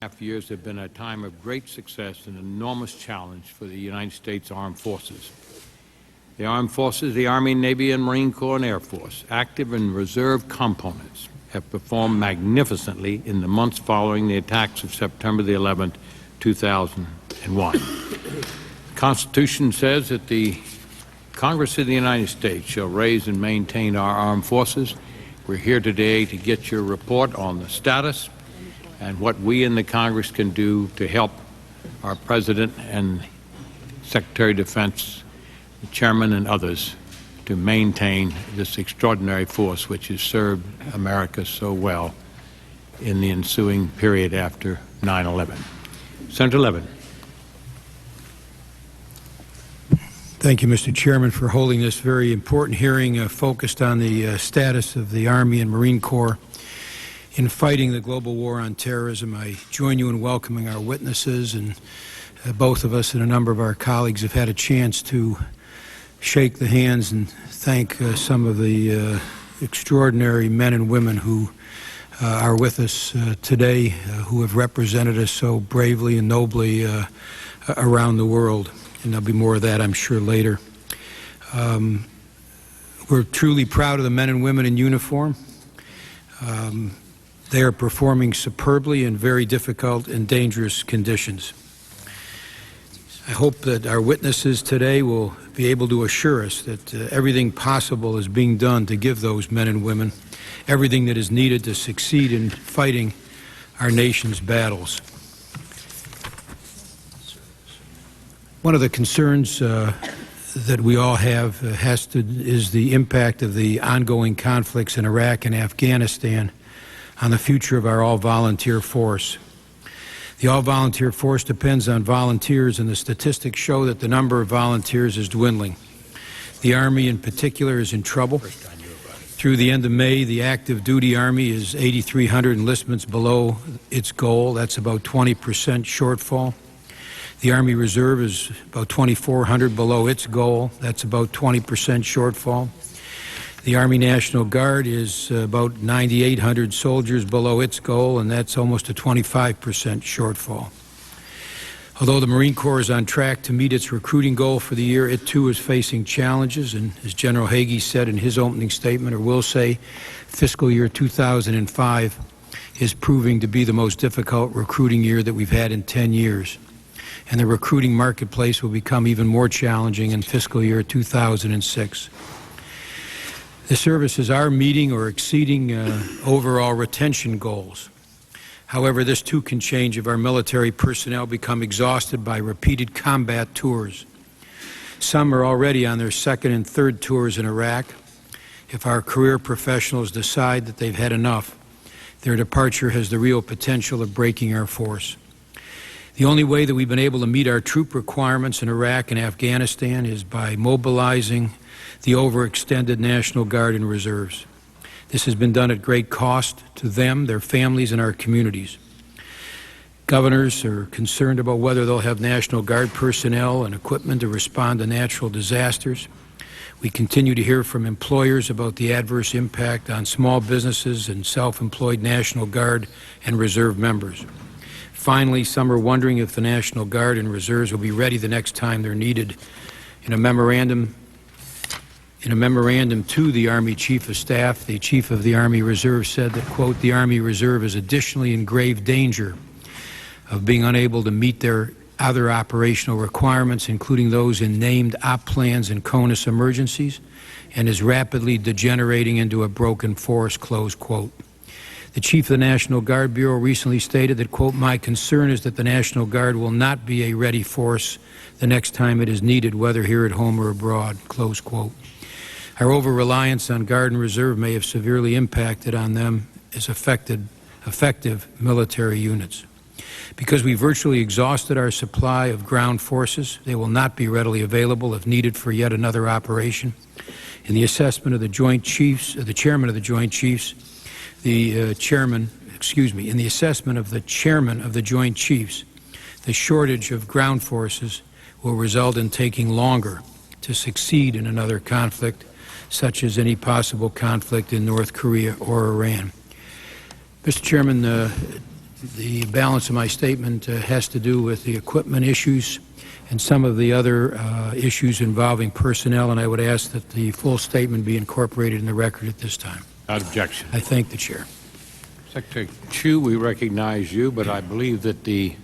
Years have been a time of great success and enormous challenge for the United States Armed Forces. The Armed Forces, the Army, Navy, and Marine Corps and Air Force, active and reserve components, have performed magnificently in the months following the attacks of September the 11th, 2001. The Constitution says that the Congress of the United States shall raise and maintain our armed forces. We're here today to get your report on the status and what we in the Congress can do to help our President and Secretary of Defense, the Chairman, and others to maintain this extraordinary force which has served America so well in the ensuing period after 9/11. Senator Levin. Thank you, Mr. Chairman, for holding this very important hearing focused on the status of the Army and Marine Corps in fighting the global war on terrorism. I join you in welcoming our witnesses, and both of us and a number of our colleagues have had a chance to shake the hands and thank some of the extraordinary men and women who are with us today, who have represented us so bravely and nobly around the world. And there'll be more of that, I'm sure, later. We're truly proud of the men and women in uniform. They are performing superbly in very difficult and dangerous conditions. I hope that our witnesses today will be able to assure us that everything possible is being done to give those men and women everything that is needed to succeed in fighting our nation's battles. One of the concerns that we all have is the impact of the ongoing conflicts in Iraq and Afghanistan on the future of our all-volunteer force. The all-volunteer force depends on volunteers, and the statistics show that the number of volunteers is dwindling. The Army in particular is in trouble. Through the end of May, the active duty Army is 8,300 enlistments below its goal. That's about 20% shortfall. The Army Reserve is about 2,400 below its goal. That's about 20% shortfall. The Army National Guard is about 9,800 soldiers below its goal, and that's almost a 25% shortfall. Although the Marine Corps is on track to meet its recruiting goal for the year, it too is facing challenges, and as General Hagee said in his opening statement, or will say, fiscal year 2005 is proving to be the most difficult recruiting year that we've had in 10 years. And the recruiting marketplace will become even more challenging in fiscal year 2006. The services are meeting or exceeding overall retention goals. However, this too can change if our military personnel become exhausted by repeated combat tours. Some are already on their second and third tours in Iraq. If our career professionals decide that they've had enough, their departure has the real potential of breaking our force. The only way that we've been able to meet our troop requirements in Iraq and Afghanistan is by mobilizing the overextended National Guard and Reserves. This has been done at great cost to them, their families, and our communities. Governors are concerned about whether they'll have National Guard personnel and equipment to respond to natural disasters. We continue to hear from employers about the adverse impact on small businesses and self-employed National Guard and Reserve members. Finally, some are wondering if the National Guard and Reserves will be ready the next time they're needed. In a memorandum to the Army Chief of Staff, the Chief of the Army Reserve said that, quote, the Army Reserve is additionally in grave danger of being unable to meet their other operational requirements, including those in named op plans and CONUS emergencies, and is rapidly degenerating into a broken force, close quote. The Chief of the National Guard Bureau recently stated that, quote, my concern is that the National Guard will not be a ready force the next time it is needed, whether here at home or abroad, close quote. Our over-reliance on Guard and Reserve may have severely impacted on them as effective military units. Because we virtually exhausted our supply of ground forces, they will not be readily available if needed for yet another operation. In the assessment of the Joint Chiefs, the Chairman of the Joint Chiefs, in the assessment of the Chairman of the Joint Chiefs, the shortage of ground forces will result in taking longer to succeed in another conflict, such as any possible conflict in North Korea or Iran. Mr. Chairman, The balance of my statement has to do with the equipment issues and some of the other issues involving personnel, and I would ask that the full statement be incorporated in the record at this time. Without objection. I thank the Chair. Secretary Chu, we recognize you, but I believe that the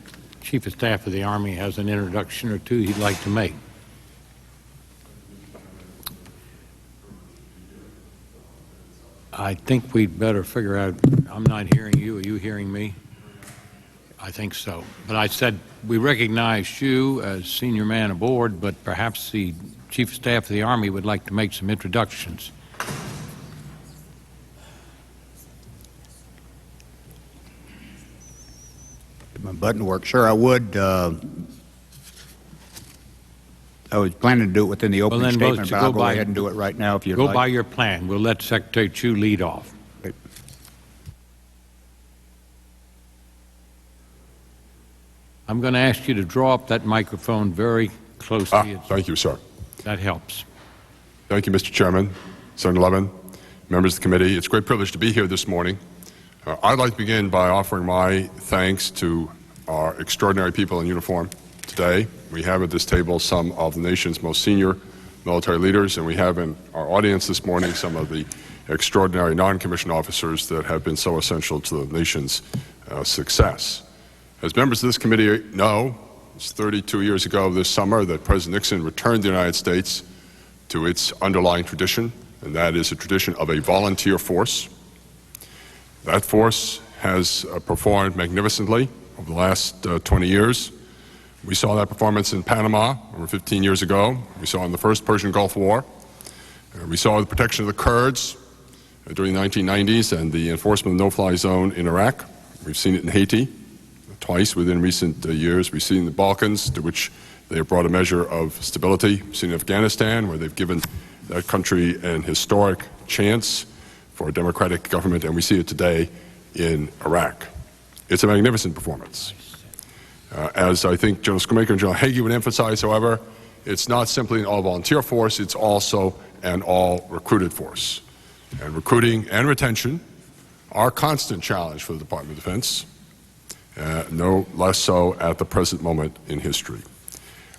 Chief of Staff of the Army has an introduction or two he'd like to make. I think we'd better figure out, I'm not hearing you, are you hearing me? I think so. But I said we recognize you as senior man aboard, but perhaps the Chief of Staff of the Army would like to make some introductions. My button work. Sure, I would. I was planning to do it within the opening statement, but I'll go ahead and do it right now if you'd like. Go by your plan. We'll let Secretary Chu lead off. Great. I'm going to ask you to draw up that microphone very closely. Thank you, sir. That helps. Thank you, Mr. Chairman, Senator Levin, members of the committee. It's a great privilege to be here this morning. I'd like to begin by offering my thanks to our extraordinary people in uniform today. We have at this table some of the nation's most senior military leaders, and we have in our audience this morning some of the extraordinary non-commissioned officers that have been so essential to the nation's success. As members of this committee know, it's 32 years ago this summer that President Nixon returned the United States to its underlying tradition, and that is a tradition of a volunteer force. That force has performed magnificently over the last 20 years. We saw that performance in Panama over 15 years ago. We saw it in the first Persian Gulf War. We saw the protection of the Kurds during the 1990s and the enforcement of the no-fly zone in Iraq. We've seen it in Haiti twice within recent years. We've seen the Balkans, to which they have brought a measure of stability. We've seen Afghanistan, where they've given that country an historic chance for a democratic government, and we see it today in Iraq. It's a magnificent performance. As I think General Schoomaker and General Hagee would emphasize, however, it's not simply an all-volunteer force, it's also an all-recruited force. And recruiting and retention are a constant challenge for the Department of Defense, no less so at the present moment in history.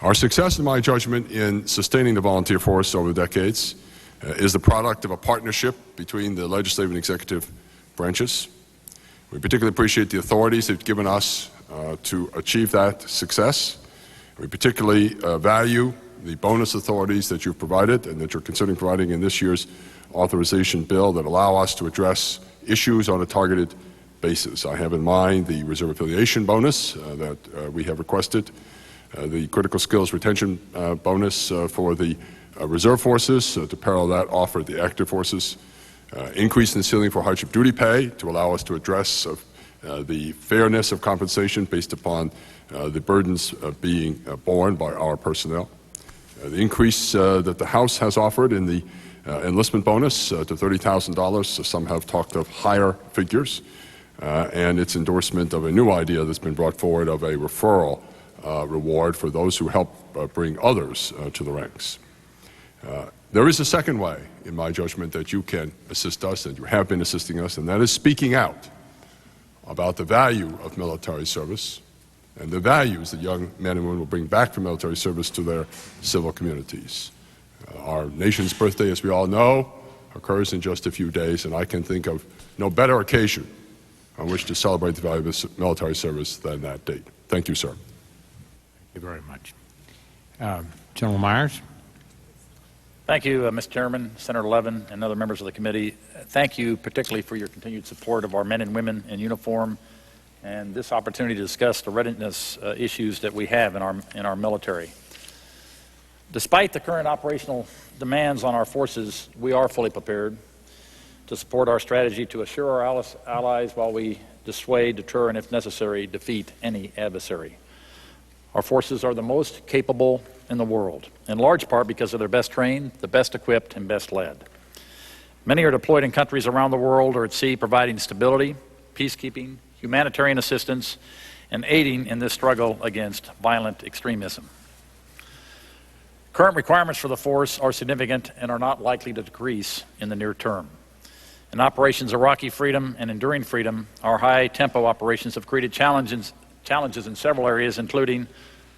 Our success, in my judgment, in sustaining the volunteer force over the decades is the product of a partnership between the legislative and executive branches. We particularly appreciate the authorities they've given us to achieve that success. We particularly value the bonus authorities that you've provided and that you're considering providing in this year's authorization bill that allow us to address issues on a targeted basis. I have in mind the reserve affiliation bonus that we have requested, the critical skills retention bonus for the reserve forces to parallel that offer the active forces, increase in the ceiling for hardship duty pay to allow us to address the fairness of compensation based upon the burdens being borne by our personnel, the increase that the House has offered in the enlistment bonus to $30,000. So some have talked of higher figures, and its endorsement of a new idea that's been brought forward of a referral reward for those who help bring others to the ranks. There is a second way, in my judgment, that you can assist us, and you have been assisting us, and that is speaking out about the value of military service and the values that young men and women will bring back from military service to their civil communities. Our nation's birthday, as we all know, occurs in just a few days, and I can think of no better occasion on which to celebrate the value of military service than that date. Thank you, sir. Thank you very much. General Myers. Thank you, Mr. Chairman, Senator Levin, and other members of the committee. Thank you particularly for your continued support of our men and women in uniform and this opportunity to discuss the readiness issues that we have in our military. Despite the current operational demands on our forces, we are fully prepared to support our strategy to assure our allies while we dissuade, deter, and if necessary, defeat any adversary. Our forces are the most capable in the world, in large part because of their best trained, the best equipped, and best led. Many are deployed in countries around the world or at sea, providing stability, peacekeeping, humanitarian assistance, and aiding in this struggle against violent extremism. Current requirements for the force are significant and are not likely to decrease in the near term. In Operations Iraqi Freedom and Enduring Freedom, our high-tempo operations have created challenges in several areas, including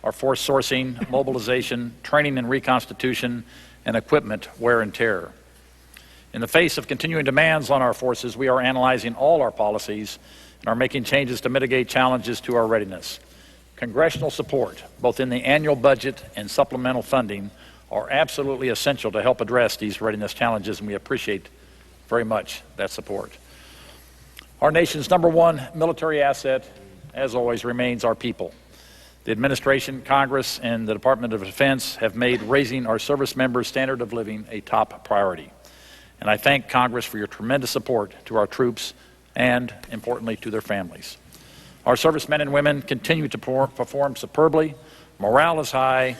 our force sourcing, mobilization, training and reconstitution, and equipment wear and tear. In the face of continuing demands on our forces, we are analyzing all our policies and are making changes to mitigate challenges to our readiness. Congressional support, both in the annual budget and supplemental funding, are absolutely essential to help address these readiness challenges, and we appreciate very much that support. Our nation's #1 military asset, as always, remains our people. The administration, Congress, and the Department of Defense have made raising our service members' standard of living a top priority. And I thank Congress for your tremendous support to our troops and, importantly, to their families. Our servicemen and women continue to perform superbly. Morale is high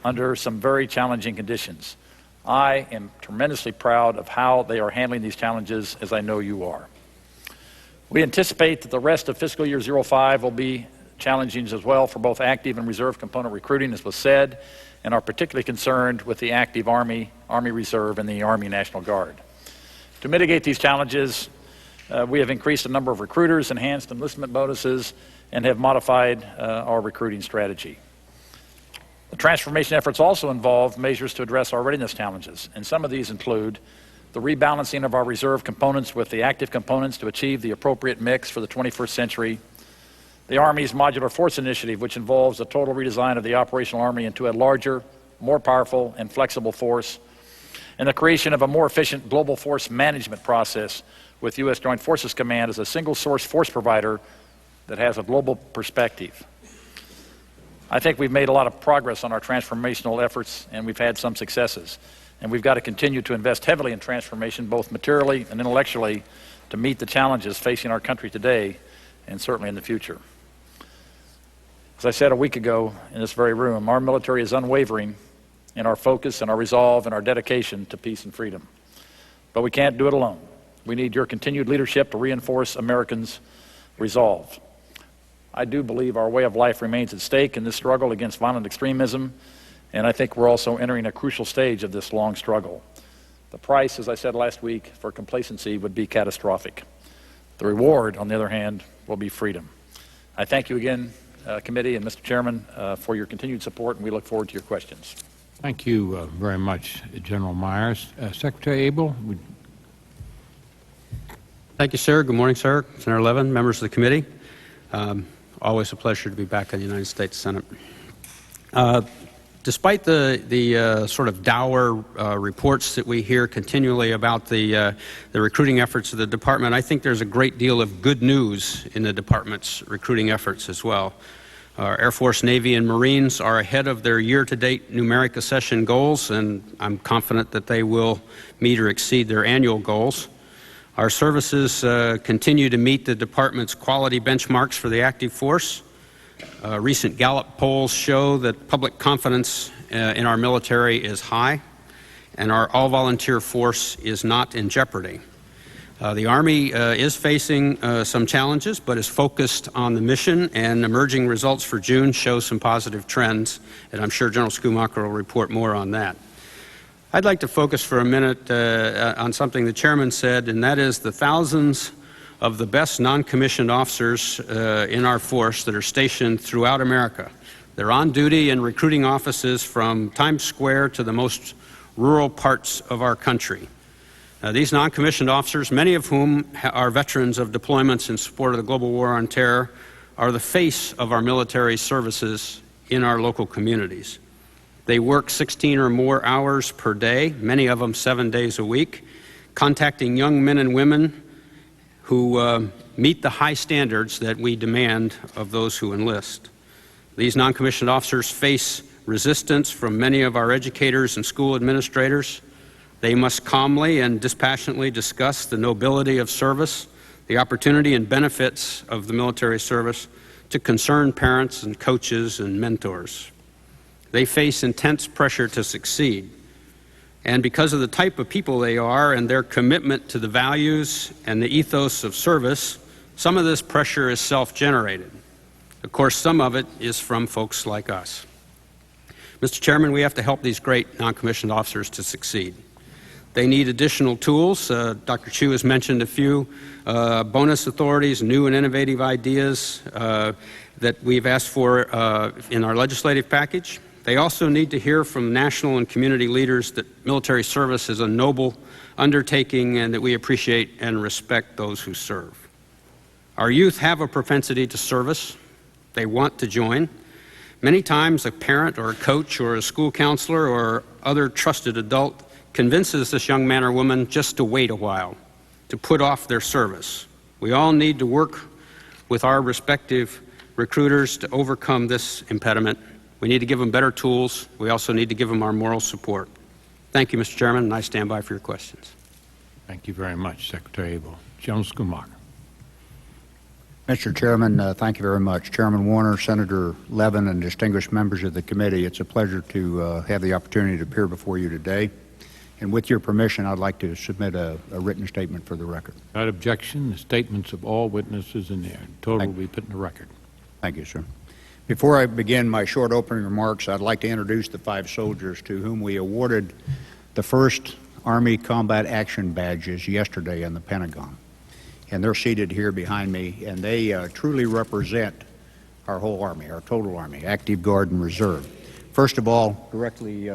under some very challenging conditions. I am tremendously proud of how they are handling these challenges, as I know you are. We anticipate that the rest of fiscal year 05 will be challenging as well for both active and reserve component recruiting, as was said, and are particularly concerned with the active Army, Army Reserve, and the Army National Guard. To mitigate these challenges, we have increased the number of recruiters, enhanced enlistment bonuses, and have modified our recruiting strategy. The transformation efforts also involve measures to address our readiness challenges, and some of these include the rebalancing of our reserve components with the active components to achieve the appropriate mix for the 21st century, the Army's Modular Force Initiative, which involves a total redesign of the operational Army into a larger, more powerful, and flexible force, and the creation of a more efficient global force management process with U.S. Joint Forces Command as a single-source force provider that has a global perspective. I think we've made a lot of progress on our transformational efforts, and we've had some successes. And we've got to continue to invest heavily in transformation, both materially and intellectually, to meet the challenges facing our country today and certainly in the future. As I said a week ago in this very room, our military is unwavering in our focus and our resolve and our dedication to peace and freedom. But we can't do it alone. We need your continued leadership to reinforce Americans' resolve. I do believe our way of life remains at stake in this struggle against violent extremism, and I think we're also entering a crucial stage of this long struggle. The price, as I said last week, for complacency would be catastrophic. The reward, on the other hand, will be freedom. I thank you again, Committee and Mr. Chairman, for your continued support, and we look forward to your questions. Thank you very much, General Myers. Secretary Abel? Thank you, sir. Good morning, sir. Senator Levin, members of the committee. Always a pleasure to be back in the United States Senate. Despite the sort of dour reports that we hear continually about the recruiting efforts of the department, I think there's a great deal of good news in the department's recruiting efforts as well. Our Air Force, Navy, and Marines are ahead of their year-to-date numeric accession goals, and I'm confident that they will meet or exceed their annual goals. Our services continue to meet the department's quality benchmarks for the active force. Recent Gallup polls show that public confidence in our military is high, and our all-volunteer force is not in jeopardy. The Army is facing some challenges, but is focused on the mission, and emerging results for June show some positive trends, and I'm sure General Schumacher will report more on that. I'd like to focus for a minute on something the Chairman said, and that is the thousands of the best non-commissioned officers in our force that are stationed throughout America. They're on duty in recruiting offices from Times Square to the most rural parts of our country. These non-commissioned officers, many of whom are veterans of deployments in support of the global war on terror, are the face of our military services in our local communities. They work 16 or more hours per day, many of them 7 days a week, contacting young men and women who meet the high standards that we demand of those who enlist. These non-commissioned officers face resistance from many of our educators and school administrators. They must calmly and dispassionately discuss the nobility of service, the opportunity and benefits of the military service to concerned parents and coaches and mentors. They face intense pressure to succeed. And because of the type of people they are and their commitment to the values and the ethos of service, some of this pressure is self-generated. Of course, some of it is from folks like us. Mr. Chairman, we have to help these great non-commissioned officers to succeed. They need additional tools. Dr. Chu has mentioned a few bonus authorities, new and innovative ideas that we've asked for in our legislative package. They also need to hear from national and community leaders that military service is a noble undertaking and that we appreciate and respect those who serve. Our youth have a propensity to service. They want to join. Many times a parent or a coach or a school counselor or other trusted adult convinces this young man or woman just to wait a while, to put off their service. We all need to work with our respective recruiters to overcome this impediment. We need to give them better tools. We also need to give them our moral support. Thank you, Mr. Chairman, and I stand by for your questions. Thank you very much, Secretary Abel. General Schumacher. Mr. Chairman, thank you very much. Chairman Warner, Senator Levin, and distinguished members of the committee, it's a pleasure to have the opportunity to appear before you today. And with your permission, I'd like to submit a written statement for the record. Without objection, the statements of all witnesses in there. Total will be put in the record. Thank you, sir. Before I begin my short opening remarks, I'd like to introduce the 5 soldiers to whom we awarded the first Army Combat Action Badges yesterday in the Pentagon. And they're seated here behind me, and they truly represent our whole Army, our total Army, active, guard, and reserve. First of all, directly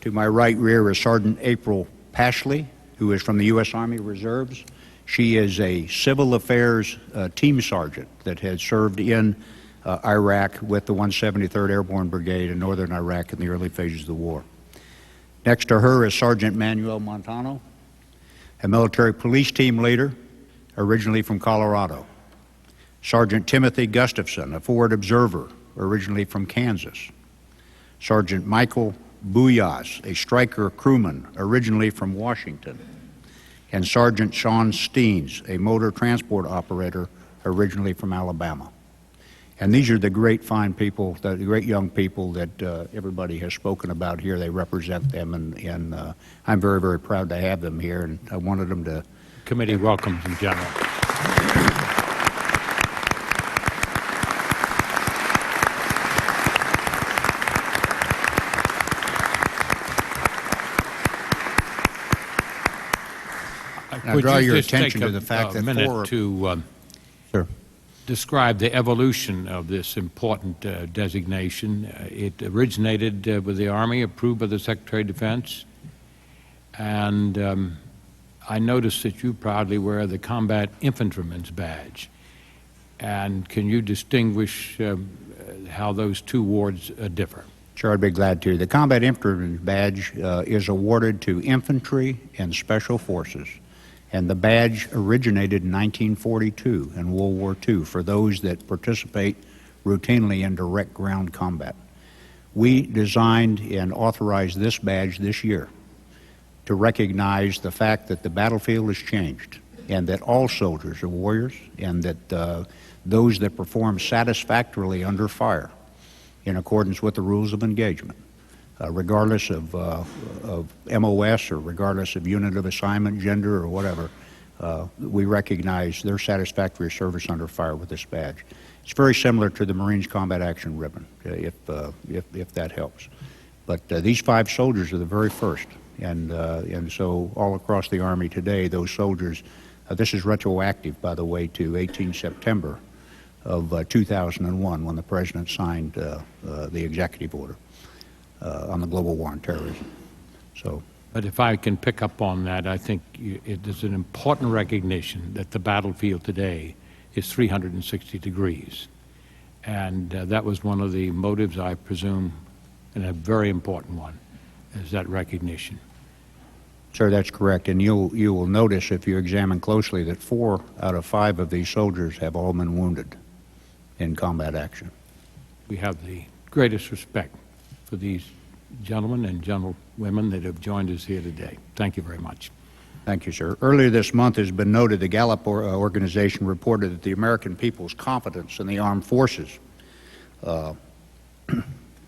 to my right rear is Sergeant April Pashley, who is from the U.S. Army Reserves. She is a civil affairs team sergeant that had served in Iraq with the 173rd Airborne Brigade in northern Iraq in the early phases of the war. Next to her is Sergeant Manuel Montano, a military police team leader, originally from Colorado. Sergeant Timothy Gustafson, a forward observer, originally from Kansas. Sergeant Michael Buyas, a striker crewman, originally from Washington. And Sergeant Sean Steens, a motor transport operator, originally from Alabama. And these are the great fine people, the great young people that everybody has spoken about here. They represent them, and I'm very, very proud to have them here, and I wanted them to... Committee welcomes them, General. I draw your attention to the fact that minute to describe the evolution of this important designation. It originated with the Army, approved by the Secretary of Defense, and I noticed that you proudly wear the Combat Infantryman's Badge. And can you distinguish how those two awards differ? Sure, I'd be glad to. The Combat Infantryman's Badge is awarded to infantry and special forces. And the badge originated in 1942 in World War II for those that participate routinely in direct ground combat. We designed and authorized this badge this year to recognize the fact that the battlefield has changed and that all soldiers are warriors, and that those that perform satisfactorily under fire in accordance with the rules of engagement, regardless of MOS or regardless of unit of assignment, gender, or whatever, we recognize their satisfactory service under fire with this badge. It's very similar to the Marines Combat Action Ribbon, if that helps. But these 5 soldiers are the very first, and so all across the Army today, those soldiers, this is retroactive, by the way, to 18 September of 2001, when the President signed the executive order on the global war on terrorism. So, but if I can pick up on that, I think it is an important recognition that the battlefield today is 360 degrees. And that was one of the motives, I presume, and a very important one, is that recognition. Sir, that's correct. And you will notice, if you examine closely, that 4 out of 5 of these soldiers have all been wounded in combat action. We have the greatest respect for these gentlemen and gentlewomen that have joined us here today. Thank you very much. Thank you, sir. Earlier this month, has been noted, the Gallup organization reported that the American people's confidence in the armed forces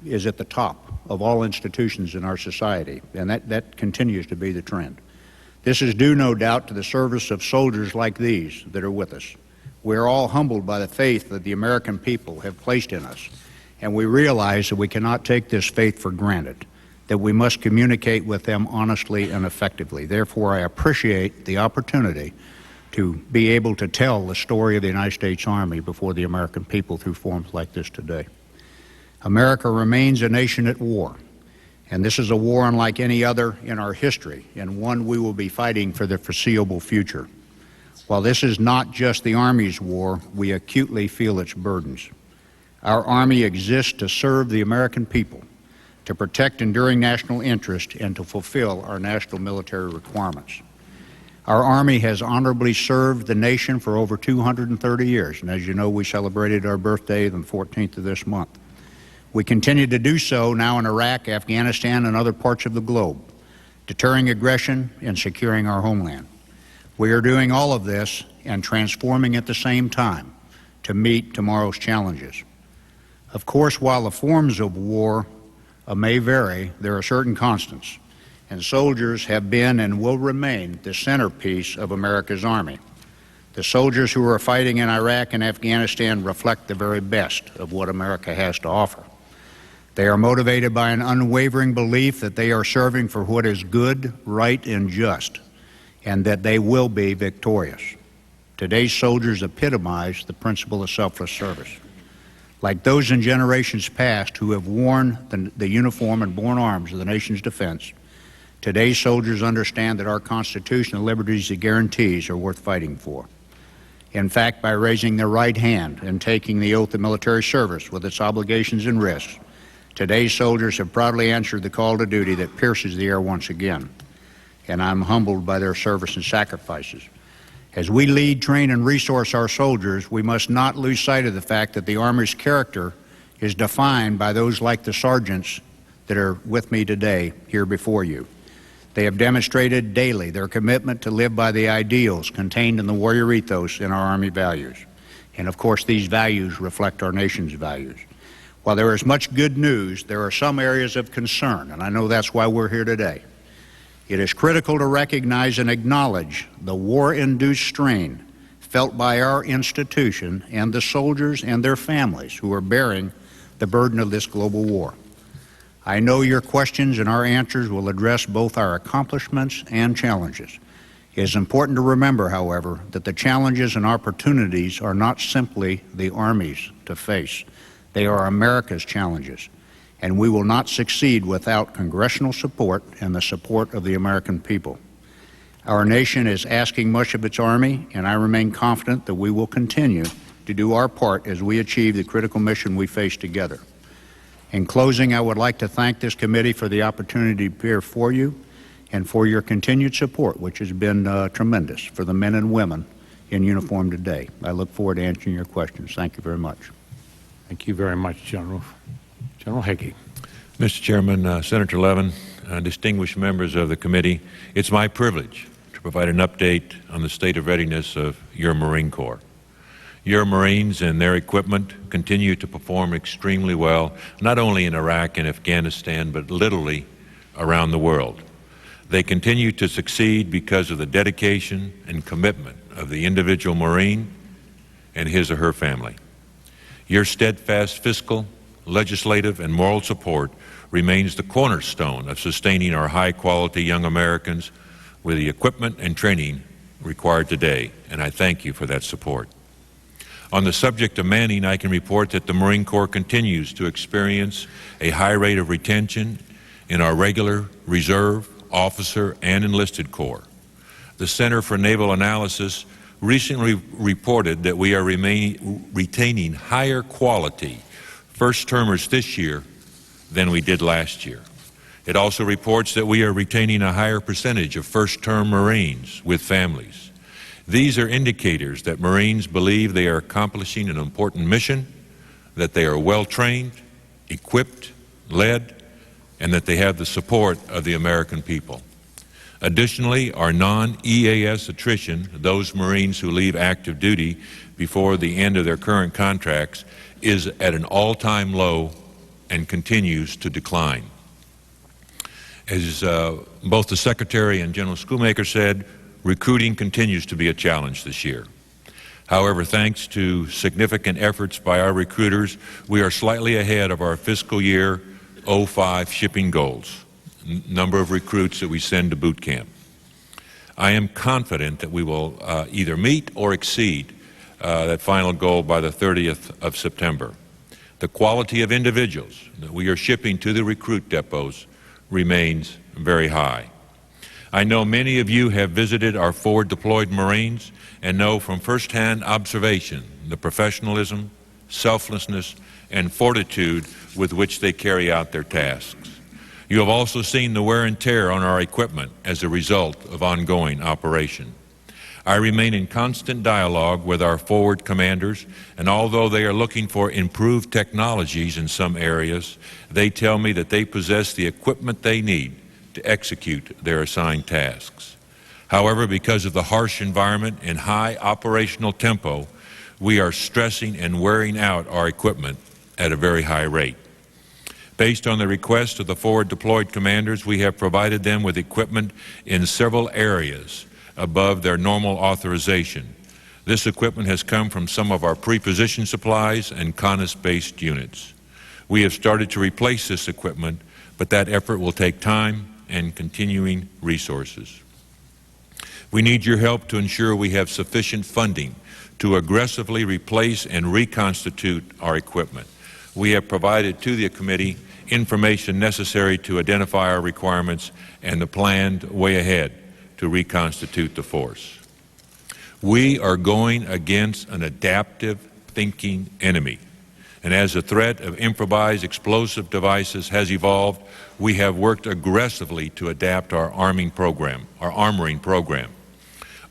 is at the top of all institutions in our society, and that continues to be the trend. This is due, no doubt, to the service of soldiers like these that are with us. We're all humbled by the faith that the American people have placed in us, and we realize that we cannot take this faith for granted. that we must communicate with them honestly and effectively. Therefore, I appreciate the opportunity to be able to tell the story of the United States Army before the American people through forums like this today. America remains a nation at war, and this is a war unlike any other in our history, and one we will be fighting for the foreseeable future. While this is not just the Army's war, we acutely feel its burdens. Our Army exists to serve the American people, to protect enduring national interest, and to fulfill our national military requirements. Our Army has honorably served the nation for over 230 years, and as you know, we celebrated our birthday on the 14th of this month. We continue to do so now in Iraq, Afghanistan, and other parts of the globe, deterring aggression and securing our homeland. We are doing all of this and transforming at the same time to meet tomorrow's challenges. Of course, while the forms of war may vary, there are certain constants, and soldiers have been and will remain the centerpiece of America's Army. The soldiers who are fighting in Iraq and Afghanistan reflect the very best of what America has to offer. They are motivated by an unwavering belief that they are serving for what is good, right, and just, and that they will be victorious. Today's soldiers epitomize the principle of selfless service. Like those in generations past who have worn the uniform and borne arms of the nation's defense, today's soldiers understand that our Constitution and liberties it guarantees are worth fighting for. In fact, by raising their right hand and taking the oath of military service with its obligations and risks, today's soldiers have proudly answered the call to duty that pierces the air once again, and I'm humbled by their service and sacrifices. As we lead, train, and resource our soldiers, we must not lose sight of the fact that the Army's character is defined by those like the sergeants that are with me today here before you. They have demonstrated daily their commitment to live by the ideals contained in the warrior ethos in our Army values. And of course, these values reflect our nation's values. While there is much good news, there are some areas of concern, and I know that's why we're here today. It is critical to recognize and acknowledge the war-induced strain felt by our institution and the soldiers and their families who are bearing the burden of this global war. I know your questions and our answers will address both our accomplishments and challenges. It is important to remember, however, that the challenges and opportunities are not simply the Army's to face. They are America's challenges, and we will not succeed without congressional support and the support of the American people. Our nation is asking much of its Army, and I remain confident that we will continue to do our part as we achieve the critical mission we face together. In closing, I would like to thank this committee for the opportunity to appear for you and for your continued support, which has been tremendous for the men and women in uniform today. I look forward to answering your questions. Thank you very much. Thank you very much, General. General Hagee. Mr. Chairman, Senator Levin, distinguished members of the committee, it's my privilege to provide an update on the state of readiness of your Marine Corps. Your Marines and their equipment continue to perform extremely well, not only in Iraq and Afghanistan, but literally around the world. They continue to succeed because of the dedication and commitment of the individual Marine and his or her family. Your steadfast fiscal, legislative, and moral support remains the cornerstone of sustaining our high-quality young Americans with the equipment and training required today, and I thank you for that support. On the subject of manning, I can report that the Marine Corps continues to experience a high rate of retention in our regular, reserve, officer, and enlisted corps. The Center for Naval Analysis recently reported that we are retaining higher quality first-termers this year than we did last year. It also reports that we are retaining a higher percentage of first-term Marines with families. These are indicators that Marines believe they are accomplishing an important mission, that they are well-trained, equipped, led, and that they have the support of the American people. Additionally, our non-EAS attrition, those Marines who leave active duty before the end of their current contracts, is at an all-time low and continues to decline. As both the Secretary and General Schoolmaker said, recruiting continues to be a challenge this year. However, thanks to significant efforts by our recruiters, we are slightly ahead of our fiscal year 05 shipping goals. number of recruits that we send to boot camp. I am confident that we will either meet or exceed that final goal by the 30th of September. The quality of individuals that we are shipping to the recruit depots remains very high. I know many of you have visited our forward deployed Marines and know from firsthand observation the professionalism, selflessness, and fortitude with which they carry out their tasks. You have also seen the wear and tear on our equipment as a result of ongoing operation. I remain in constant dialogue with our forward commanders, and although they are looking for improved technologies in some areas, they tell me that they possess the equipment they need to execute their assigned tasks. However, because of the harsh environment and high operational tempo, we are stressing and wearing out our equipment at a very high rate. Based on the request of the forward deployed commanders, we have provided them with equipment in several areas above their normal authorization. This equipment has come from some of our pre-position supplies and CONUS-based units. We have started to replace this equipment, but that effort will take time and continuing resources. We need your help to ensure we have sufficient funding to aggressively replace and reconstitute our equipment. We have provided to the committee information necessary to identify our requirements and the planned way ahead to reconstitute the force. We are going against an adaptive thinking enemy, and as the threat of improvised explosive devices has evolved, we have worked aggressively to adapt our armoring program.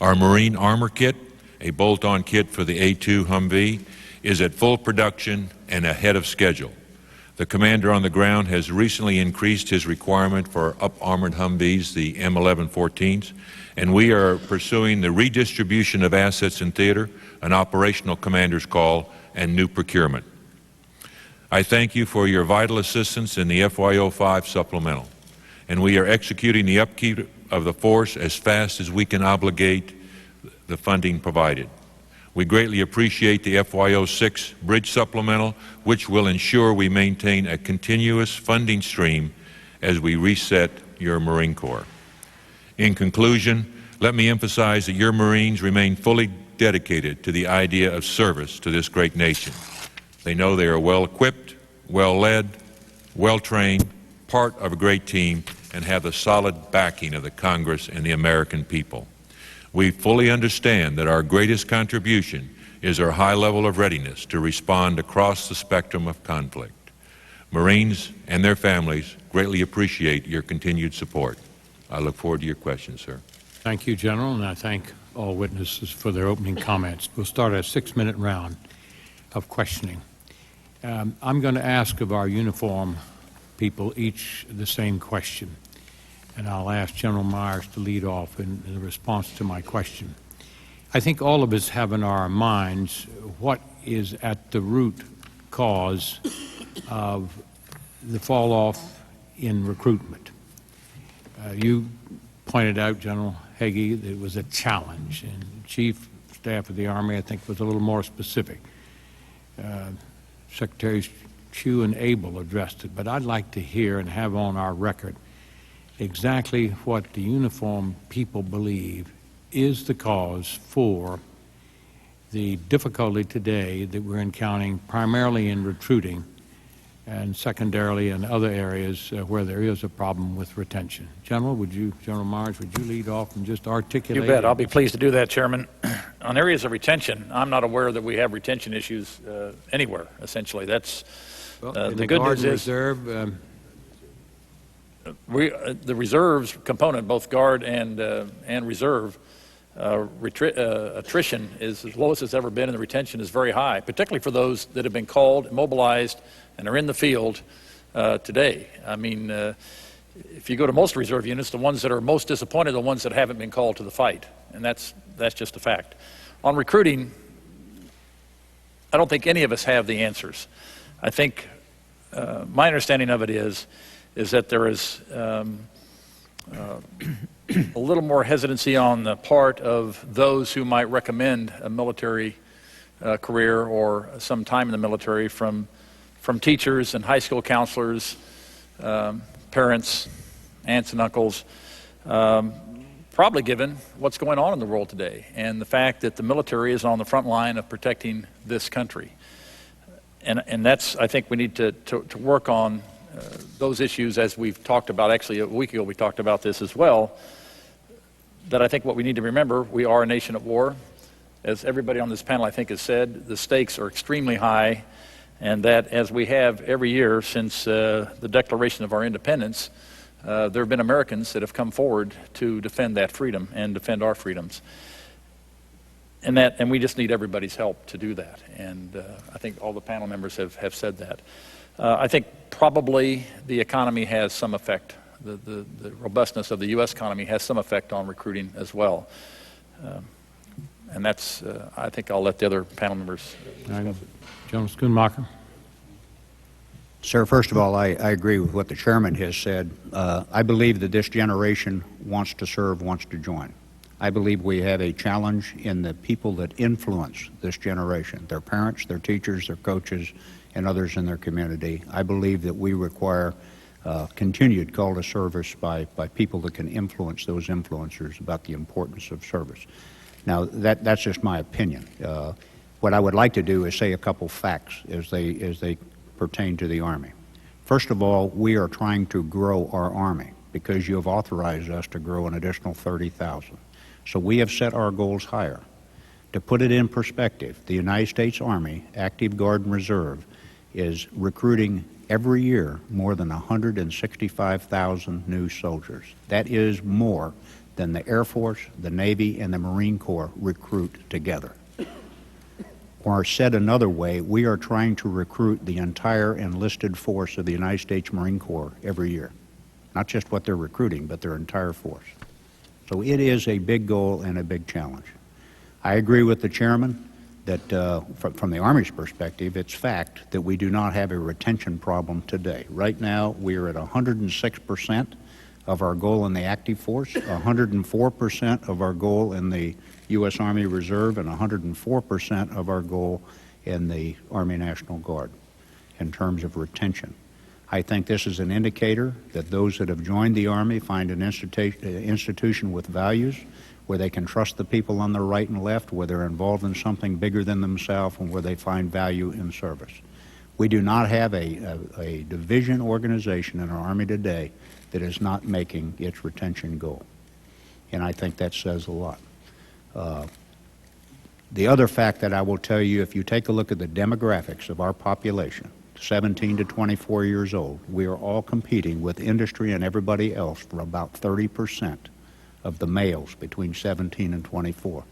Our Marine Armor Kit, a bolt-on kit for the A-2 Humvee, is at full production and ahead of schedule. The commander on the ground has recently increased his requirement for up-armored Humvees, the M1114s, and we are pursuing the redistribution of assets in theater, an operational commander's call, and new procurement. I thank you for your vital assistance in the FY05 supplemental, and we are executing the upkeep of the force as fast as we can obligate the funding provided. We greatly appreciate the FY06 bridge supplemental, which will ensure we maintain a continuous funding stream as we reset your Marine Corps. In conclusion, let me emphasize that your Marines remain fully dedicated to the idea of service to this great nation. They know they are well equipped, well led, well trained, part of a great team, and have the solid backing of the Congress and the American people. We fully understand that our greatest contribution is our high level of readiness to respond across the spectrum of conflict. Marines and their families greatly appreciate your continued support. I look forward to your questions, sir. Thank you, General, and I thank all witnesses for their opening comments. We'll start a 6-minute round of questioning. I'm going to ask of our uniform people each the same question, and I'll ask General Myers to lead off in response to my question. I think all of us have in our minds what is at the root cause of the fall off in recruitment. You pointed out, General Hagee, that it was a challenge, and Chief Staff of the Army, I think, was a little more specific. Secretaries Chu and Abel addressed it, but I'd like to hear and have on our record exactly what the uniformed people believe is the cause for the difficulty today that we're encountering primarily in recruiting and secondarily in other areas where there is a problem with retention. General Myers, would you lead off and just articulate? You bet. I'll be pleased to do that, Chairman. On areas of retention, I'm not aware that we have retention issues anywhere, essentially. That's the good news is Reserve, the reserves component, both Guard and Reserve, attrition is as low as it's ever been, and the retention is very high, particularly for those that have been called, mobilized, and are in the field today. I mean, if you go to most reserve units, the ones that are most disappointed are the ones that haven't been called to the fight, and that's just a fact. On recruiting, I don't think any of us have the answers. I think my understanding of it is that there is a little more hesitancy on the part of those who might recommend a military career or some time in the military from teachers and high school counselors, parents, aunts and uncles, probably given what's going on in the world today and the fact that the military is on the front line of protecting this country. And that's, I think we need to work on those issues as we've talked about. Actually, a week ago we talked about this as well, that I think what we need to remember, we are a nation at war. As everybody on this panel I think has said, the stakes are extremely high, and that as we have every year since the declaration of our independence, there have been Americans that have come forward to defend that freedom and defend our freedoms. And we just need everybody's help to do that. And I think all the panel members have said that. I think probably the economy has some effect. The robustness of the U.S. economy has some effect on recruiting as well. And that's, I think I'll let the other panel members discuss it. General Schoonmaker. Sir, first of all, I agree with what the chairman has said. I believe that this generation wants to serve, wants to join. I believe we have a challenge in the people that influence this generation, their parents, their teachers, their coaches, and others in their community. I believe that we require continued call to service by people that can influence those influencers about the importance of service. Now, that's just my opinion. What I would like to do is say a couple facts as they pertain to the Army. First of all, we are trying to grow our Army because you have authorized us to grow an additional 30,000. So we have set our goals higher. To put it in perspective, the United States Army, Active Guard and Reserve, is recruiting every year more than 165,000 new soldiers. That is more than the Air Force, the Navy, and the Marine Corps recruit together. Or said another way, we are trying to recruit the entire enlisted force of the United States Marine Corps every year. Not just what they're recruiting, but their entire force. So it is a big goal and a big challenge. I agree with the chairman that from the Army's perspective, it's fact that we do not have a retention problem today. Right now, we are at 106% of our goal in the active force, 104% of our goal in the U.S. Army Reserve, and 104% of our goal in the Army National Guard in terms of retention. I think this is an indicator that those that have joined the Army find an institution with values where they can trust the people on their right and left, where they're involved in something bigger than themselves, and where they find value in service. We do not have a division organization in our Army today that is not making its retention goal. And I think that says a lot. The other fact that I will tell you, if you take a look at the demographics of our population, 17 to 24 years old, we are all competing with industry and everybody else for about 30% of the males between 17 and 24.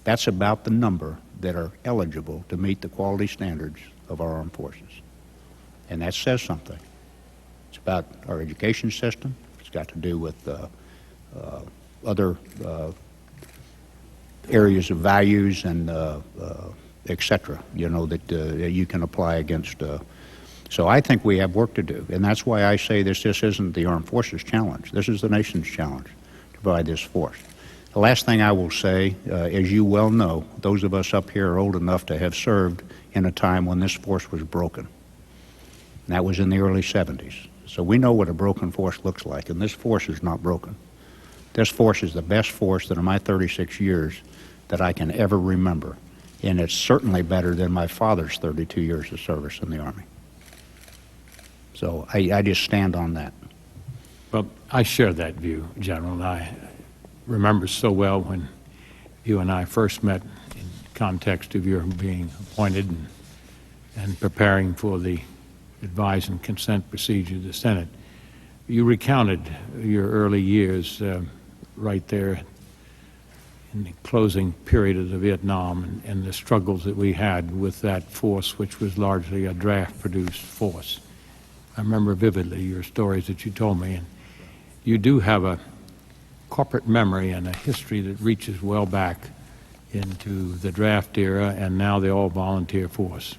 That's about the number that are eligible to meet the quality standards of our armed forces. And that says something. It's about our education system. It's got to do with other areas of values and et cetera, you know, that you can apply against. So I think we have work to do, and that's why I say this isn't the Armed Forces challenge. This is the nation's challenge to provide this force. The last thing I will say, as you well know, those of us up here are old enough to have served in a time when this force was broken. And that was in the early 70s. So we know what a broken force looks like, and this force is not broken. This force is the best force that in my 36 years that I can ever remember. And it's certainly better than my father's 32 years of service in the Army. So I just stand on that. Well, I share that view, General. I remember so well when you and I first met in context of your being appointed and preparing for the advise and consent procedure of the Senate. You recounted your early years right there in the closing period of the Vietnam and the struggles that we had with that force, which was largely a draft-produced force. I remember vividly your stories that you told me, and you do have a corporate memory and a history that reaches well back into the draft era and now the all-volunteer force.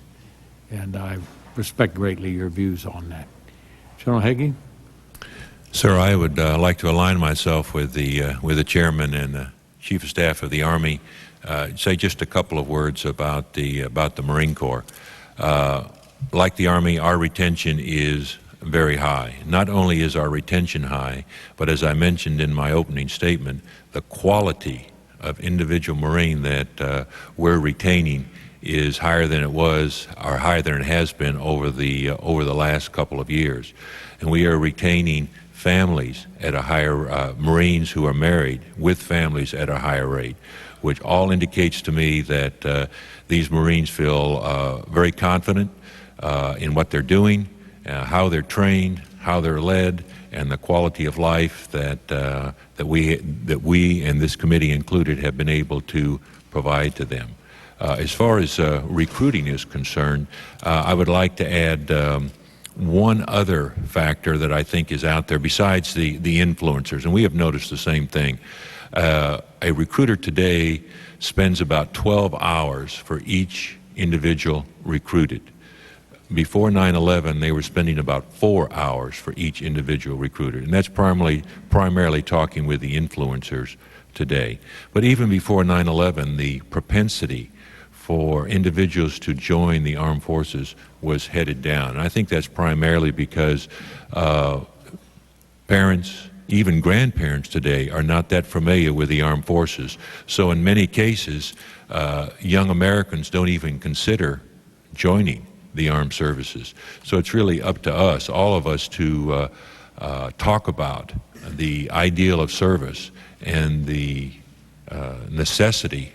And I respect greatly your views on that. General Hagee? Sir, I would like to align myself with the chairman and the Chief of Staff of the Army. Say just a couple of words about the Marine Corps. Like the Army, our retention is very high. Not only is our retention high, but as I mentioned in my opening statement, the quality of individual Marine that we're retaining is higher than it was, or higher than it has been over the last couple of years. And we are retaining families at a higher, Marines who are married with families at a higher rate, which all indicates to me that these Marines feel very confident in what they're doing, how they're trained, how they're led, and the quality of life that we and this committee included have been able to provide to them. As far as recruiting is concerned, I would like to add one other factor that I think is out there besides the influencers, and we have noticed the same thing. A recruiter today spends about 12 hours for each individual recruited. Before 9/11, they were spending about 4 hours for each individual recruited, and that's primarily talking with the influencers today. But even before 9/11, the propensity for individuals to join the armed forces was headed down. And I think that's primarily because parents, even grandparents today, are not that familiar with the armed forces. So in many cases, young Americans don't even consider joining the armed services. So it's really up to us, all of us, to talk about the ideal of service and the necessity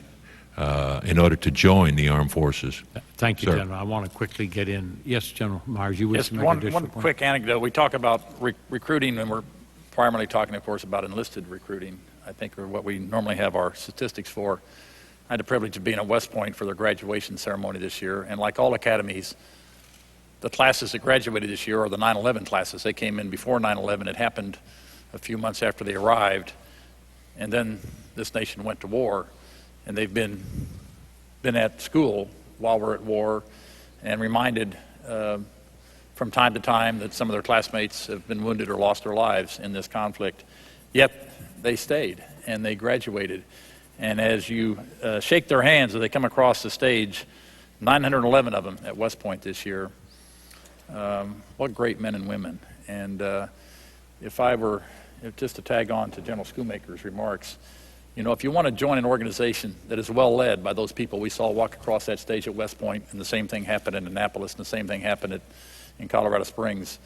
in order to join the armed forces. Thank you, Sir. General. I want to quickly get in. Yes, General Myers, you wish Yes, to make one additional point? quick anecdote. We talk about recruiting, and we're primarily talking, of course, about enlisted recruiting. I think are what we normally have our statistics for. I had the privilege of being at West Point for their graduation ceremony this year, and like all academies, the classes that graduated this year are the 9/11 classes. They came in before 9/11. It happened a few months after they arrived, and then this nation went to war, and they've been at school while we're at war, and reminded from time to time that some of their classmates have been wounded or lost their lives in this conflict. Yet they stayed and they graduated. And as you shake their hands as they come across the stage, 911 of them at West Point this year. What great men and women. And if just to tag on to General Schoolmaker's remarks, you know, if you want to join an organization that is well led by those people we saw walk across that stage at West Point, and the same thing happened in Annapolis, and the same thing happened in Colorado Springs,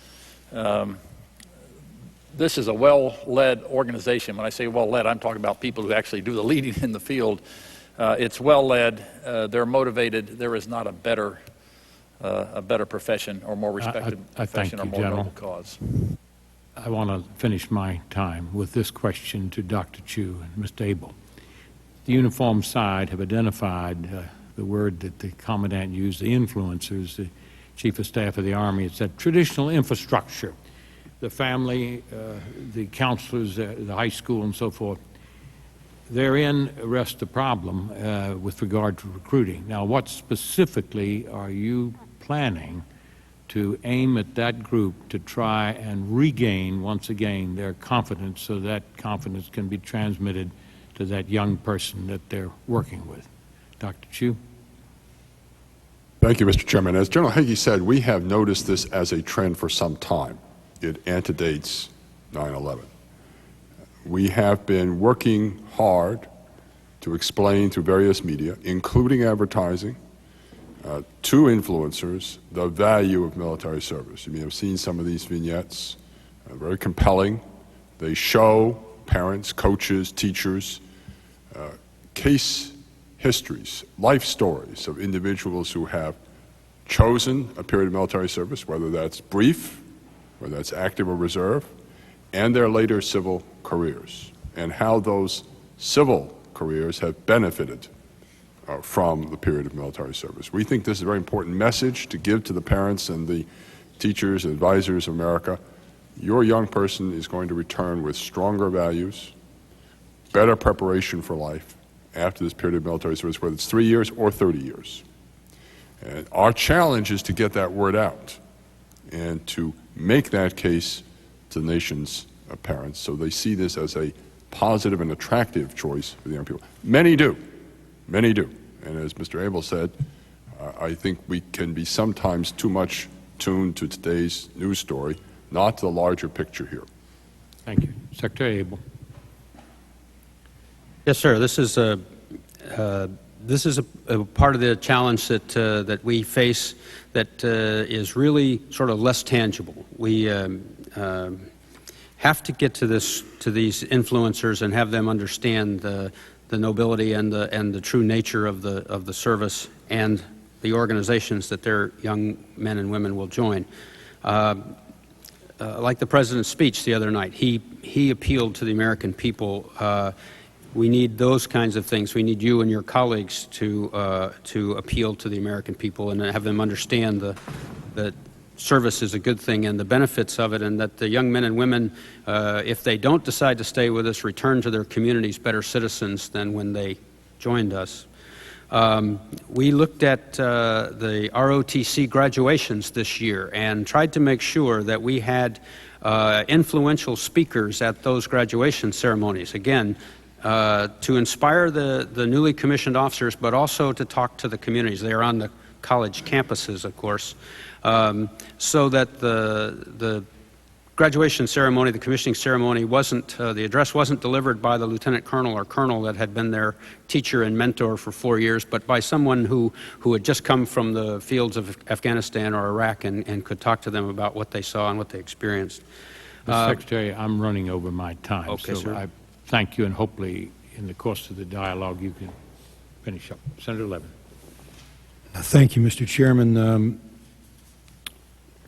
this is a well-led organization. When I say well-led, I'm talking about people who actually do the leading in the field. It's well-led. They're motivated. There is not a better profession or more respected profession or more noble cause. I want to finish my time with this question to Dr. Chu and Mr. Abel. The uniformed side have identified the word that the Commandant used, the influencers, the Chief of Staff of the Army. It's that traditional infrastructure, the family, the counselors, the high school, and so forth. Therein rests the problem with regard to recruiting. Now, what specifically are you planning to aim at that group to try and regain, once again, their confidence so that confidence can be transmitted to that young person that they're working with? Dr. Chu? Thank you, Mr. Chairman. As General Hagee said, we have noticed this as a trend for some time. It antedates 9/11. We have been working hard to explain through various media, including advertising, to influencers, the value of military service. You may have seen some of these vignettes, very compelling. They show parents, coaches, teachers, case histories, life stories of individuals who have chosen a period of military service, whether that's brief, whether that's active or reserve, and their later civil careers, and how those civil careers have benefited from the period of military service. We think this is a very important message to give to the parents and the teachers and advisors of America. Your young person is going to return with stronger values, better preparation for life after this period of military service, whether it's 3 years or 30 years. And our challenge is to get that word out and to make that case to the nation's parents so they see this as a positive and attractive choice for the young people. Many do. Many do. And as Mr. Abel said, I think we can be sometimes too much tuned to today's news story. not to the larger picture here. Thank you. Secretary Abel. Yes, sir. This is a part of the challenge that we face that is really sort of less tangible. We have to get to these influencers and have them understand the nobility and the true nature of the service and the organizations that their young men and women will join. Like the President's speech the other night, he appealed to the American people. We need those kinds of things. We need you and your colleagues to appeal to the American people and have them understand that service is a good thing and the benefits of it, and that the young men and women, if they don't decide to stay with us, return to their communities better citizens than when they joined us. We looked at the ROTC graduations this year and tried to make sure that we had influential speakers at those graduation ceremonies. Again, to inspire the newly commissioned officers, but also to talk to the communities. They are on the college campuses, of course, so that the graduation ceremony, the commissioning ceremony, the address wasn't delivered by the lieutenant colonel or colonel that had been their teacher and mentor for 4 years, but by someone who had just come from the fields of Afghanistan or Iraq and could talk to them about what they saw and what they experienced. Mr. Secretary, I'm running over my time, Okay, so sir. I thank you, and hopefully in the course of the dialogue you can finish up. Senator Levin. Thank you, Mr. Chairman.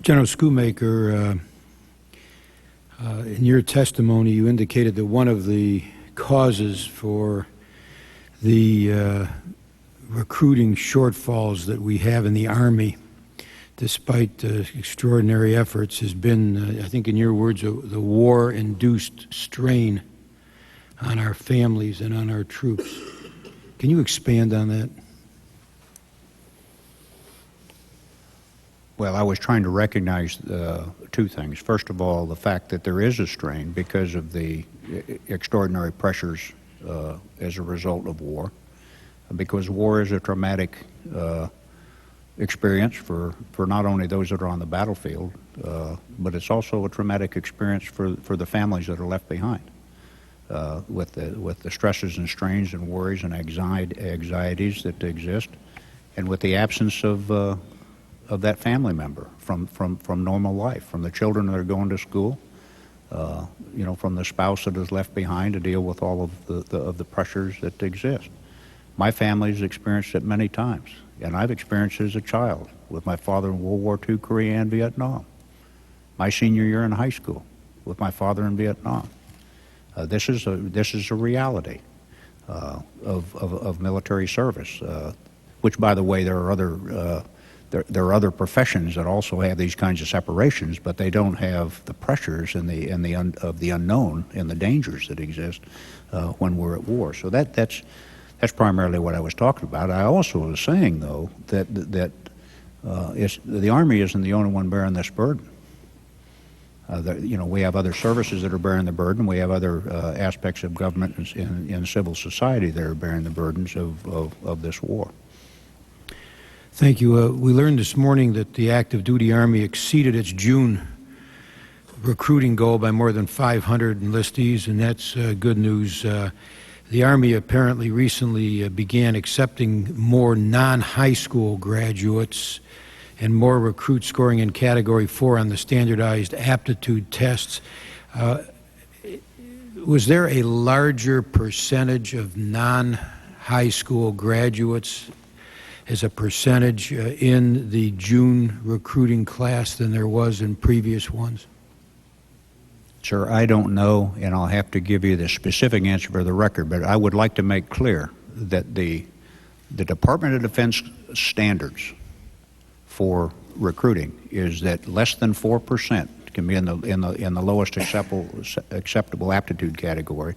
General Schoonmaker, in your testimony, you indicated that one of the causes for the recruiting shortfalls that we have in the Army, despite extraordinary efforts, has been, I think in your words, the war-induced strain on our families and on our troops. Can you expand on that? Well, I was trying to recognize two things. First of all, the fact that there is a strain because of the extraordinary pressures as a result of war, because war is a traumatic experience for not only those that are on the battlefield, but it's also a traumatic experience for the families that are left behind, with the stresses and strains and worries and anxieties that exist, and with the absence of that family member from normal life, from the children that are going to school, from the spouse that is left behind to deal with all of the pressures that exist. My family's experienced it many times, and I've experienced it as a child with my father in World War II, Korea, and Vietnam. My senior year in high school with my father in Vietnam. This is a reality of military service, which, by the way, there are other professions that also have these kinds of separations, but they don't have the pressures and the unknown and the dangers that exist when we're at war. So that's primarily what I was talking about. I also was saying, though, that the Army isn't the only one bearing this burden. We have other services that are bearing the burden. We have other aspects of government and civil society that are bearing the burdens of this war. Thank you. We learned this morning that the active duty Army exceeded its June recruiting goal by more than 500 enlistees, and that's good news. The Army apparently recently began accepting more non-high school graduates and more recruits scoring in Category 4 on the standardized aptitude tests. Was there a larger percentage of non-high school graduates as a percentage in the June recruiting class than there was in previous ones? Sir, I don't know, and I'll have to give you the specific answer for the record, but I would like to make clear that the Department of Defense standards for recruiting is that less than 4% can be in the lowest acceptable aptitude category.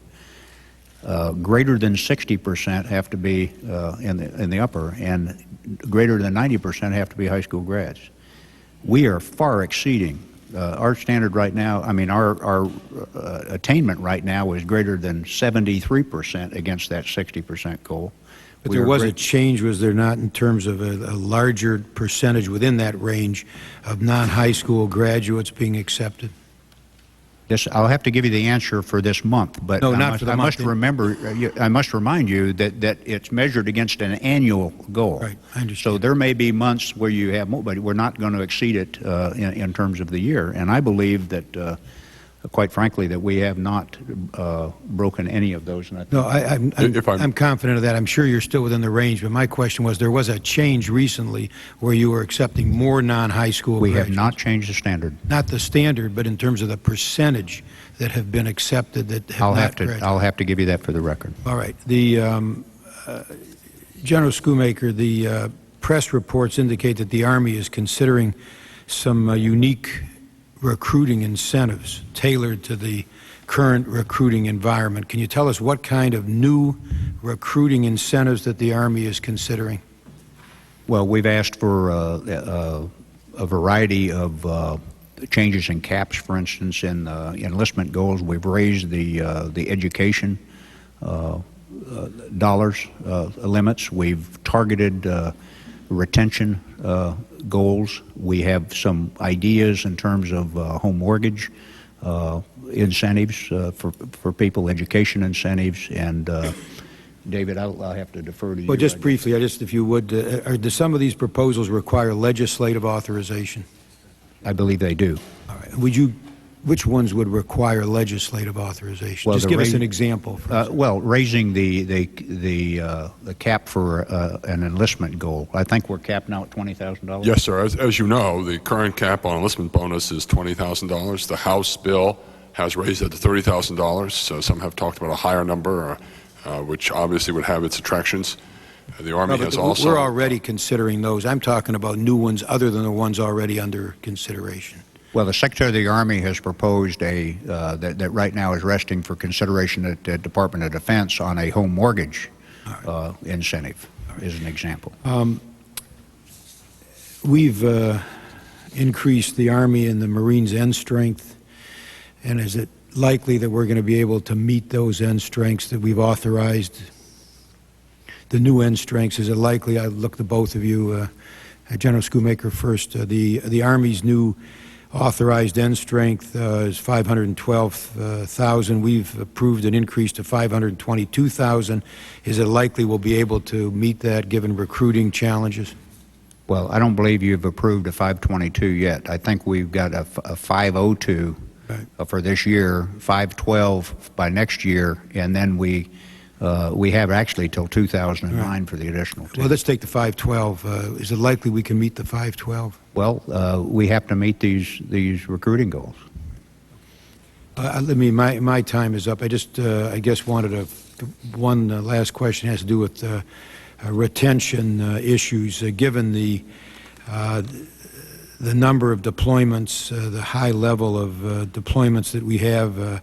Greater than 60% have to be in the upper, and greater than 90% have to be high school grads. We are far exceeding our standard right now. I mean, our attainment right now is greater than 73% against that 60% goal. But We there are was a great- change, was there not, in terms of a larger percentage within that range of non-high school graduates being accepted? I'll have to give you the answer for this month, but No, I not must, for the I month. must remember, I must remind you that it's measured against an annual goal. Right, I understand. So there may be months where you have more, but we're not going to exceed it in terms of the year. And I believe that, quite frankly, that we have not broken any of those. And I think No, If I'm confident of that. I'm sure you're still within the range, but my question was, there was a change recently where you were accepting more non-high school we graduates. have not changed the standard. Not the standard, but in terms of the percentage that have been accepted that have not graduated. I'll have to give you that for the record. All right. The General Schoolmaker, the press reports indicate that the Army is considering some unique recruiting incentives tailored to the current recruiting environment. Can you tell us what kind of new recruiting incentives that the Army is considering? Well, we've asked for a variety of changes in caps, for instance, in enlistment goals. We've raised the education dollars limits. We've targeted retention goals. We have some ideas in terms of home mortgage incentives for people, education incentives, and David, I'll have to defer to you. Well, just briefly, if you would, do some of these proposals require legislative authorization? I believe they do. All right. Which ones would require legislative authorization? Well, Just give us an example. Well, raising the cap for an enlistment goal. I think we're capped now at $20,000. Yes, sir. As you know, the current cap on enlistment bonus is $20,000. The House bill has raised it to $30,000. So some have talked about a higher number, which obviously would have its attractions. The Army has also... We're already considering those. I'm talking about new ones other than the ones already under consideration. Well, the Secretary of the Army has proposed that right now is resting for consideration at the Department of Defense on a home mortgage incentive, as an example. We've increased the Army and the Marines' end strength, and is it likely that we're going to be able to meet those end strengths that we've authorized? The new end strengths, is it likely? I look to both of you, General Schoolmaker first. The Army's new authorized end strength is 512,000. We've approved an increase to 522,000. Is it likely we'll be able to meet that given recruiting challenges? Well, I don't believe you've approved a 522 yet. I think we've got a 502 for this year, 512 by next year, and then we have actually till 2009 for the additional two. Well, let's take the 512. Is it likely we can meet the 512? Well, we have to meet these recruiting goals. My time is up. I just, I guess, wanted one last question. It has to do with retention issues. Given the number of deployments, the high level of deployments that we have,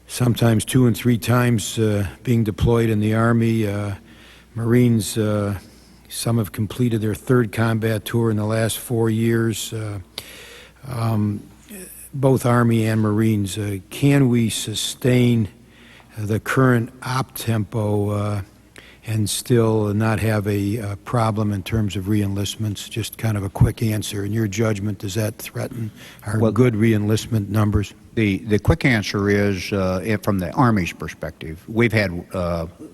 sometimes 2 and 3 times being deployed in the Army. Marines, some have completed their 3rd combat tour in the last 4 years. Both Army and Marines, can we sustain the current op tempo and still not have a problem in terms of re-enlistments? Just kind of a quick answer. In your judgment, does that threaten our good re-enlistment numbers? The quick answer is, from the Army's perspective, we've had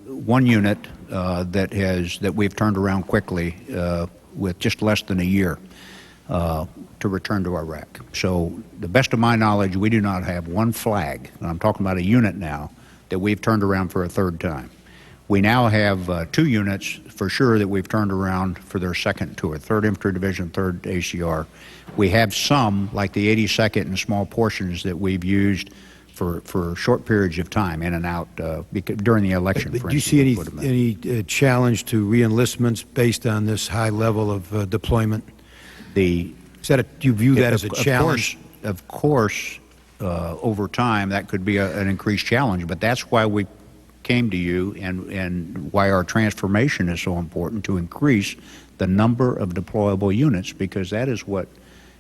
one unit that we've turned around quickly with just less than a year to return to Iraq. So, the best of my knowledge, we do not have one flag, and I'm talking about a unit now, that we've turned around for a 3rd time. We now have 2 units for sure that we've turned around for their 2nd tour, 3rd Infantry Division, 3rd ACR. We have some, like the 82nd, in small portions that we've used for short periods of time, in and out, during the election, for instance. Do you see any challenge to re-enlistments based on this high level of deployment? Do you view that as a challenge? Of course, over time, that could be an increased challenge, but that's why we came to you and why our transformation is so important, to increase the number of deployable units, because that is what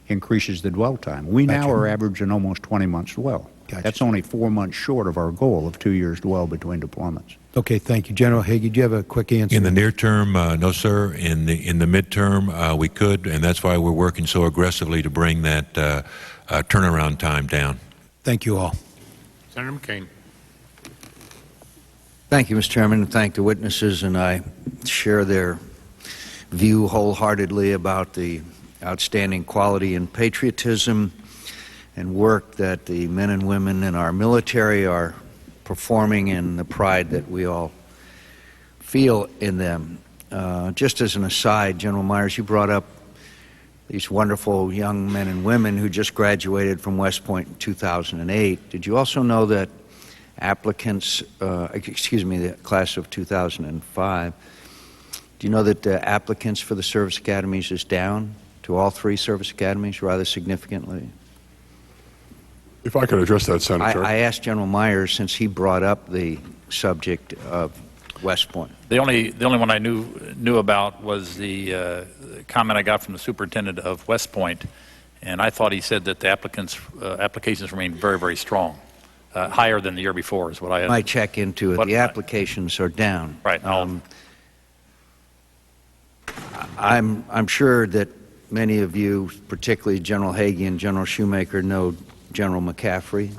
increases the dwell time. We now are averaging almost 20 months dwell. Gotcha. That's only 4 months short of our goal of 2 years dwell between deployments. Okay, thank you. General Hagee, do you have a quick answer? In the near term, no, sir. In the midterm, we could, and that's why we're working so aggressively to bring that turnaround time down. Thank you all. Senator McCain. Thank you, Mr. Chairman, and thank the witnesses, and I share their view wholeheartedly about the outstanding quality and patriotism and work that the men and women in our military are performing and the pride that we all feel in them. Just as an aside, General Myers, you brought up these wonderful young men and women who just graduated from West Point in 2008. Did you also know that applicants, the class of 2005, do you know that applicants for the service academies is down to all 3 service academies rather significantly? If I could address that, Senator. I asked General Myers, since he brought up the subject of West Point. The only one I knew about was the comment I got from the superintendent of West Point, and I thought he said that the applications remain very, very strong, higher than the year before is what I had. Might check into it. The applications are down. Right. I'm sure that many of you, particularly General Hagee and General Shoemaker, know General McCaffrey,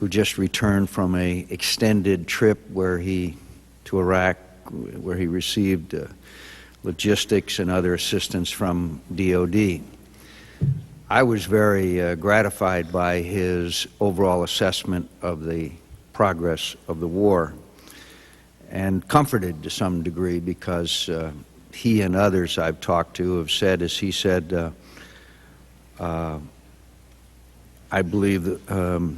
who just returned from an extended trip to Iraq, where he received logistics and other assistance from DOD. I was very gratified by his overall assessment of the progress of the war, and comforted to some degree because he and others I've talked to have said, as he said, I believe that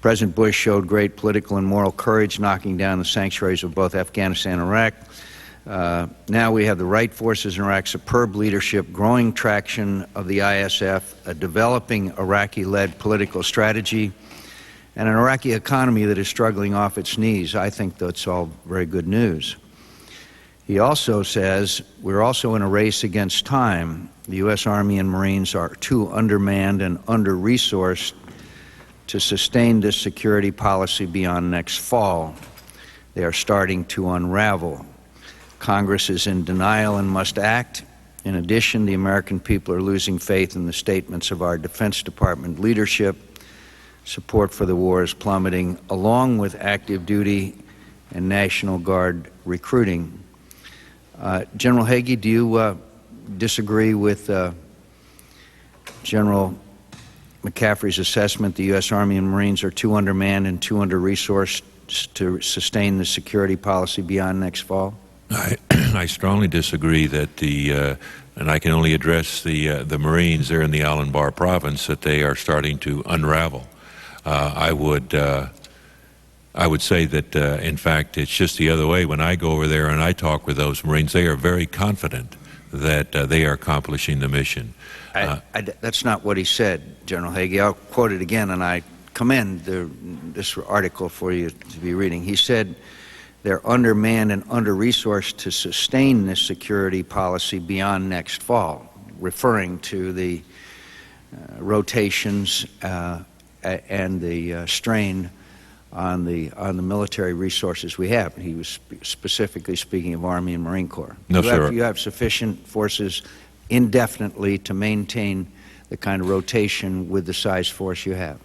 President Bush showed great political and moral courage knocking down the sanctuaries of both Afghanistan and Iraq. Now we have the right forces in Iraq, superb leadership, growing traction of the ISF, a developing Iraqi-led political strategy, and an Iraqi economy that is struggling off its knees. I think that's all very good news. He also says, we're also in a race against time. The U.S. Army and Marines are too undermanned and under-resourced to sustain this security policy beyond next fall. They are starting to unravel. Congress is in denial and must act. In addition, the American people are losing faith in the statements of our Defense Department leadership. Support for the war is plummeting, along with active duty and National Guard recruiting. General Hagee, do you disagree with General McCaffrey's assessment the U.S. Army and Marines are too undermanned and too under-resourced to sustain the security policy beyond next fall? I strongly disagree that and I can only address the Marines there in the Al-Anbar province, that they are starting to unravel. I would say that, in fact, it's just the other way. When I go over there and I talk with those Marines, they are very confident that they are accomplishing the mission. That's not what he said, General Hagee. I'll quote it again, and I commend this article for you to be reading. He said, they're undermanned and under-resourced to sustain this security policy beyond next fall, referring to the rotations and the strain on the military resources we have. He was specifically speaking of Army and Marine Corps. No, sir. You have sufficient forces indefinitely to maintain the kind of rotation with the size force you have?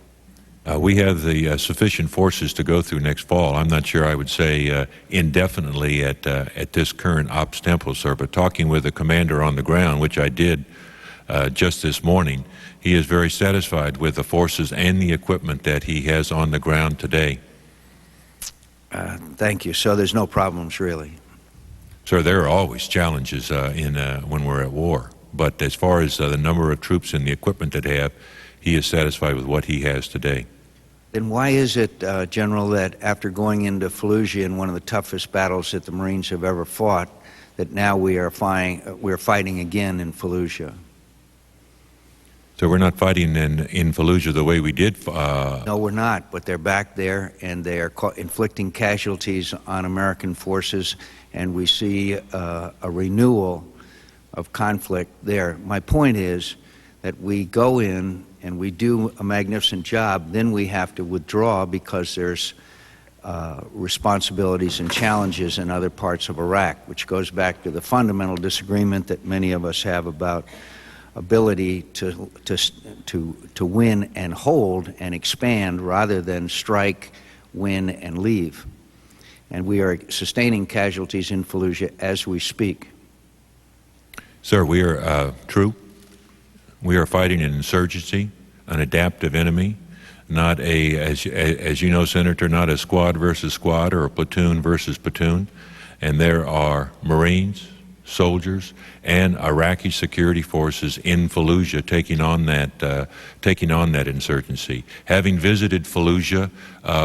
We have the sufficient forces to go through next fall. I'm not sure I would say indefinitely at this current ops tempo, sir, but talking with the commander on the ground, which I did just this morning, he is very satisfied with the forces and the equipment that he has on the ground today. Thank you. So there's no problems, really? Sir, there are always challenges when we're at war. But as far as the number of troops and the equipment that they have, he is satisfied with what he has today. Then why is it, General, that after going into Fallujah in one of the toughest battles that the Marines have ever fought, that now we're fighting again in Fallujah? So we're not fighting in Fallujah the way we did. No, we're not, but they're back there, and they are inflicting casualties on American forces, and we see a renewal of conflict there. My point is that we go in and we do a magnificent job, then we have to withdraw because there's responsibilities and challenges in other parts of Iraq, which goes back to the fundamental disagreement that many of us have about ability to win and hold and expand rather than strike, win, and leave. And we are sustaining casualties in Fallujah as we speak. Sir, we are true. We are fighting an insurgency, an adaptive enemy, not as you know, Senator, not a squad versus squad or a platoon versus platoon. And there are Marines, soldiers, and Iraqi security forces in Fallujah taking on that insurgency. Having visited Fallujah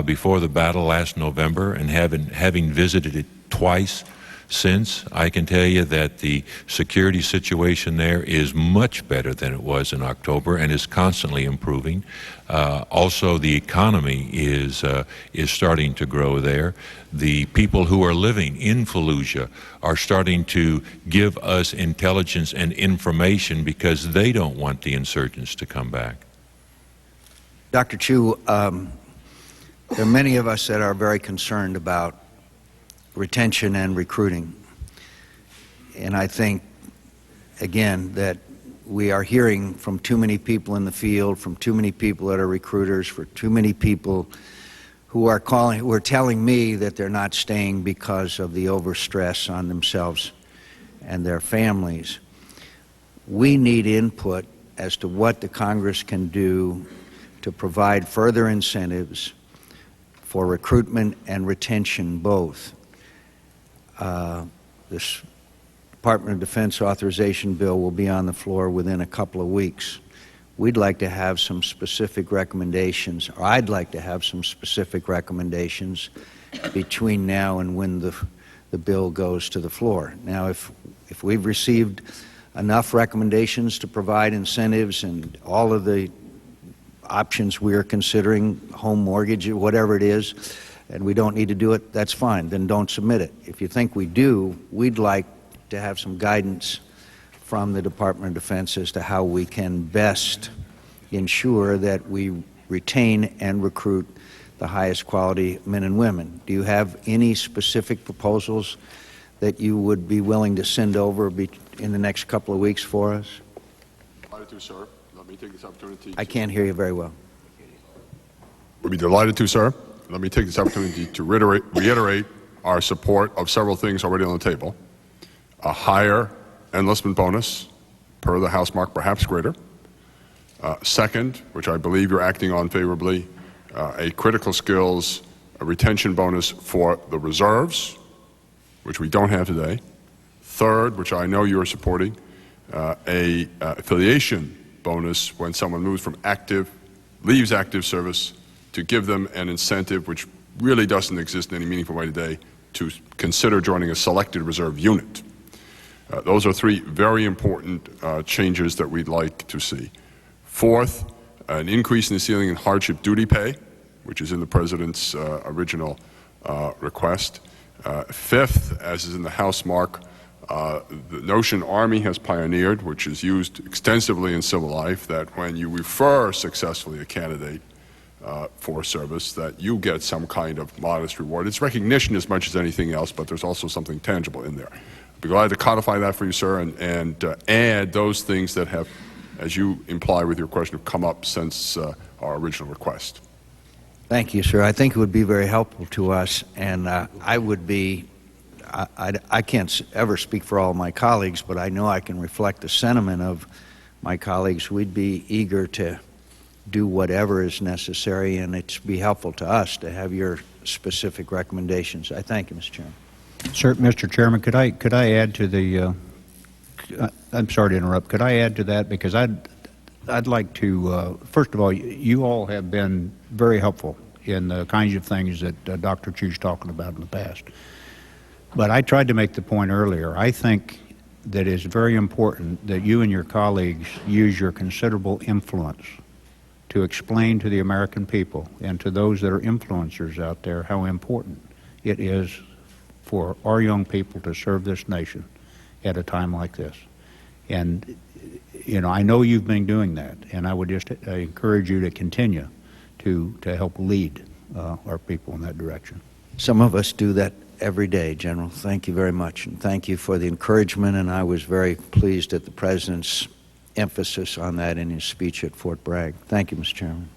before the battle last November and having visited it twice since, I can tell you that the security situation there is much better than it was in October and is constantly improving. Also, the economy is starting to grow there. The people who are living in Fallujah are starting to give us intelligence and information because they don't want the insurgents to come back. Dr. Chu, there are many of us that are very concerned about retention and recruiting. And I think, again, that we are hearing from too many people in the field, from too many people that are recruiters, for too many people who are telling me that they're not staying because of the overstress on themselves and their families. We need input as to what the Congress can do to provide further incentives for recruitment and retention both. This Department of Defense authorization bill will be on the floor within a couple of weeks. We'd like to have some specific recommendations, or I'd like to have some specific recommendations between now and when the bill goes to the floor. Now, if we've received enough recommendations to provide incentives and all of the options we are considering, home mortgage, whatever it is, and we don't need to do it, that's fine, then don't submit it. If you think we do, we'd like to have some guidance from the Department of Defense as to how we can best ensure that we retain and recruit the highest quality men and women. Do you have any specific proposals that you would be willing to send over in the next couple of weeks for us? Delighted to, sir. Let me take this opportunity. I can't hear you very well. We'd be delighted to, sir. Let me take this opportunity to reiterate our support of several things already on the table. A higher enlistment bonus, per the House mark, perhaps greater. Second, which I believe you're acting on favorably, a critical skills retention bonus for the reserves, which we don't have today. Third, which I know you are supporting, a affiliation bonus when someone moves from leaves active service, to give them an incentive which really doesn't exist in any meaningful way today to consider joining a selected reserve unit. Those are three very important changes that we'd like to see. Fourth, an increase in the ceiling in hardship duty pay, which is in the President's original request. Fifth, as is in the House mark, the notion Army has pioneered, which is used extensively in civil life, that when you refer successfully a candidate for service, that you get some kind of modest reward. It's recognition as much as anything else, but there's also something tangible in there. I'd be glad to codify that for you, sir, and add those things that have, as you imply with your question, have come up since our original request. Thank you, sir. I think it would be very helpful to us, and I would be, I can't ever speak for all my colleagues, but I know I can reflect the sentiment of my colleagues. We'd be eager to do whatever is necessary, and it'd be helpful to us to have your specific recommendations. I thank you, Mr. Chairman. Sir, Mr. Chairman, could I add to the? I'm sorry to interrupt. Could I add to that, because I'd like to. First of all, you all have been very helpful in the kinds of things that Dr. Chu's talking about in the past. But I tried to make the point earlier. I think that it's very important that you and your colleagues use your considerable influence to explain to the American people and to those that are influencers out there how important it is for our young people to serve this nation at a time like this. And you know, I know you've been doing that, and I would just encourage you to continue to help lead our people in that direction. Some of us do that every day, General. Thank you very much, and thank you for the encouragement, and I was very pleased at the President's emphasis on that in his speech at Fort Bragg. Thank you, Mr. Chairman.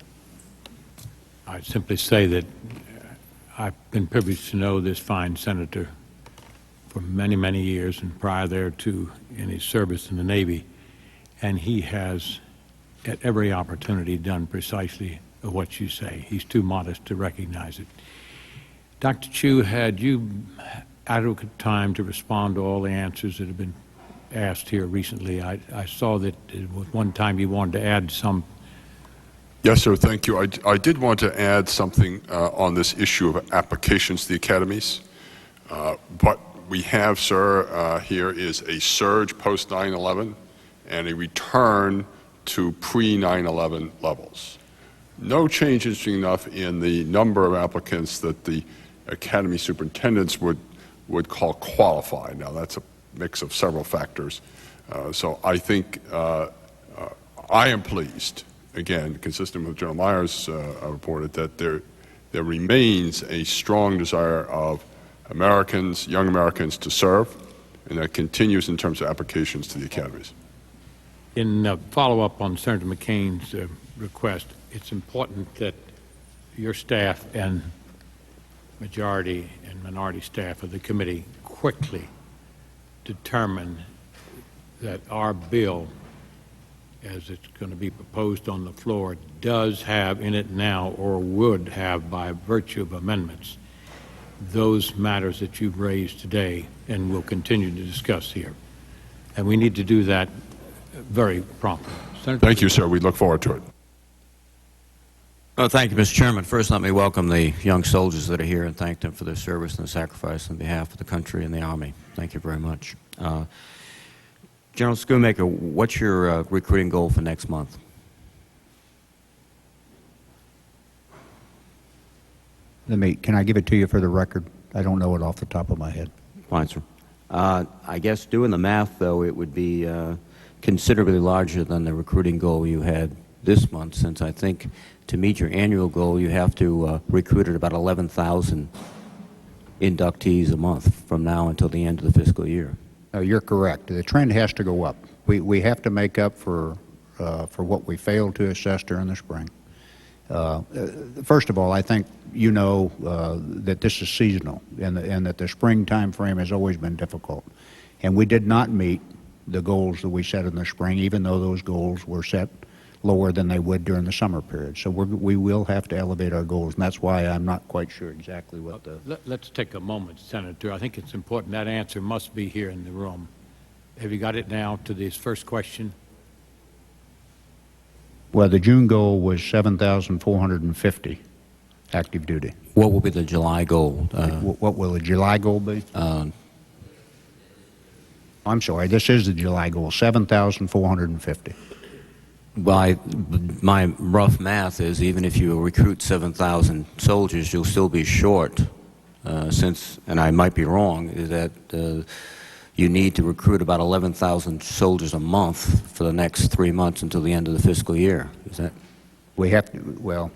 I'd simply say that I've been privileged to know this fine senator for many, many years, and prior thereto in his service in the Navy, and he has at every opportunity done precisely what you say. He's too modest to recognize it. Dr. Chu, had you adequate time to respond to all the answers that have been asked here recently? I saw that at one time you wanted to add some. Yes, sir, thank you. I did want to add something on this issue of applications to the academies. What we have, sir, here is a surge post 9/11 and a return to pre-9/11 levels. No change, interesting enough, in the number of applicants that the academy superintendents would call qualified. Now, that's a mix of several factors. So I think I am pleased, again, consistent with General Myers reported, that there remains a strong desire of Americans, young Americans, to serve, and that continues in terms of applications to the academies. In follow-up on Senator McCain's request, it's important that your staff and majority and minority staff of the committee quickly determine that our bill, as it's going to be proposed on the floor, does have in it now, or would have by virtue of amendments, those matters that you've raised today and will continue to discuss here. And we need to do that very promptly. Senator, thank you, sir. We look forward to it. Well, thank you, Mr. Chairman. First, let me welcome the young soldiers that are here and thank them for their service and their sacrifice on behalf of the country and the Army. Thank you very much. General Schoonmaker, what's your recruiting goal for next month? Can I give it to you for the record? I don't know it off the top of my head. Fine, sir. I guess doing the math, though, it would be considerably larger than the recruiting goal you had this month, since I think to meet your annual goal, you have to recruit at about 11,000 inductees a month from now until the end of the fiscal year. You're correct. The trend has to go up. We have to make up for what we failed to assess during the spring. First of all, I think you know that this is seasonal, and that the spring time frame has always been difficult. And we did not meet the goals that we set in the spring, even though those goals were set lower than they would during the summer period. So we will have to elevate our goals, and that's why I'm not quite sure exactly what the... Let's take a moment, Senator. I think it's important. That answer must be here in the room. Have you got it now to this first question? Well, the June goal was 7,450 active duty. What will be the July goal? What will the July goal be? I'm sorry, this is the July goal, 7,450. Well, my rough math is even if you recruit 7,000 soldiers, you'll still be short, since, and I might be wrong, is that you need to recruit about 11,000 soldiers a month for the next 3 months until the end of the fiscal year. Is that? We have to, well,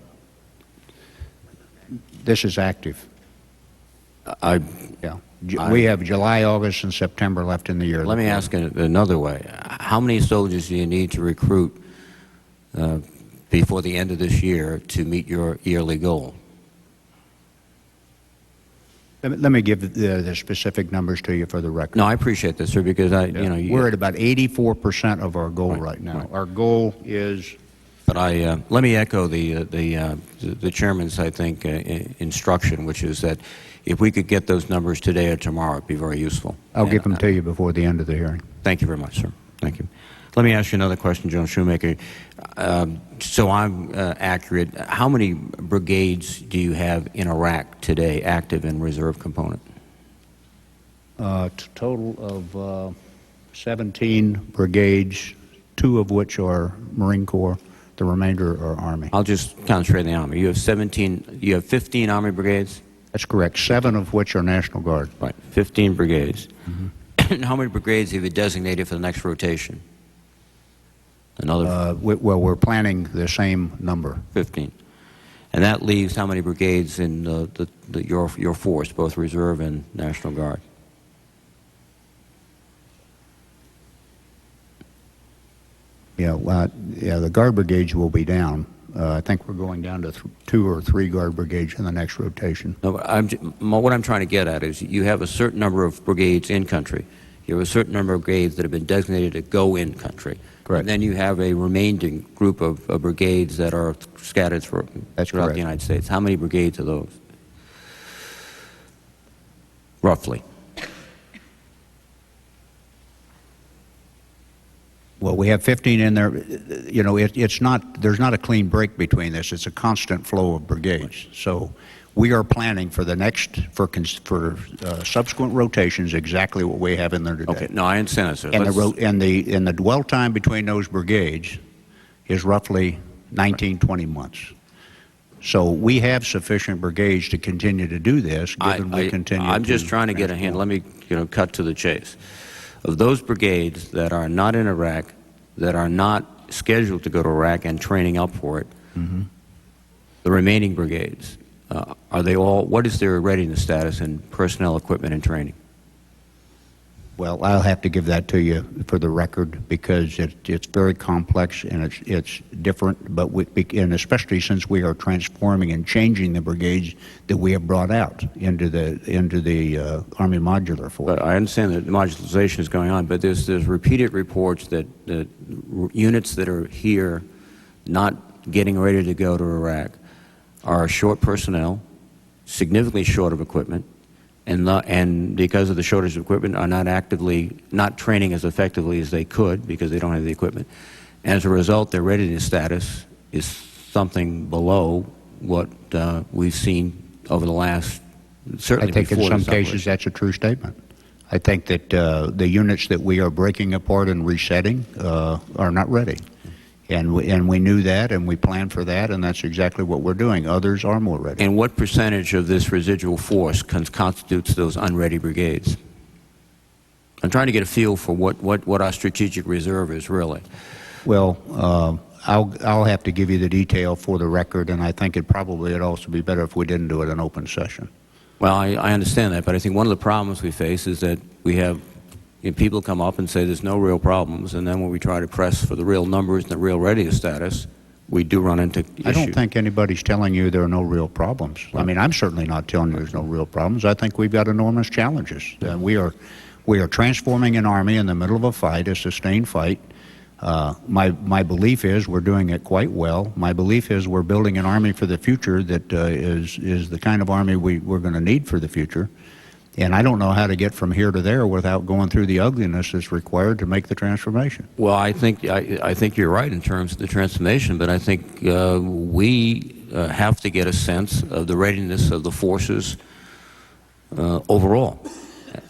this is active. Yeah. We have July, August, and September left in the year. Let me ask it another way. How many soldiers do you need to recruit before the end of this year to meet your yearly goal? Let me give the specific numbers to you for the record. No, I appreciate this, sir, because we're at about 84% of our goal right now. Right. Our goal is. But let me echo the chairman's, I think, instruction, which is that if we could get those numbers today or tomorrow, it'd be very useful. I'll give them to you before the end of the hearing. Thank you very much, sir. Thank you. Let me ask you another question, General Schoonmaker. So I'm accurate. How many brigades do you have in Iraq today, active and reserve component? Total of 17 brigades, 2 of which are Marine Corps. The remainder are Army. I'll just concentrate on the Army. You have 17. You have 15 Army brigades. That's correct. 7 of which are National Guard. Right. 15 brigades. Mm-hmm. How many brigades have you designated for the next rotation? Another Well, we're planning the same number. 15. And that leaves how many brigades in your force, both Reserve and National Guard? Yeah, the Guard brigades will be down. I think we're going down to 2 or 3 Guard brigades in the next rotation. No, but what I'm trying to get at is you have a certain number of brigades in country. You have a certain number of brigades that have been designated to go in country. Correct. And then you have a remaining group of brigades that are scattered throughout correct. the United States. How many brigades are those? Roughly. Well, we have 15 in there. You know, it's not, there's not a clean break between this. It's a constant flow of brigades. So we are planning for the next, for subsequent rotations, exactly what we have in there today. Okay, no, I understand that, sir. And the dwell time between those brigades is roughly 19, 20 months. So we have sufficient brigades to continue to do this, given we continue I'm just trying to get a handle. Let me, cut to the chase. Of those brigades that are not in Iraq, that are not scheduled to go to Iraq and training up for it, the remaining brigades, are they all, what is their readiness status in personnel, equipment, and training? Well, I'll have to give that to you for the record, because it's very complex and it's different, but and especially since we are transforming and changing the brigades that we have brought out into the Army Modular Force. But I understand that modularization is going on, but there's repeated reports that units that are here not getting ready to go to Iraq are short personnel, significantly short of equipment, and because of the shortage of equipment are not training as effectively as they could because they don't have the equipment. And as a result, their readiness status is something below what we've seen over the last, certainly I think before in some this cases operation. that's a true statement. I think that the units that we are breaking apart and resetting are not ready. And we knew that, and we planned for that, and that's exactly what we're doing. Others are more ready. And what percentage of this residual force constitutes those unready brigades? I'm trying to get a feel for what our strategic reserve is, really. Well, I'll have to give you the detail for the record, and I think it'd also be better if we didn't do it in open session. Well, I understand that, but I think one of the problems we face is that we have people come up and say there's no real problems, and then when we try to press for the real numbers and the real readiness status, we do run into issues. I don't think anybody's telling you there are no real problems. I mean, I'm certainly not telling you there's no real problems. I think we've got enormous challenges. We are transforming an Army in the middle of a fight, a sustained fight. My belief is we're doing it quite well. My belief is we're building an Army for the future that is the kind of Army we're going to need for the future. And I don't know how to get from here to there without going through the ugliness that's required to make the transformation. Well, I think you're right in terms of the transformation, but I think we have to get a sense of the readiness of the forces overall.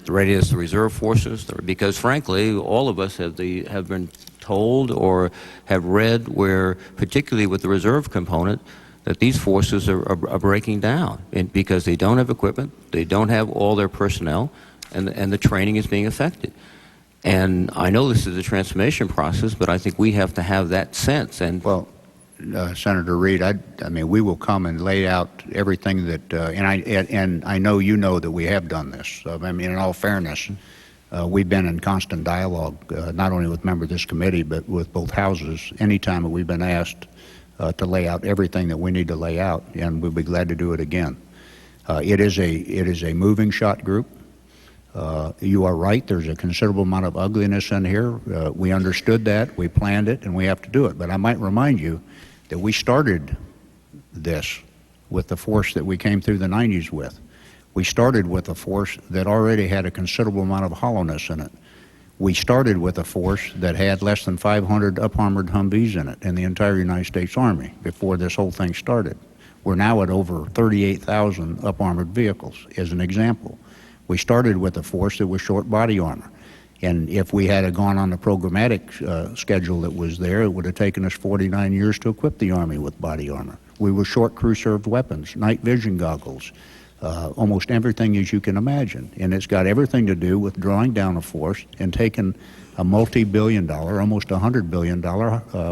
The readiness of the reserve forces, because frankly, all of us have been told or have read where, particularly with the reserve component, that these forces are breaking down because they don't have equipment, they don't have all their personnel, and the training is being affected. And I know this is a transformation process, but I think we have to have that sense. And well, Senator Reid, I mean, we will come and lay out everything that, and I know you know that we have done this. I mean, in all fairness, we've been in constant dialogue, not only with members of this committee, but with both houses, anytime that we've been asked to lay out everything that we need to lay out, and we'll be glad to do it again. It is a moving shot group. You are right, there's a considerable amount of ugliness in here. We understood that, we planned it, and we have to do it. But I might remind you that we started this with the force that we came through the 90s with. We started with a force that already had a considerable amount of hollowness in it. We started with a force that had less than 500 up-armored Humvees in it in the entire United States Army before this whole thing started. We're now at over 38,000 up-armored vehicles, as an example. We started with a force that was short body armor. And if we had gone on the programmatic schedule that was there, it would have taken us 49 years to equip the Army with body armor. We were short crew-served weapons, night vision goggles, almost everything as you can imagine. And it's got everything to do with drawing down a force and taking a multi-billion-dollar, almost $100 billion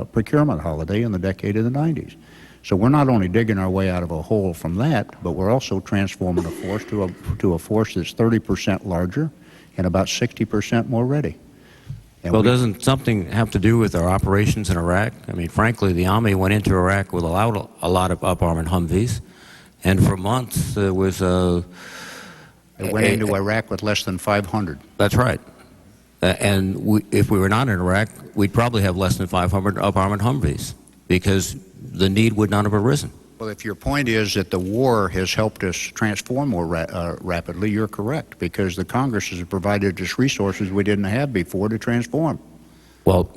procurement holiday in the decade of the 90s. So we're not only digging our way out of a hole from that, but we're also transforming a force to a force that's 30% larger and about 60% more ready. And Well, doesn't something have to do with our operations in Iraq? I mean, frankly, the Army went into Iraq with a lot of up-armored Humvees, and for months there was a... It went into Iraq with less than 500. That's right. And if we were not in Iraq, we'd probably have less than 500 up-armored Humvees, because the need would not have arisen. Well, if your point is that the war has helped us transform more rapidly, you're correct, because the Congress has provided us resources we didn't have before to transform. Well,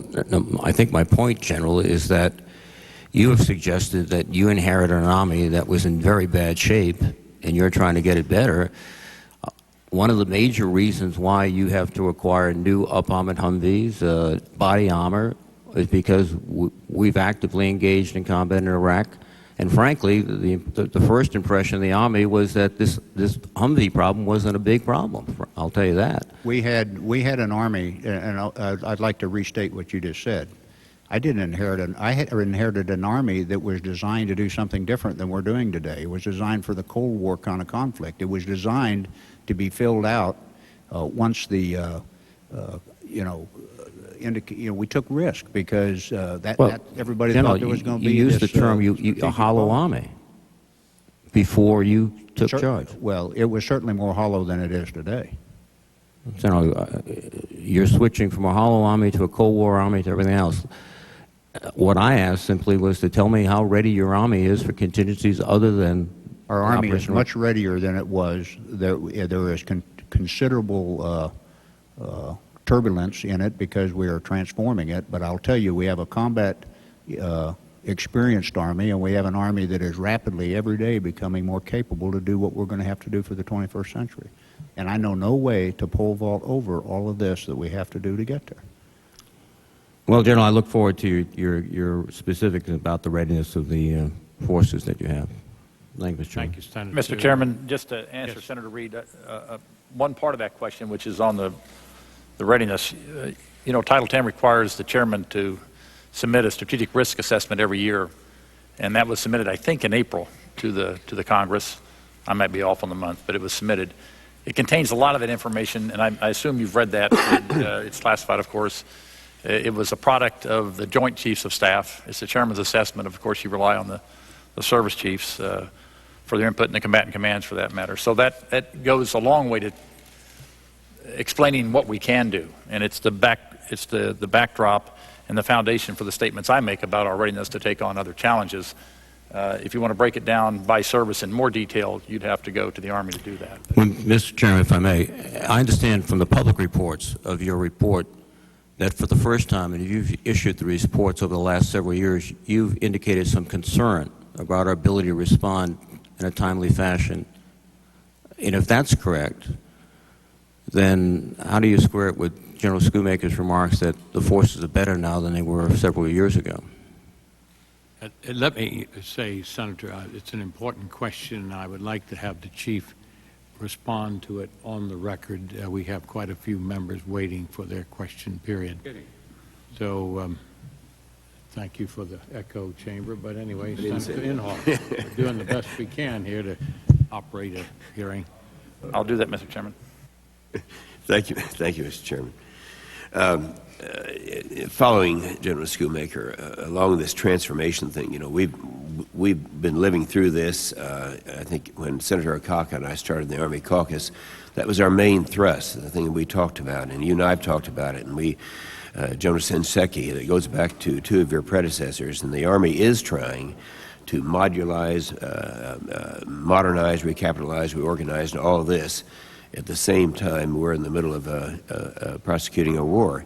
I think my point, General, is that you have suggested that you inherited an Army that was in very bad shape, and you're trying to get it better. One of the major reasons why you have to acquire new up-armored Humvees, body armor, is because we've actively engaged in combat in Iraq. And frankly, the first impression of the Army was that this Humvee problem wasn't a big problem. I'll tell you that. We had an Army, and I'd like to restate what you just said. I inherited an Army that was designed to do something different than we're doing today. It was designed for the Cold War kind of conflict. It was designed to be filled out once the, we took risk because everybody thought there was going to be You used the term a hollow Army before you took charge. Well, it was certainly more hollow than it is today. General, you're switching from a hollow Army to a Cold War Army to everything else. What I asked simply was to tell me how ready your Army is for contingencies other than our Army is much readier than it was. There is considerable turbulence in it because we are transforming it, but I'll tell you, we have a combat experienced Army, and we have an Army that is rapidly every day becoming more capable to do what we're going to have to do for the 21st century. And I know no way to pole vault over all of this that we have to do to get there. Well, General, I look forward to your specifics about the readiness of the forces that you have. Thank you, Mr. Chairman. Thank you, Senator. Mr. Chairman, just to answer Senator Reid, one part of that question, which is on the readiness, Title 10 requires the chairman to submit a strategic risk assessment every year, and that was submitted, I think, in April to the Congress. I might be off on the month, but it was submitted. It contains a lot of that information, and I assume you've read that. It's classified, of course. It was a product of the Joint Chiefs of Staff. It's the chairman's assessment. Of course, you rely on the service chiefs for their input and the combatant commands, for that matter. So that goes a long way to explaining what we can do, and it's the backdrop and the foundation for the statements I make about our readiness to take on other challenges. If you want to break it down by service in more detail, you'd have to go to the Army to do that. Well, Mr. Chairman, if I may, I understand from the public reports of your report that for the first time, and you've issued the reports over the last several years, you've indicated some concern about our ability to respond in a timely fashion. And if that's correct, then how do you square it with General Schoonmaker's remarks that the forces are better now than they were several years ago? Let me say, Senator, it's an important question, and I would like to have the Chief respond to it on the record. We have quite a few members waiting for their question period. So thank you for the echo chamber. But anyway, Senator Inhofe, we're doing the best we can here to operate a hearing. I'll do that, Mr. Chairman. Thank you, Mr. Chairman. Following General Schoonmaker, along this transformation thing, we've been living through this. I think when Senator Akaka and I started the Army Caucus, that was our main thrust, the thing that we talked about, and you and I have talked about it, and General Shinseki, that goes back to two of your predecessors, and the Army is trying to modularize, modernize, recapitalize, reorganize, and all of this. At the same time, we're in the middle of prosecuting a war.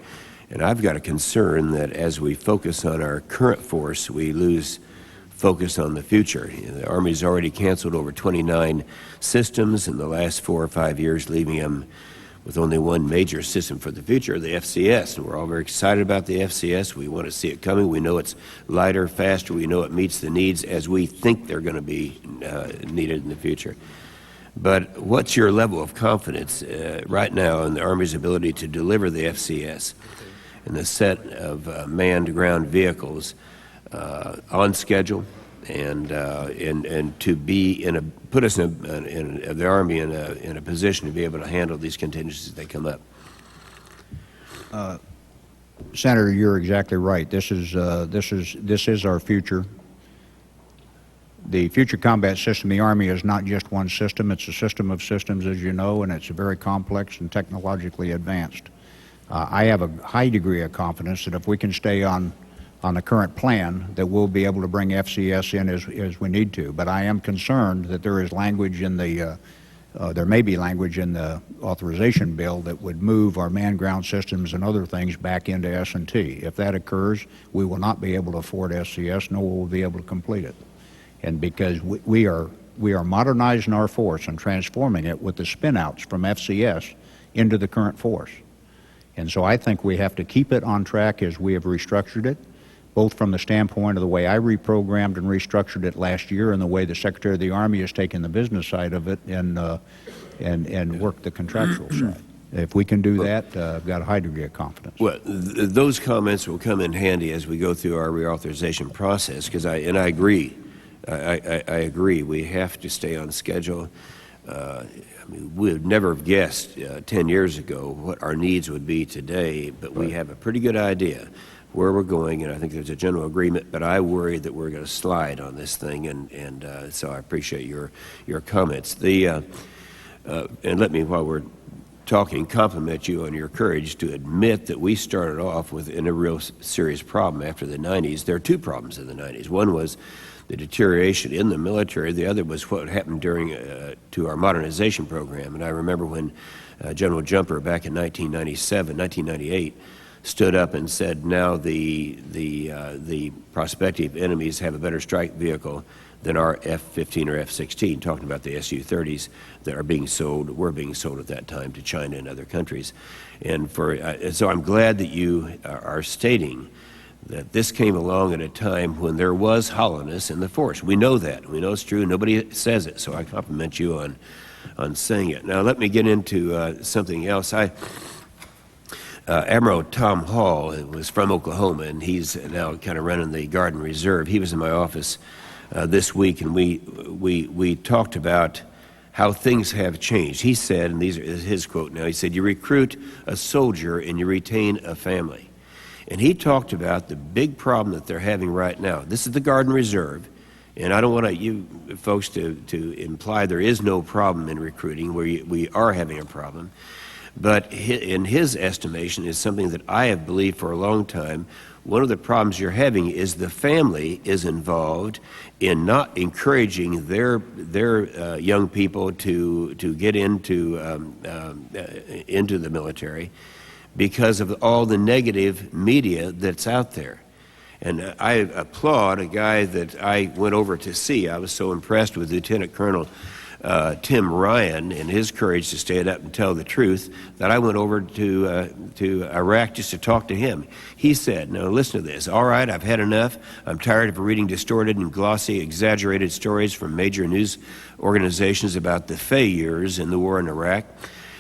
And I've got a concern that as we focus on our current force, we lose focus on the future. The Army's already canceled over 29 systems in the last 4 or 5 years, leaving them with only one major system for the future, the FCS. And we're all very excited about the FCS. We want to see it coming. We know it's lighter, faster. We know it meets the needs as we think they're going to be needed in the future. But what's your level of confidence right now in the Army's ability to deliver the FCS and the set of manned ground vehicles on schedule and to be put us in the Army in a position to be able to handle these contingencies as they come up? Senator, you're exactly right. This is our future. The Future Combat System, the Army, is not just one system. It's a system of systems, as you know, and it's very complex and technologically advanced. I have a high degree of confidence that if we can stay on the current plan, that we'll be able to bring FCS in as we need to. But I am concerned that there is language in the there may be language in the authorization bill that would move our manned ground systems and other things back into S&T. If that occurs, we will not be able to afford FCS, nor will we be able to complete it. And because we are modernizing our force and transforming it with the spin-outs from FCS into the current force. And so I think we have to keep it on track as we have restructured it, both from the standpoint of the way I reprogrammed and restructured it last year and the way the Secretary of the Army has taken the business side of it and worked the contractual side. If we can do that, I've got a high degree of confidence. Well, those comments will come in handy as we go through our reauthorization process, because I agree. I agree. We have to stay on schedule. I mean, we would never have guessed 10 years ago what our needs would be today, but we have a pretty good idea where we're going, and I think there's a general agreement, but I worry that we're going to slide on this thing, and so I appreciate your comments. And let me, while we're talking, compliment you on your courage to admit that we started off in a real serious problem after the 90s. There are two problems in the 90s. One was the deterioration in the military. The other was what happened during to our modernization program. And I remember when General Jumper back in 1998 stood up and said, now the prospective enemies have a better strike vehicle than our F-15 or F-16, talking about the Su-30s that were being sold at that time to China and other countries. And so I'm glad that you are stating that this came along at a time when there was hollowness in the force. We know that. We know it's true. Nobody says it, so I compliment you on saying it. Now let me get into something else. Admiral Tom Hall was from Oklahoma, and he's now kind of running the Guard and Reserve. He was in my office this week, and we talked about how things have changed. He said, and these are his quote now, he said, "You recruit a soldier and you retain a family." And he talked about the big problem that they're having right now. This is the Guard and Reserve, and I don't want you folks to imply there is no problem in recruiting, where we are having a problem. But in his estimation is something that I have believed for a long time. One of the problems you're having is the family is involved in not encouraging their young people to get into the military, because of all the negative media that's out there. And I applaud a guy that I went over to see. I was so impressed with Lieutenant Colonel Tim Ryan and his courage to stand up and tell the truth that I went over to Iraq just to talk to him. He said, now listen to this, "All right, I've had enough. I'm tired of reading distorted and glossy, exaggerated stories from major news organizations about the failures in the war in Iraq.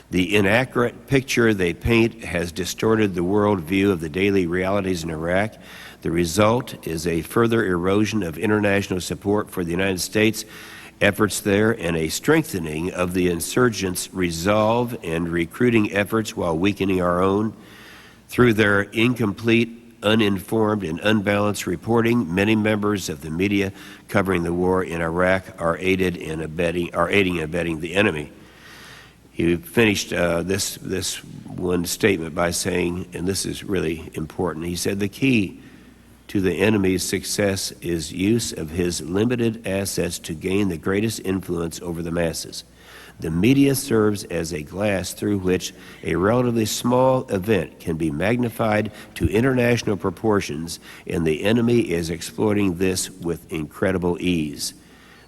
The inaccurate picture they paint has distorted the world view of the daily realities in Iraq. The result is a further erosion of international support for the United States efforts there, and a strengthening of the insurgents' resolve and recruiting efforts while weakening our own. Through their incomplete, uninformed, and unbalanced reporting, many members of the media covering the war in Iraq are aiding and abetting the enemy." He finished this one statement by saying, and this is really important, he said, "The key to the enemy's success is use of his limited assets to gain the greatest influence over the masses. The media serves as a glass through which a relatively small event can be magnified to international proportions, and the enemy is exploiting this with incredible ease.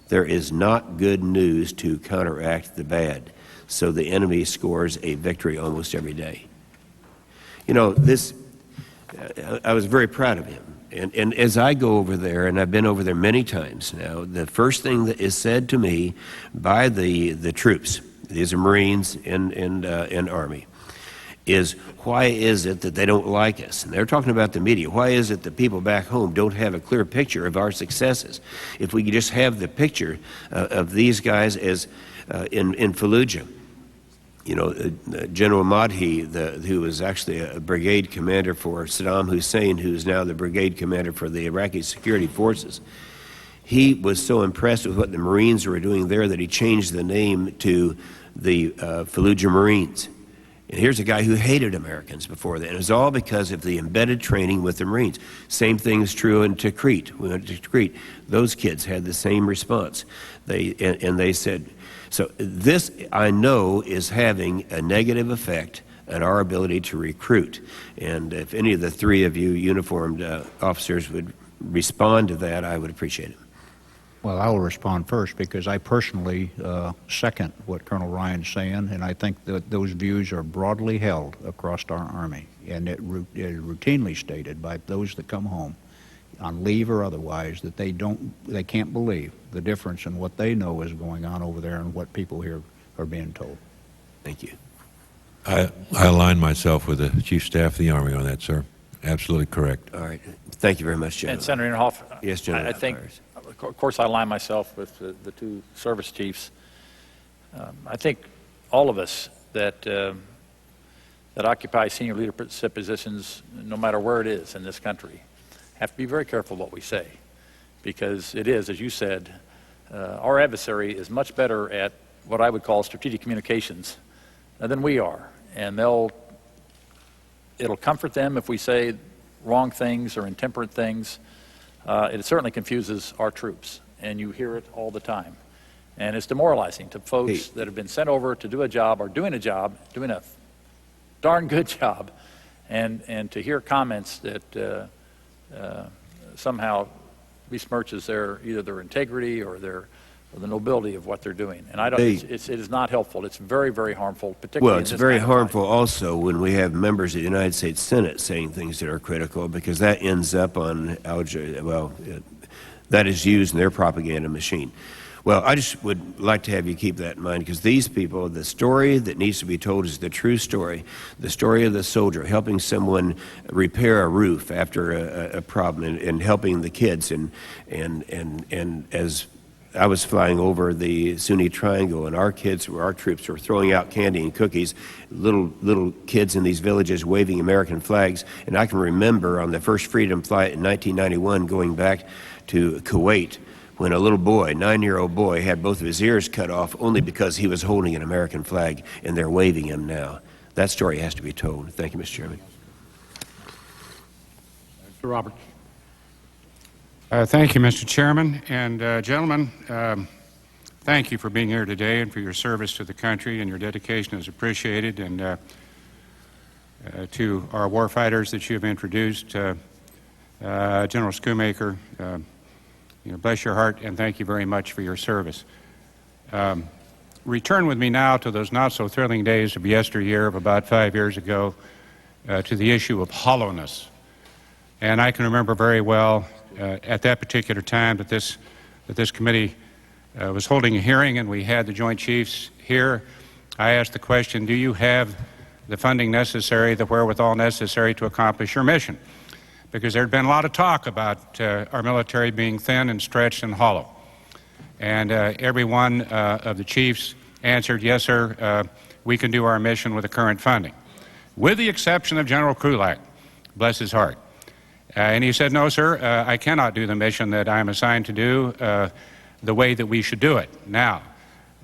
There is not good news to counteract the bad. So the enemy scores a victory almost every day." You know, I was very proud of him. And as I go over there, and I've been over there many times now, the first thing that is said to me by the troops, these are Marines and Army, is why is it that they don't like us? And they're talking about the media. Why is it that people back home don't have a clear picture of our successes? If we could just have the picture of these guys as in Fallujah. You know, General Madhi, who was actually a brigade commander for Saddam Hussein, who's now the brigade commander for the Iraqi security forces, he was so impressed with what the Marines were doing there that he changed the name to the Fallujah Marines. And here's a guy who hated Americans before that. And it was all because of the embedded training with the Marines. Same thing is true in Tikrit. We went to Tikrit. Those kids had the same response. They said, so this, I know, is having a negative effect on our ability to recruit. And if any of the three of you uniformed officers would respond to that, I would appreciate it. Well, I will respond first because I personally second what Colonel Ryan's saying, and I think that those views are broadly held across our Army. And it is routinely stated by those that come home, on leave or otherwise, that they can't believe the difference in what they know is going on over there and what people here are being told. Thank you. I align myself with the Chief Staff of the Army on that, sir. Absolutely correct. All right. Thank you very much, General. And Senator Inhofe, yes, General. I think, of course, I align myself with the two service chiefs. I think all of us that occupy senior leadership positions, no matter where it is in this country, have to be very careful what we say, because it is, as you said, our adversary is much better at what I would call strategic communications than we are, and it'll comfort them if we say wrong things or intemperate things. It certainly confuses our troops, and you hear it all the time. And it's demoralizing to folks that have been sent over to do a job or doing a darn good job, and to hear comments that somehow besmirches either their integrity or the nobility of what they're doing. And it is not helpful. It's very, very harmful, particularly Well, it's very harmful also when we have members of the United States Senate saying things that are critical, because that ends up on that is used in their propaganda machine. Well, I just would like to have you keep that in mind, because these people, the story that needs to be told is the true story, the story of the soldier helping someone repair a roof after a problem, and helping the kids. And as I was flying over the Sunni Triangle, and our troops were throwing out candy and cookies, little kids in these villages waving American flags. And I can remember on the first freedom flight in 1991 going back to Kuwait, when a little boy, 9-year-old boy, had both of his ears cut off only because he was holding an American flag, and they're waving him now. That story has to be told. Thank you, Mr. Chairman. Mr. Roberts. Thank you, Mr. Chairman. And gentlemen, thank you for being here today and for your service to the country, and your dedication is appreciated. And to our warfighters that you have introduced, General Schoonmaker, bless your heart, and thank you very much for your service. Return with me now to those not-so-thrilling days of yesteryear, of about 5 years ago, to the issue of hollowness. And I can remember very well at that particular time that this committee was holding a hearing, and we had the Joint Chiefs here. I asked the question, do you have the funding necessary, the wherewithal necessary to accomplish your mission? Because there had been a lot of talk about our military being thin and stretched and hollow. And every one of the chiefs answered, yes, sir, we can do our mission with the current funding, with the exception of General Krulak, bless his heart. And he said, no, sir, I cannot do the mission that I'm assigned to do the way that we should do it. Now,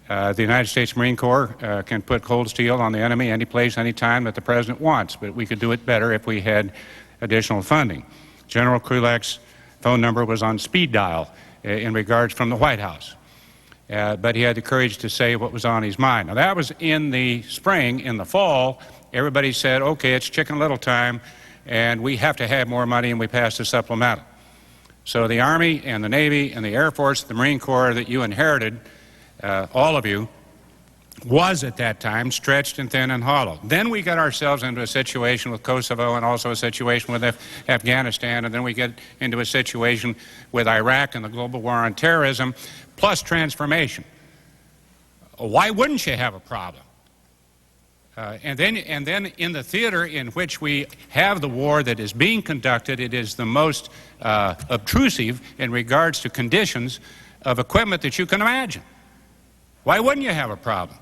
the United States Marine Corps can put cold steel on the enemy any place, any time that the President wants, but we could do it better if we had additional funding. General Krulak's phone number was on speed dial in regards from the White House, but he had the courage to say what was on his mind. Now, that was in the spring. In the fall, everybody said, okay, it's Chicken Little time, and we have to have more money, and we passed a supplemental. So the Army and the Navy and the Air Force, the Marine Corps that you inherited, all of you, was at that time stretched and thin and hollow. Then we got ourselves into a situation with Kosovo and also a situation with Afghanistan, and then we get into a situation with Iraq and the global war on terrorism, plus transformation. Why wouldn't you have a problem? And then in the theater in which we have the war that is being conducted, it is the most obtrusive in regards to conditions of equipment that you can imagine. Why wouldn't you have a problem?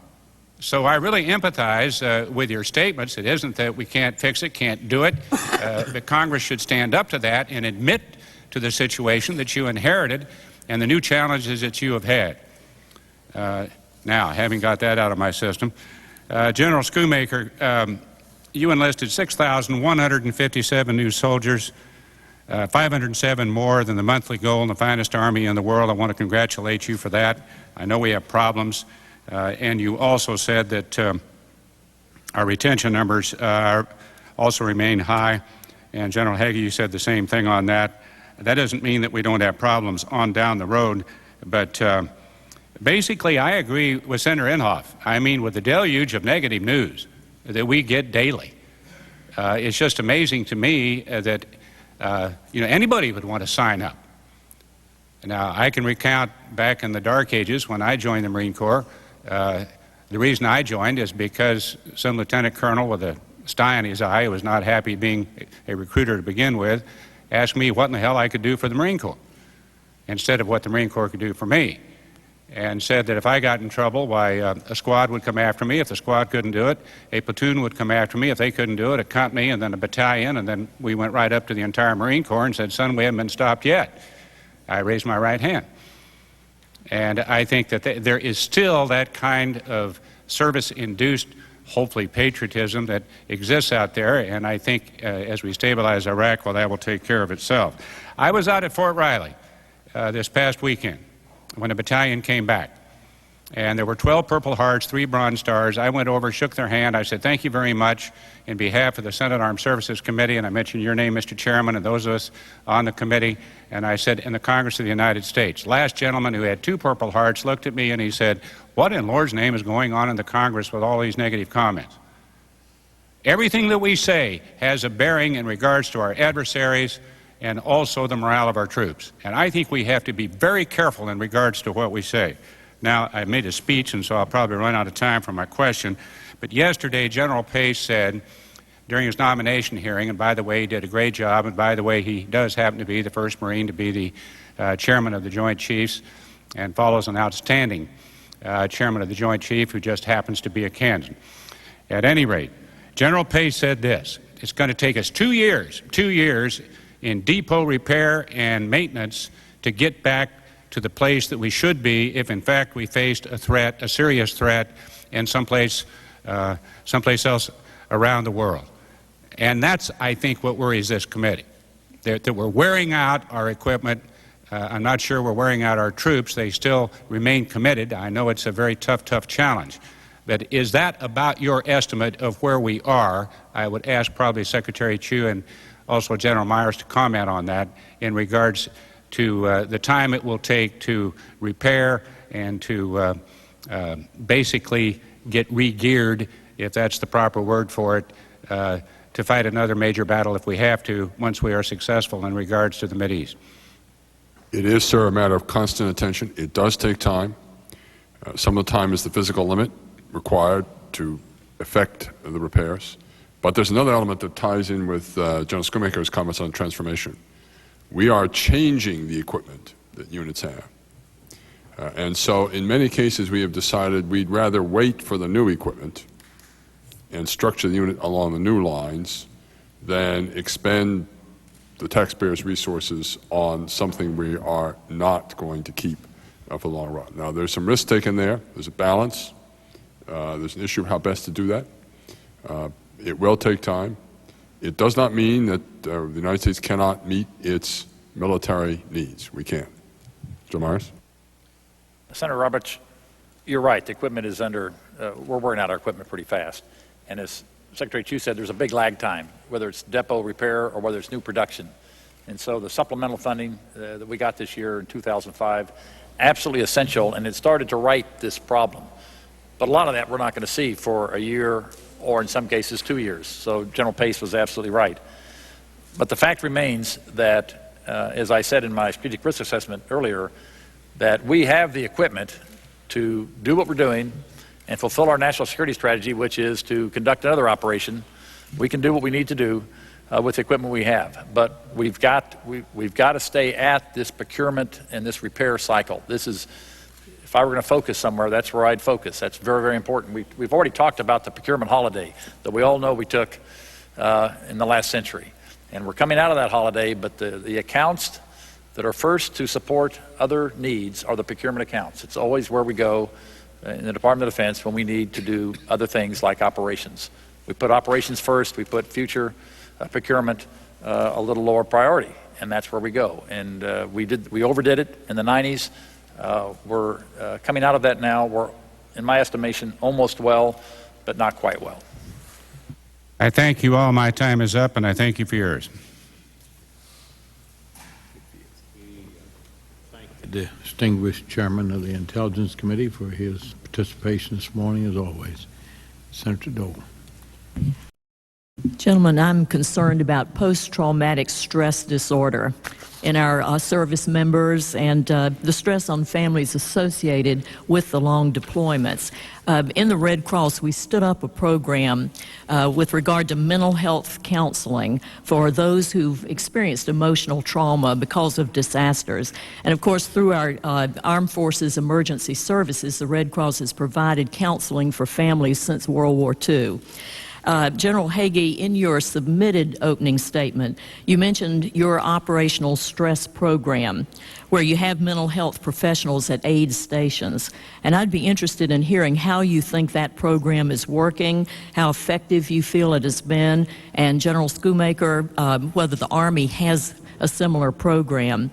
So I really empathize with your statements. It isn't that we can't fix it, can't do it, but Congress should stand up to that and admit to the situation that you inherited and the new challenges that you have had. Now, having got that out of my system, General Schoonmaker, you enlisted 6,157 new soldiers, 507 more than the monthly goal in the finest Army in the world. I want to congratulate you for that. I know we have problems. And you also said that our retention numbers also remain high. And General Hagee, you said the same thing on that. That doesn't mean that we don't have problems on down the road, but basically I agree with Senator Inhofe. I mean, with the deluge of negative news that we get daily, it's just amazing to me that anybody would want to sign up. Now, I can recount back in the dark ages when I joined the Marine Corps. The reason I joined is because some lieutenant colonel with a sty in his eye, who was not happy being a recruiter to begin with, asked me what in the hell I could do for the Marine Corps instead of what the Marine Corps could do for me, and said that if I got in trouble, why, a squad would come after me. If the squad couldn't do it, a platoon would come after me. If they couldn't do it, a company, and then a battalion, and then we went right up to the entire Marine Corps and said, son, we haven't been stopped yet. I raised my right hand. And I think that there is still that kind of service-induced, hopefully, patriotism that exists out there, and I think as we stabilize Iraq, well, that will take care of itself. I was out at Fort Riley this past weekend when a battalion came back, and there were 12 Purple Hearts, 3 Bronze Stars. I went over, shook their hand. I said, thank you very much in behalf of the Senate Armed Services Committee, and I mentioned your name, Mr. Chairman, and those of us on the committee, and I said, in the Congress of the United States. Last gentleman who had 2 Purple Hearts looked at me and he said, what in Lord's name is going on in the Congress with all these negative comments? Everything that we say has a bearing in regards to our adversaries and also the morale of our troops. And I think we have to be very careful in regards to what we say. Now, I made a speech, and so I'll probably run out of time for my question. But yesterday, General Pace said during his nomination hearing, and by the way, he did a great job, and by the way, he does happen to be the first Marine to be the chairman of the Joint Chiefs and follows an outstanding chairman of the Joint Chief who just happens to be a Kansan. At any rate, General Pace said this: it's going to take us 2 years in depot repair and maintenance to get back to the place that we should be if in fact we faced a threat, a serious threat, in someplace else around the world. And that's, I think, what worries this committee, that we're wearing out our equipment. I'm not sure we're wearing out our troops. They still remain committed. I know it's a very tough challenge. But is that about your estimate of where we are? I would ask probably Secretary Chu and also General Myers to comment on that in regards to the time it will take to repair and to basically get re-geared, if that's the proper word for it, to fight another major battle if we have to, once we are successful in regards to the Mideast. It is, sir, a matter of constant attention. It does take time. Some of the time is the physical limit required to effect the repairs. But there's another element that ties in with General Schoonmaker's comments on transformation. We are changing the equipment that units have. And so in many cases we have decided we'd rather wait for the new equipment and structure the unit along the new lines than expend the taxpayers' resources on something we are not going to keep for the long run. Now, there's some risk taken there. There's a balance. There's an issue of how best to do that. It will take time. It does not mean that the United States cannot meet its military needs. We can. Joe Myers? Senator Roberts, you're right. The equipment is we're wearing out our equipment pretty fast. And as Secretary Chu said, there's a big lag time, whether it's depot repair or whether it's new production. And so the supplemental funding that we got this year in 2005, absolutely essential, and it started to right this problem. But a lot of that we're not going to see for a year or in some cases 2 years. So General Pace was absolutely right. But the fact remains that, as I said in my strategic risk assessment earlier, that we have the equipment to do what we're doing and fulfill our national security strategy, which is to conduct another operation. We can do what we need to do with the equipment we have. But we've got to stay at this procurement and this repair cycle. This is, if I were going to focus somewhere, that's where I'd focus. That's very, very important. We've already talked about the procurement holiday that we all know we took in the last century. And we're coming out of that holiday, but the accounts that are first to support other needs are the procurement accounts. It's always where we go in the Department of Defense when we need to do other things like operations. We put operations first, we put future procurement a little lower priority, and that's where we go. And we overdid it in the 90s. We're coming out of that now. We're, in my estimation, almost well, but not quite well. I thank you all. My time is up, and I thank you for yours. The distinguished chairman of the Intelligence Committee for his participation this morning, as always. Senator Dole. Gentlemen, I'm concerned about post-traumatic stress disorder in our service members and the stress on families associated with the long deployments. In the Red Cross, we stood up a program with regard to mental health counseling for those who've experienced emotional trauma because of disasters. And of course, through our Armed Forces Emergency Services, the Red Cross has provided counseling for families since World War II. General Hagee, in your submitted opening statement, you mentioned your operational stress program, where you have mental health professionals at aid stations. And I'd be interested in hearing how you think that program is working, how effective you feel it has been, and General Schoonmaker, whether the Army has a similar program.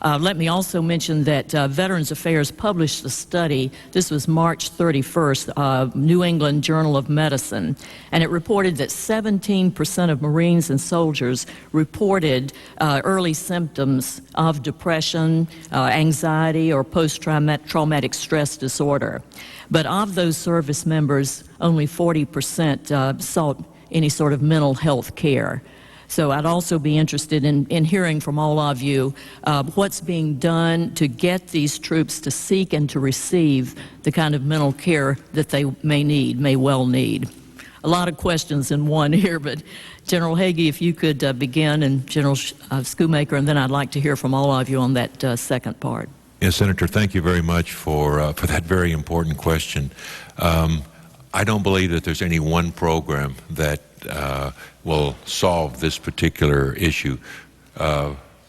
Let me also mention that Veterans Affairs published a study. This was March 31st, New England Journal of Medicine, and it reported that 17% of Marines and soldiers reported early symptoms of depression, anxiety, or post-traumatic stress disorder. But of those service members, only 40% sought any sort of mental health care. So I'd also be interested in hearing from all of you what's being done to get these troops to seek and to receive the kind of mental care that they may well need. A lot of questions in one here, but General Hagee, if you could begin, and General Schoonmaker, and then I'd like to hear from all of you on that second part. Yes, Senator, thank you very much for that very important question. I don't believe that there's any one program that will solve this particular issue.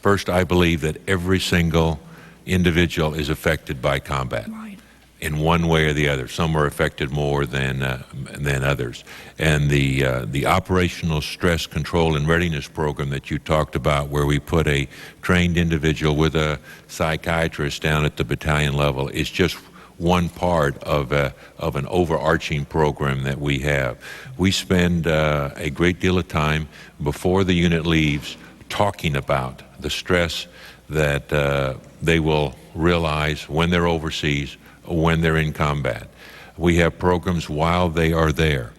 First, I believe that every single individual is affected by combat. Right. In one way or the other. Some are affected more than others. And the operational stress control and readiness program that you talked about, where we put a trained individual with a psychiatrist down at the battalion level, is just one part of an overarching program that we have. We spend a great deal of time before the unit leaves talking about the stress that they will realize when they're overseas, when they're in combat. We have programs while they are there.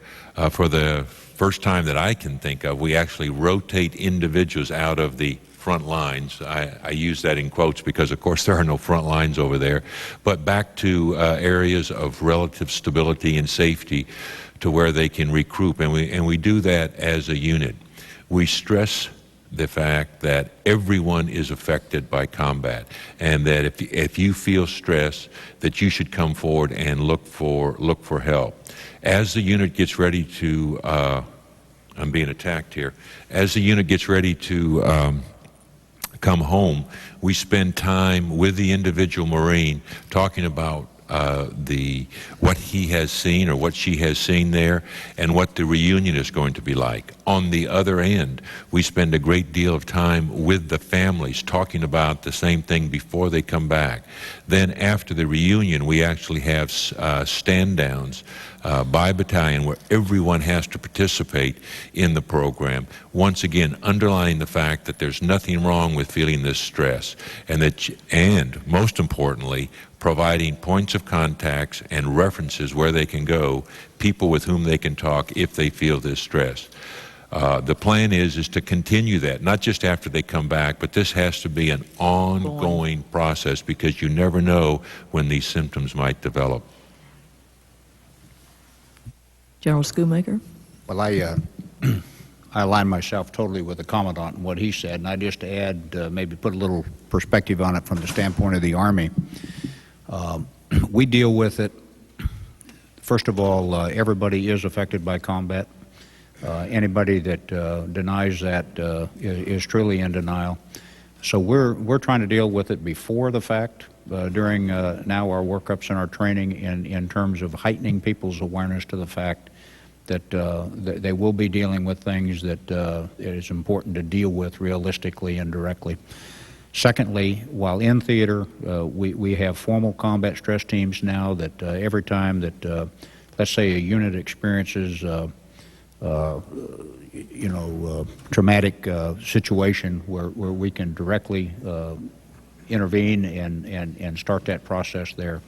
For the first time that I can think of, we actually rotate individuals out of the front lines. I use that in quotes because, of course, there are no front lines over there, but back to areas of relative stability and safety to where they can recruit, and we do that as a unit. We stress the fact that everyone is affected by combat, and that if you feel stress, that you should come forward and look for help. As the unit gets ready to, I'm being attacked here. As the unit gets ready to come home, we spend time with the individual Marine talking about what he has seen or what she has seen there, and what the reunion is going to be like. On the other end, we spend a great deal of time with the families talking about the same thing before they come back. Then after the reunion, we actually have stand downs by battalion, where everyone has to participate in the program, once again underlining the fact that there's nothing wrong with feeling this stress, and most importantly, providing points of contacts and references where they can go, people with whom they can talk if they feel this stress. The plan is to continue that, not just after they come back, but this has to be an ongoing process, because you never know when these symptoms might develop. General Schoonmaker? Well, I align myself totally with the Commandant and what he said, and I just add, maybe put a little perspective on it from the standpoint of the Army. We deal with it. First of all, everybody is affected by combat. Anybody that denies that is truly in denial. So we're trying to deal with it before the fact, during now our workups and our training in terms of heightening people's awareness to the fact that they will be dealing with things that it is important to deal with realistically and directly. Secondly, while in theater, we have formal combat stress teams now that every time that, let's say, a unit experiences traumatic situation where we can directly intervene and start that process there.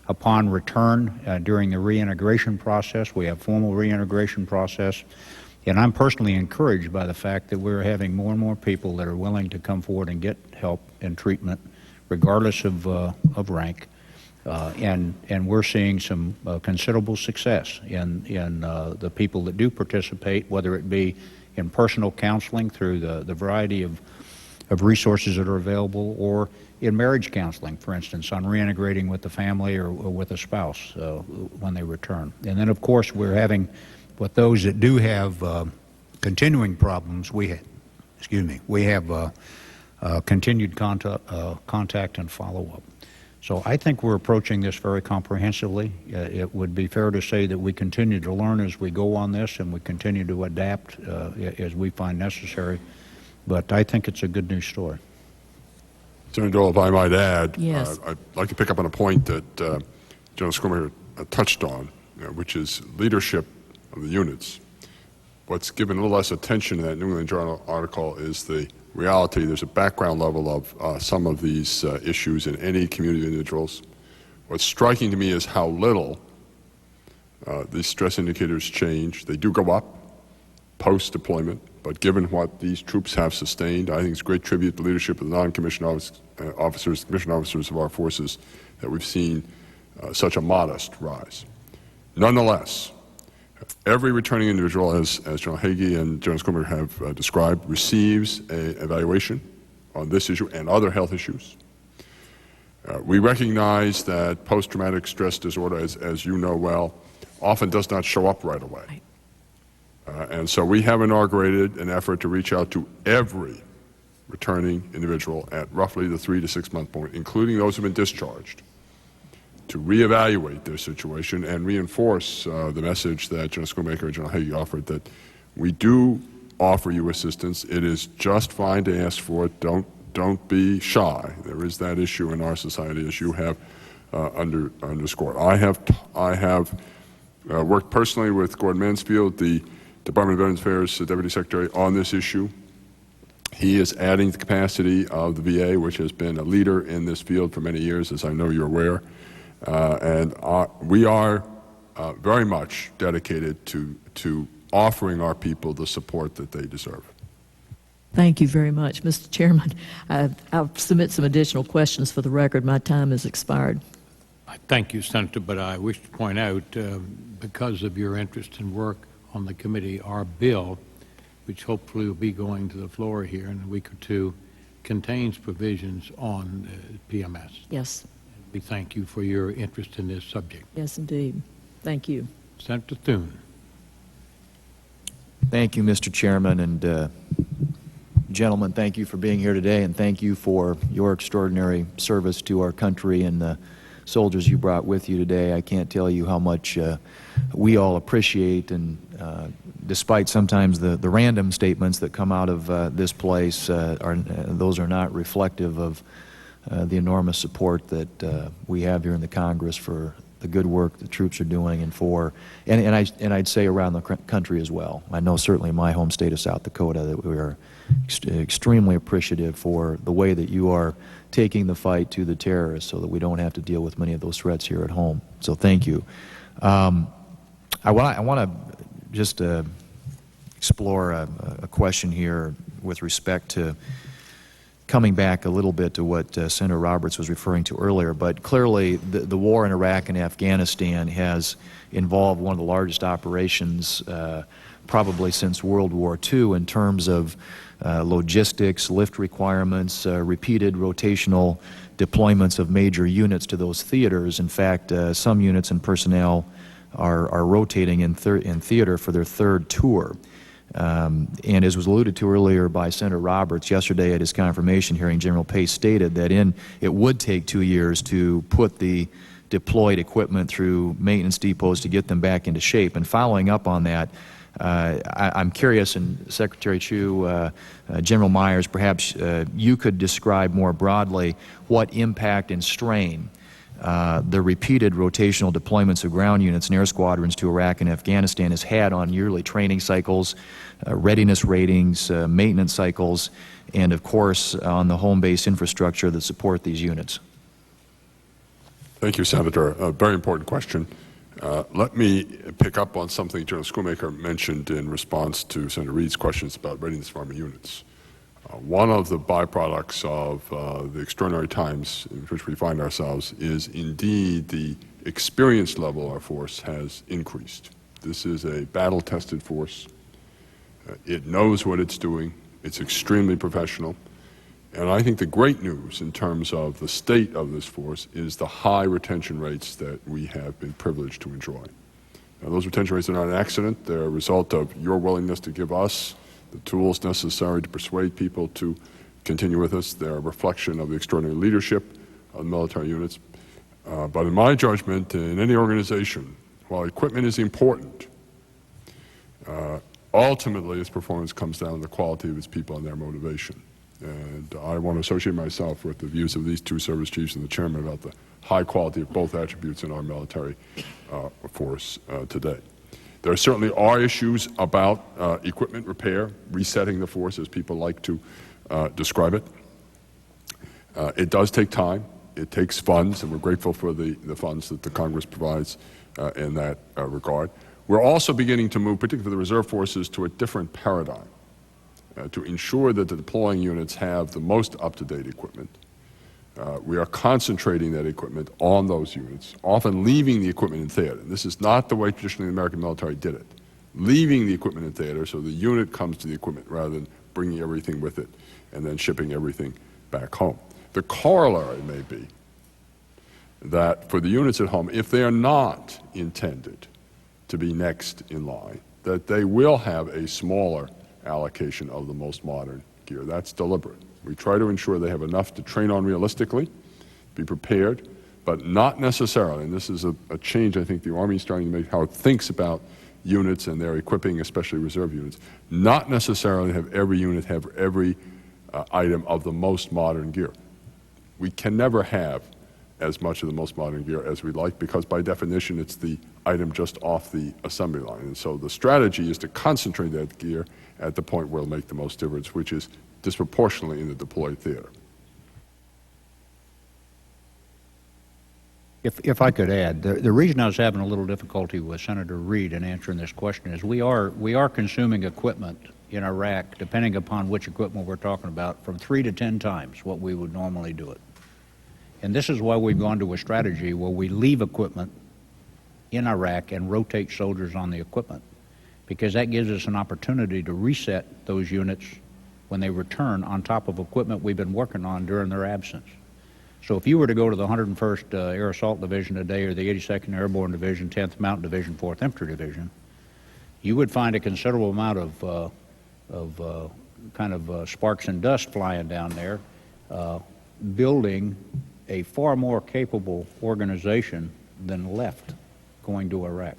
Upon return, during the reintegration process, we have formal reintegration process, and I'm personally encouraged by the fact that we're having more and more people that are willing to come forward and get help and treatment, regardless of rank. And we're seeing some considerable success in the people that do participate, whether it be in personal counseling through the variety of resources that are available, or in marriage counseling, for instance, on reintegrating with the family or with a spouse when they return. And then, of course, we're having, with those that do have continuing problems, we have continued contact and follow-up. So I think we're approaching this very comprehensively. It would be fair to say that we continue to learn as we go on this, and we continue to adapt as we find necessary. But I think it's a good news story. Senator Dole, if I might add, yes. I'd like to pick up on a point that General Schoonmaker touched on, which is leadership of the units. What's given a little less attention in that New England Journal article is the reality. There's a background level of some of these issues in any community of individuals. What's striking to me is how little these stress indicators change. They do go up post-deployment, but given what these troops have sustained, I think it's a great tribute to the leadership of the non-commissioned officers, commissioned officers of our forces, that we've seen such a modest rise. Nonetheless, every returning individual, as General Hagee and General Schoonmaker have described, receives an evaluation on this issue and other health issues. We recognize that post-traumatic stress disorder, as you know well, often does not show up right away. Right. And so we have inaugurated an effort to reach out to every returning individual at roughly the 3 to 6 month point, including those who have been discharged, to reevaluate their situation and reinforce the message that General Schoonmaker and General Hagee offered, that we do offer you assistance. It is just fine to ask for it. Don't be shy. There is that issue in our society, as you have underscored. I have worked personally with Gordon Mansfield, the Department of Veterans Affairs Deputy Secretary, on this issue. He is adding the capacity of the VA, which has been a leader in this field for many years, as I know you're aware. And we are very much dedicated to offering our people the support that they deserve. Thank you very much, Mr. Chairman. I'll submit some additional questions for the record. My time has expired. Thank you, Senator, but I wish to point out, because of your interest and work on the committee, our bill, which hopefully will be going to the floor here in a week or two, contains provisions on PMS. Yes. We thank you for your interest in this subject. Yes, indeed. Thank you. Senator Thune. Thank you, Mr. Chairman, and gentlemen, thank you for being here today, and thank you for your extraordinary service to our country and the soldiers you brought with you today. I can't tell you how much we all appreciate, and despite sometimes the random statements that come out of this place, those are not reflective of the enormous support that we have here in the Congress for the good work the troops are doing, and I'd say around the country as well. I know certainly in my home state of South Dakota that we are extremely appreciative for the way that you are taking the fight to the terrorists so that we don't have to deal with many of those threats here at home. So thank you. I want to just explore a question here with respect to coming back a little bit to what Senator Roberts was referring to earlier, but clearly the war in Iraq and Afghanistan has involved one of the largest operations probably since World War II in terms of logistics, lift requirements, repeated rotational deployments of major units to those theaters. In fact, some units and personnel are rotating in theater for their third tour. And as was alluded to earlier by Senator Roberts, yesterday at his confirmation hearing, General Pace stated that it would take 2 years to put the deployed equipment through maintenance depots to get them back into shape. And following up on that, I'm curious, and Secretary Chu, General Myers, perhaps you could describe more broadly what impact and strain the repeated rotational deployments of ground units and air squadrons to Iraq and Afghanistan has had on yearly training cycles, readiness ratings, maintenance cycles, and of course on the home base infrastructure that support these units. Thank you, Senator. A very important question. Let me pick up on something General Schoolmaker mentioned in response to Senator Reed's questions about readiness of Army units. One of the byproducts of the extraordinary times in which we find ourselves is indeed the experience level of our force has increased. This is a battle-tested force. It knows what it's doing. It's extremely professional. And I think the great news in terms of the state of this force is the high retention rates that we have been privileged to enjoy. Now, those retention rates are not an accident. They're a result of your willingness to give us the tools necessary to persuade people to continue with us. They're a reflection of the extraordinary leadership of military units. But in my judgment, in any organization, while equipment is important, ultimately its performance comes down to the quality of its people and their motivation. And I want to associate myself with the views of these two service chiefs and the chairman about the high quality of both attributes in our military force today. There certainly are issues about equipment repair, resetting the force, as people like to describe it. It does take time. It takes funds, and we're grateful for the funds that the Congress provides in that regard. We're also beginning to move, particularly for the reserve forces, to a different paradigm to ensure that the deploying units have the most up-to-date equipment. We are concentrating that equipment on those units, often leaving the equipment in theater. This is not the way traditionally the American military did it. Leaving the equipment in theater so the unit comes to the equipment rather than bringing everything with it and then shipping everything back home. The corollary may be that for the units at home, if they are not intended to be next in line, that they will have a smaller allocation of the most modern gear. That's deliberate. We try to ensure they have enough to train on realistically, be prepared, but not necessarily, and this is a change I think the Army is starting to make, how it thinks about units and their equipping, especially reserve units, not necessarily have every unit have every item of the most modern gear. We can never have as much of the most modern gear as we like because by definition it's the item just off the assembly line. And so the strategy is to concentrate that gear at the point where it'll make the most difference, which is disproportionately in the deployed theater. If I could add, the reason I was having a little difficulty with Senator Reed in answering this question is we are consuming equipment in Iraq, depending upon which equipment we're talking about, from 3 to 10 times what we would normally do it. And this is why we've gone to a strategy where we leave equipment in Iraq and rotate soldiers on the equipment, because that gives us an opportunity to reset those units when they return on top of equipment we've been working on during their absence. So if you were to go to the 101st Air Assault Division today or the 82nd Airborne Division, 10th Mountain Division, 4th Infantry Division, you would find a considerable amount of sparks and dust flying down there, building a far more capable organization than left going to Iraq.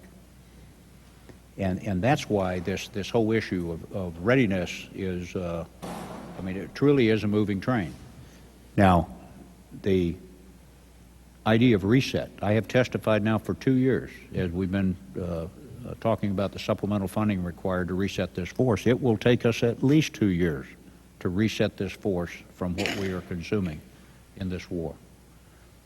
And that's why this whole issue of readiness is, it truly is a moving train. Now, the idea of reset. I have testified now for 2 years as we've been talking about the supplemental funding required to reset this force. It will take us at least 2 years to reset this force from what we are consuming in this war.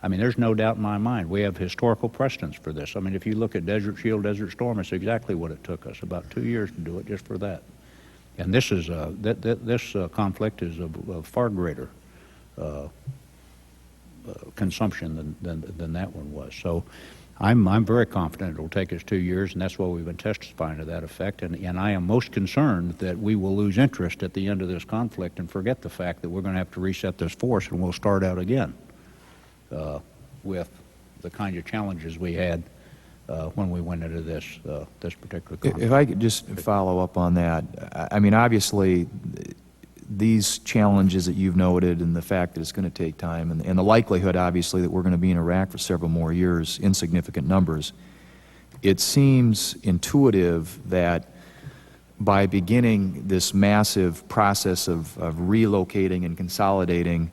I mean, there's no doubt in my mind. We have historical precedents for this. I mean, if you look at Desert Shield, Desert Storm, it's exactly what it took us, about 2 years to do it just for that. And this is this conflict is of far greater consumption than that one was. So I'm very confident it will take us 2 years, and that's why we've been testifying to that effect. And I am most concerned that we will lose interest at the end of this conflict and forget the fact that we're going to have to reset this force, and we'll start out again with the kind of challenges we had when we went into this particular conflict. If I could just follow up on that, I mean, obviously, these challenges that you've noted and the fact that it's going to take time and the likelihood, obviously, that we're going to be in Iraq for several more years in significant numbers, it seems intuitive that by beginning this massive process of relocating and consolidating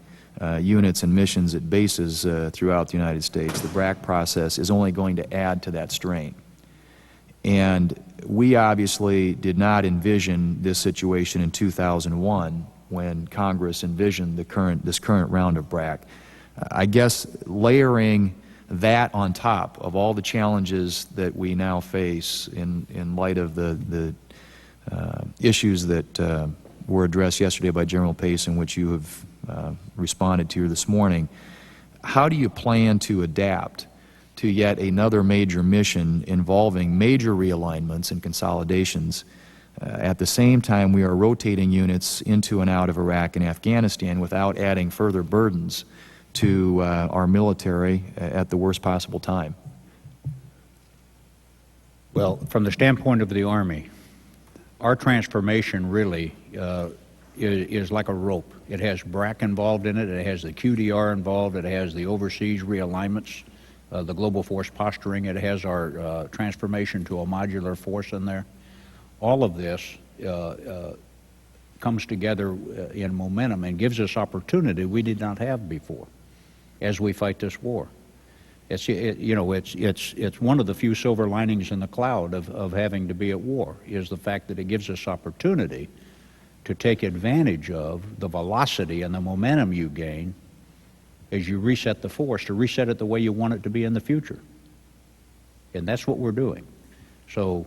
units and missions at bases throughout the United States, the BRAC process is only going to add to that strain. And we obviously did not envision this situation in 2001 when Congress envisioned this current round of BRAC. I guess layering that on top of all the challenges that we now face in light of the issues that were addressed yesterday by General Pace, in which you have responded to this morning, how do you plan to adapt to yet another major mission involving major realignments and consolidations? At the same time, we are rotating units into and out of Iraq and Afghanistan without adding further burdens to our military at the worst possible time. Well, from the standpoint of the Army, our transformation really is like a rope. It has BRAC involved in it, it has the QDR involved, it has the overseas realignments, the global force posturing, it has our transformation to a modular force in there. All of this comes together in momentum and gives us opportunity we did not have before as we fight this war. It's one of the few silver linings in the cloud of having to be at war, is the fact that it gives us opportunity to take advantage of the velocity and the momentum you gain as you reset the force, to reset it the way you want it to be in the future. And that's what we're doing. So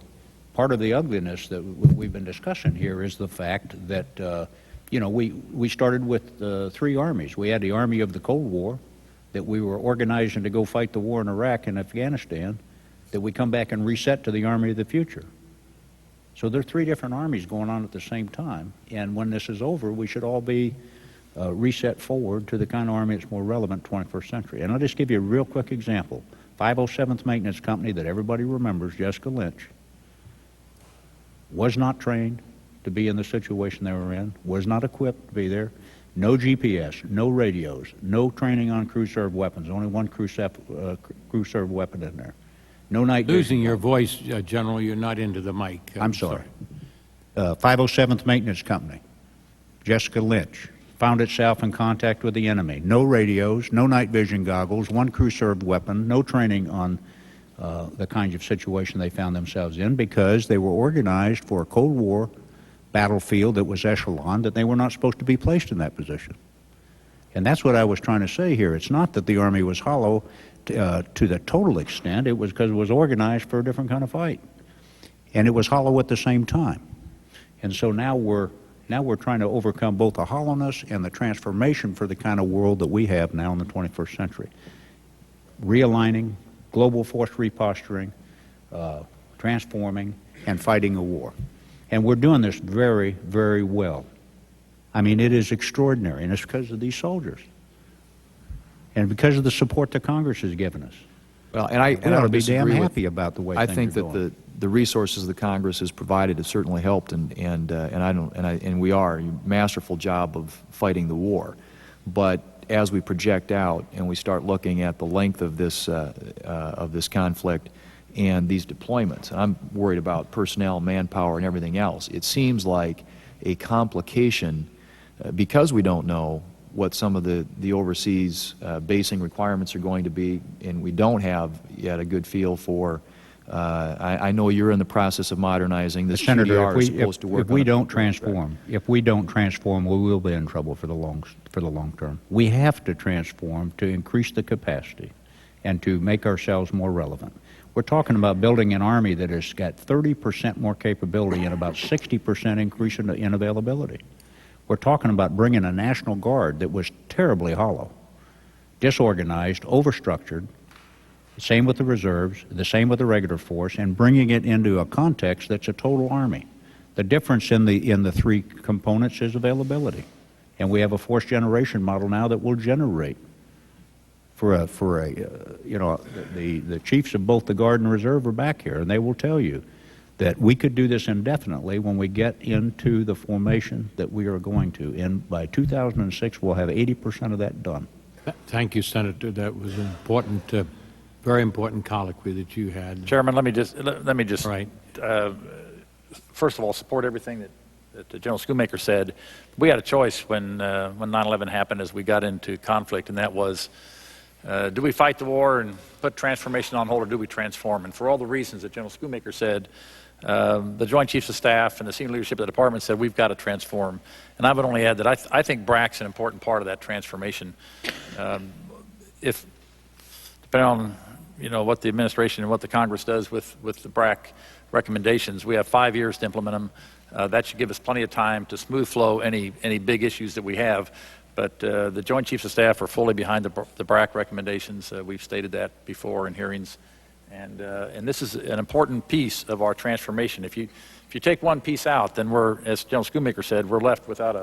part of the ugliness that we've been discussing here is the fact that, we started with 3 armies. We had the Army of the Cold War, that we were organizing to go fight the war in Iraq and Afghanistan, that we come back and reset to the Army of the future. So there are 3 different armies going on at the same time, and when this is over, we should all be reset forward to the kind of Army that's more relevant 21st century. And I'll just give you a real quick example. 507th Maintenance Company, that everybody remembers, Jessica Lynch, was not trained to be in the situation they were in, was not equipped to be there. No GPS, no radios, no training on crew-served weapons, only one crew-served weapon in there. No night vision. Losing your voice, General, you're not into the mic. I'm sorry. 507th Maintenance Company, Jessica Lynch, found itself in contact with the enemy. No radios, no night vision goggles, one crew-served weapon, no training on the kinds of situation they found themselves in, because they were organized for a Cold War battlefield that was echelon, that they were not supposed to be placed in that position. And that's what I was trying to say here. It's not that the Army was hollow to the total extent. It was because it was organized for a different kind of fight. And it was hollow at the same time. And so now we're trying to overcome both the hollowness and the transformation for the kind of world that we have now in the 21st century. Realigning, global force reposturing, transforming, and fighting a war. And we're doing this very, very well. I mean, it is extraordinary, and it's because of these soldiers. And because of the support that Congress has given us. Well, and I ought to be damn disagree happy about the way I things think are that going. the resources the Congress has provided have certainly helped, and we are a masterful job of fighting the war. But as we project out and we start looking at the length of this conflict and these deployments, and I'm worried about personnel, manpower, and everything else, it seems like a complication because we don't know what some of the overseas basing requirements are going to be, and we don't have yet a good feel for. I know you're in the process of modernizing this. Senator, GDR is supposed to work if we on a- don't transform, we will be in trouble for the long term. We have to transform to increase the capacity and to make ourselves more relevant. We're talking about building an Army that has got 30% more capability and about 60% increase in availability. We're talking about bringing a National Guard that was terribly hollow, disorganized, overstructured, the same with the reserves, the same with the regular force, and bringing it into a context that's a total Army. The difference in the three components is availability. And we have a force generation model now that will generate the chiefs of both the Guard and Reserve are back here, and they will tell you that we could do this indefinitely when we get into the formation that we are going to. And by 2006, we'll have 80% of that done. Thank you, Senator. That was an important, very important colloquy that you had. Chairman, let me just right. First of all, support everything that the General Schoonmaker said. We had a choice when 9/11 happened as we got into conflict, and that was, do we fight the war and put transformation on hold, or do we transform? And for all the reasons that General Schoonmaker said, the Joint Chiefs of Staff and the senior leadership of the department said we've got to transform. And I would only add that I think BRAC's an important part of that transformation. If, depending on what the administration and what the Congress does with the BRAC recommendations, we have 5 years to implement them. That should give us plenty of time to smooth flow any big issues that we have. But the Joint Chiefs of Staff are fully behind the BRAC recommendations. We've stated that before in hearings. And this is an important piece of our transformation. If you take one piece out, then we're, as General Schoonmaker said, we're left without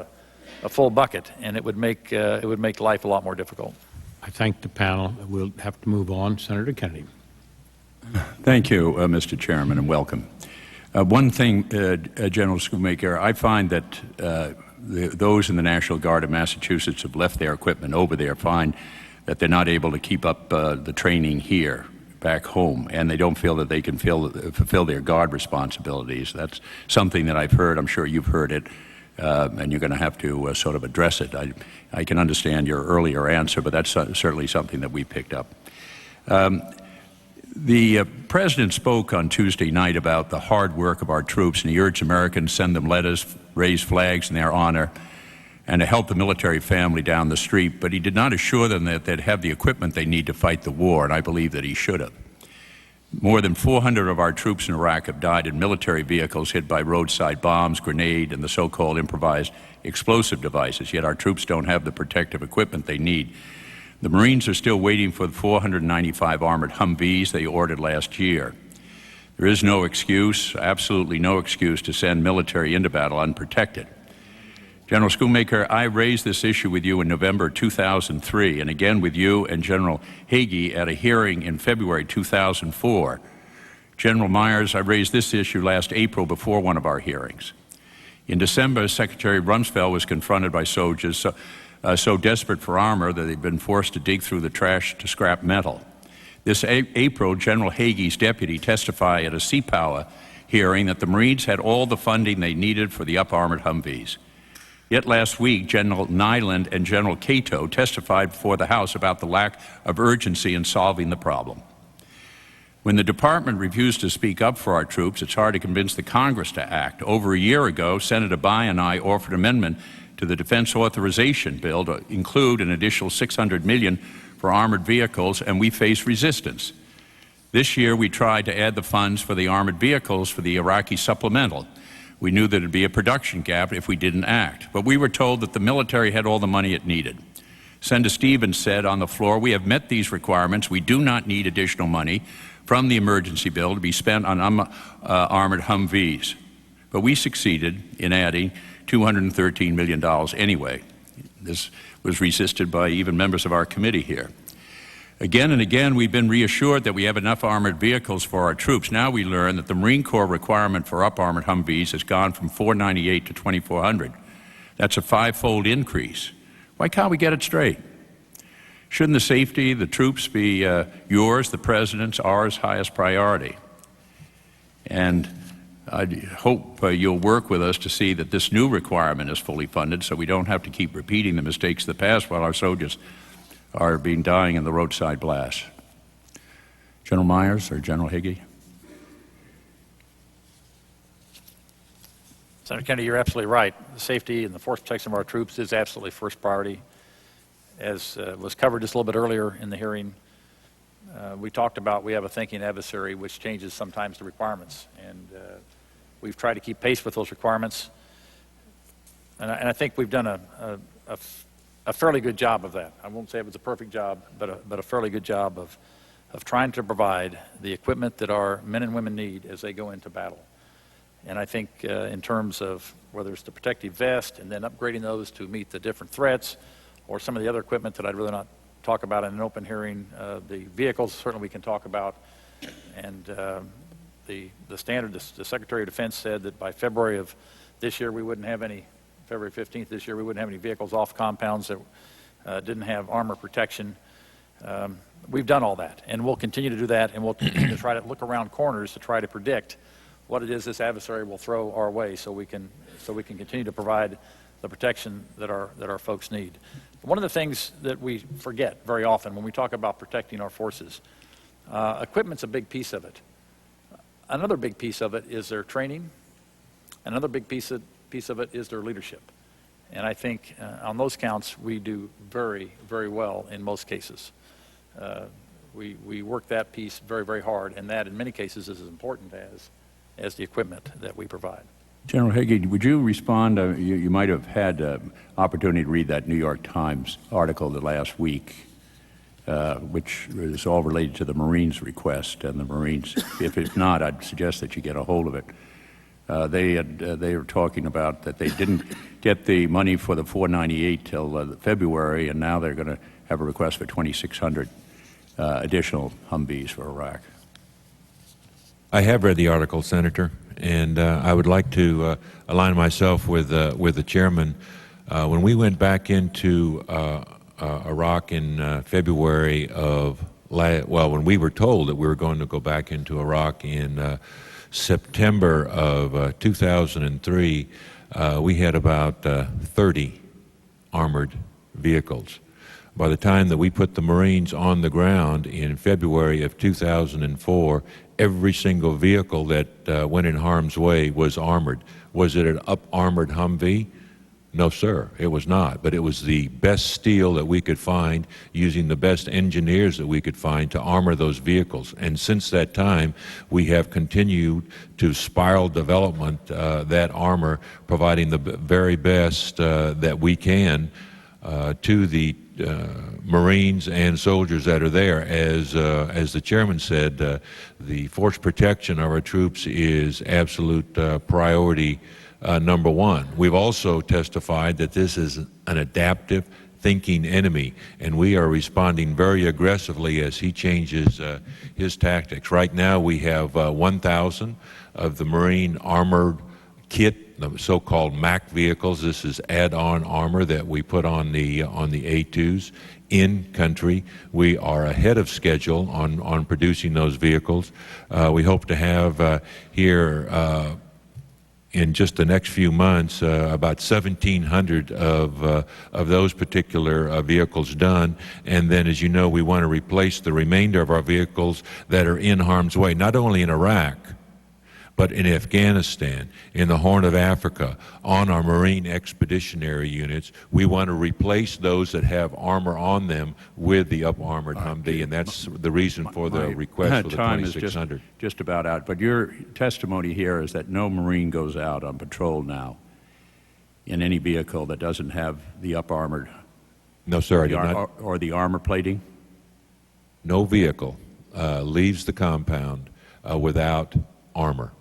a full bucket, and it would make life a lot more difficult. I thank the panel. We'll have to move on. Senator Kennedy. Thank you, Mr. Chairman, and welcome. One thing, General Schoonmaker, I find that those in the National Guard of Massachusetts have left their equipment over there, find that they're not able to keep up the training here back home, and they don't feel that they can fulfill their Guard responsibilities. That's something that I've heard. I'm sure you've heard it, and you're going to have to sort of address it. I can understand your earlier answer, but that's certainly something that we picked up. The President spoke on Tuesday night about the hard work of our troops, and he urged Americans to send them letters, raise flags in their honor, and to help the military family down the street, but he did not assure them that they'd have the equipment they need to fight the war, and I believe that he should have. More than 400 of our troops in Iraq have died in military vehicles hit by roadside bombs, grenade, and the so-called improvised explosive devices, yet our troops don't have the protective equipment they need. The Marines are still waiting for the 495 armored Humvees they ordered last year. There is no excuse, absolutely no excuse, to send military into battle unprotected. General Schoonmaker, I raised this issue with you in November 2003, and again with you and General Hagee at a hearing in February 2004. General Myers, I raised this issue last April before one of our hearings. In December, Secretary Rumsfeld was confronted by soldiers so desperate for armor that they'd been forced to dig through the trash to scrap metal. This April, General Hagee's deputy testified at a Sea Power hearing that the Marines had all the funding they needed for the up-armored Humvees. Yet last week, General Nyland and General Cato testified before the House about the lack of urgency in solving the problem. When the department refused to speak up for our troops, it's hard to convince the Congress to act. Over a year ago, Senator Bayh and I offered an amendment to the Defense Authorization Bill to include an additional $600 million for armored vehicles, and we faced resistance. This year, we tried to add the funds for the armored vehicles for the Iraqi supplemental. We knew that it would be a production gap if we didn't act, but we were told that the military had all the money it needed. Senator Stevens said on the floor, we have met these requirements. We do not need additional money from the emergency bill to be spent on armored Humvees. But we succeeded in adding $213 million anyway. This was resisted by even members of our committee here. Again and again, we've been reassured that we have enough armored vehicles for our troops. Now we learn that the Marine Corps requirement for up-armored Humvees has gone from 498 to 2,400. That's a 5-fold increase. Why can't we get it straight? Shouldn't the safety of the troops be yours, the President's, ours, highest priority? And I hope you'll work with us to see that this new requirement is fully funded so we don't have to keep repeating the mistakes of the past while our soldiers are dying in the roadside blasts. General Myers or General Higgy? Senator Kennedy, you're absolutely right. The safety and the force protection of our troops is absolutely first priority. As was covered just a little bit earlier in the hearing, we talked about we have a thinking adversary which changes sometimes the requirements, and we've tried to keep pace with those requirements, and I think we've done a fairly good job of that. I won't say it was a perfect job, but a fairly good job of trying to provide the equipment that our men and women need as they go into battle. And I think in terms of whether it's the protective vest and then upgrading those to meet the different threats, or some of the other equipment that I'd rather not talk about in an open hearing, the vehicles certainly we can talk about, and the standard, the Secretary of Defense said that by February of this year we wouldn't have any, February 15th this year, we wouldn't have any vehicles off compounds that didn't have armor protection. We've done all that, and we'll continue to do that, and we'll continue to try to look around corners to try to predict what it is this adversary will throw our way, so we can continue to provide the protection that our folks need. One of the things that we forget very often when we talk about protecting our forces, equipment's a big piece of it. Another big piece of it is their training. Another big piece of it is their leadership. And I think on those counts, we do very, very well in most cases. We work that piece very, very hard, and that in many cases is as important as the equipment that we provide. General Hagee, would you respond? You might have had an opportunity to read that New York Times article the last week, which is all related to the Marines' request, and the Marines, if not, I'd suggest that you get a hold of it. They were talking about that they didn't get the money for the 498 till February, and now they're going to have a request for 2,600 additional Humvees for Iraq. I have read the article, Senator, and I would like to align myself with the chairman. When we went back into Iraq in February of when we were told that we were going to go back into Iraq in September of 2003, we had about 30 armored vehicles. By the time that we put the Marines on the ground in February of 2004, every single vehicle that went in harm's way was armored. Was it an up-armored Humvee? No, sir, it was not. But it was the best steel that we could find, using the best engineers that we could find to armor those vehicles. And since that time, we have continued to spiral development that armor, providing the very best that we can to the Marines and soldiers that are there. As the chairman said, the force protection of our troops is absolute priority number one. We've also testified that this is an adaptive thinking enemy, and we are responding very aggressively as he changes his tactics. Right now we have 1,000 of the Marine armored kit, the so-called MAC vehicles. This is add-on armor that we put on the A2s in country. We are ahead of schedule on producing those vehicles. We hope to have here in just the next few months about 1,700 of those particular vehicles done. And then, as you know, we want to replace the remainder of our vehicles that are in harm's way, not only in Iraq, but in Afghanistan, in the Horn of Africa, on our Marine Expeditionary Units. We want to replace those that have armor on them with the up-armored Humvee, and that's the reason for the request for the 2,600. Just about out, but your testimony here is that no Marine goes out on patrol now in any vehicle that doesn't have the up-armored. No, sir, I did not. Or the armor plating? No vehicle leaves the compound without armor.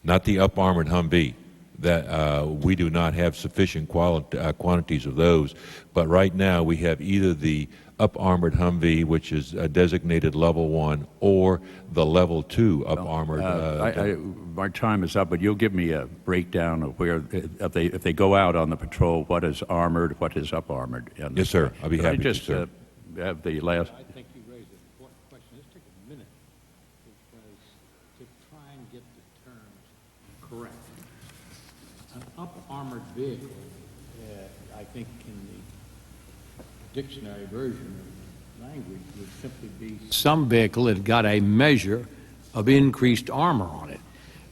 Not the up-armored Humvee. That we do not have sufficient quantities of those. But right now we have either the up-armored Humvee, which is designated level 1, or the level 2 up-armored. My time is up, but you'll give me a breakdown of where, if they go out on the patrol, what is armored, what is up-armored. Yes, sir. I'll be happy to, sir. Have the last. I think you raised an important question. Let's take a minute, because to try and get the term correct. An up-armored vehicle, I think in the dictionary version of language, would simply be some vehicle that got a measure of increased armor on it.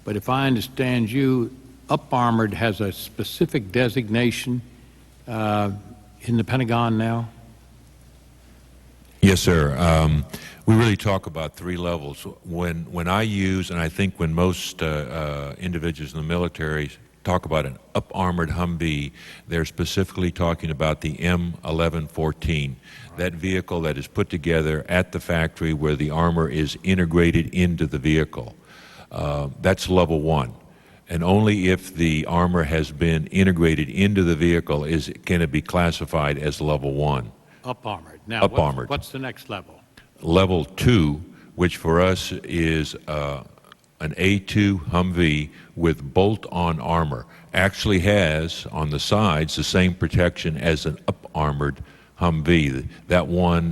But if I understand you, up-armored has a specific designation in the Pentagon now? Yes, sir. We really talk about three levels. When I use, and I think when most individuals in the military talk about an up-armored Humvee, they're specifically talking about the M1114, that vehicle that is put together at the factory where the armor is integrated into the vehicle. That's level one. And only if the armor has been integrated into the vehicle can it be classified as level one. Up-armored. Now, Up-armored. what's the next level? Level 2, which for us is an A2 Humvee with bolt-on armor, actually has on the sides the same protection as an up-armored Humvee. That one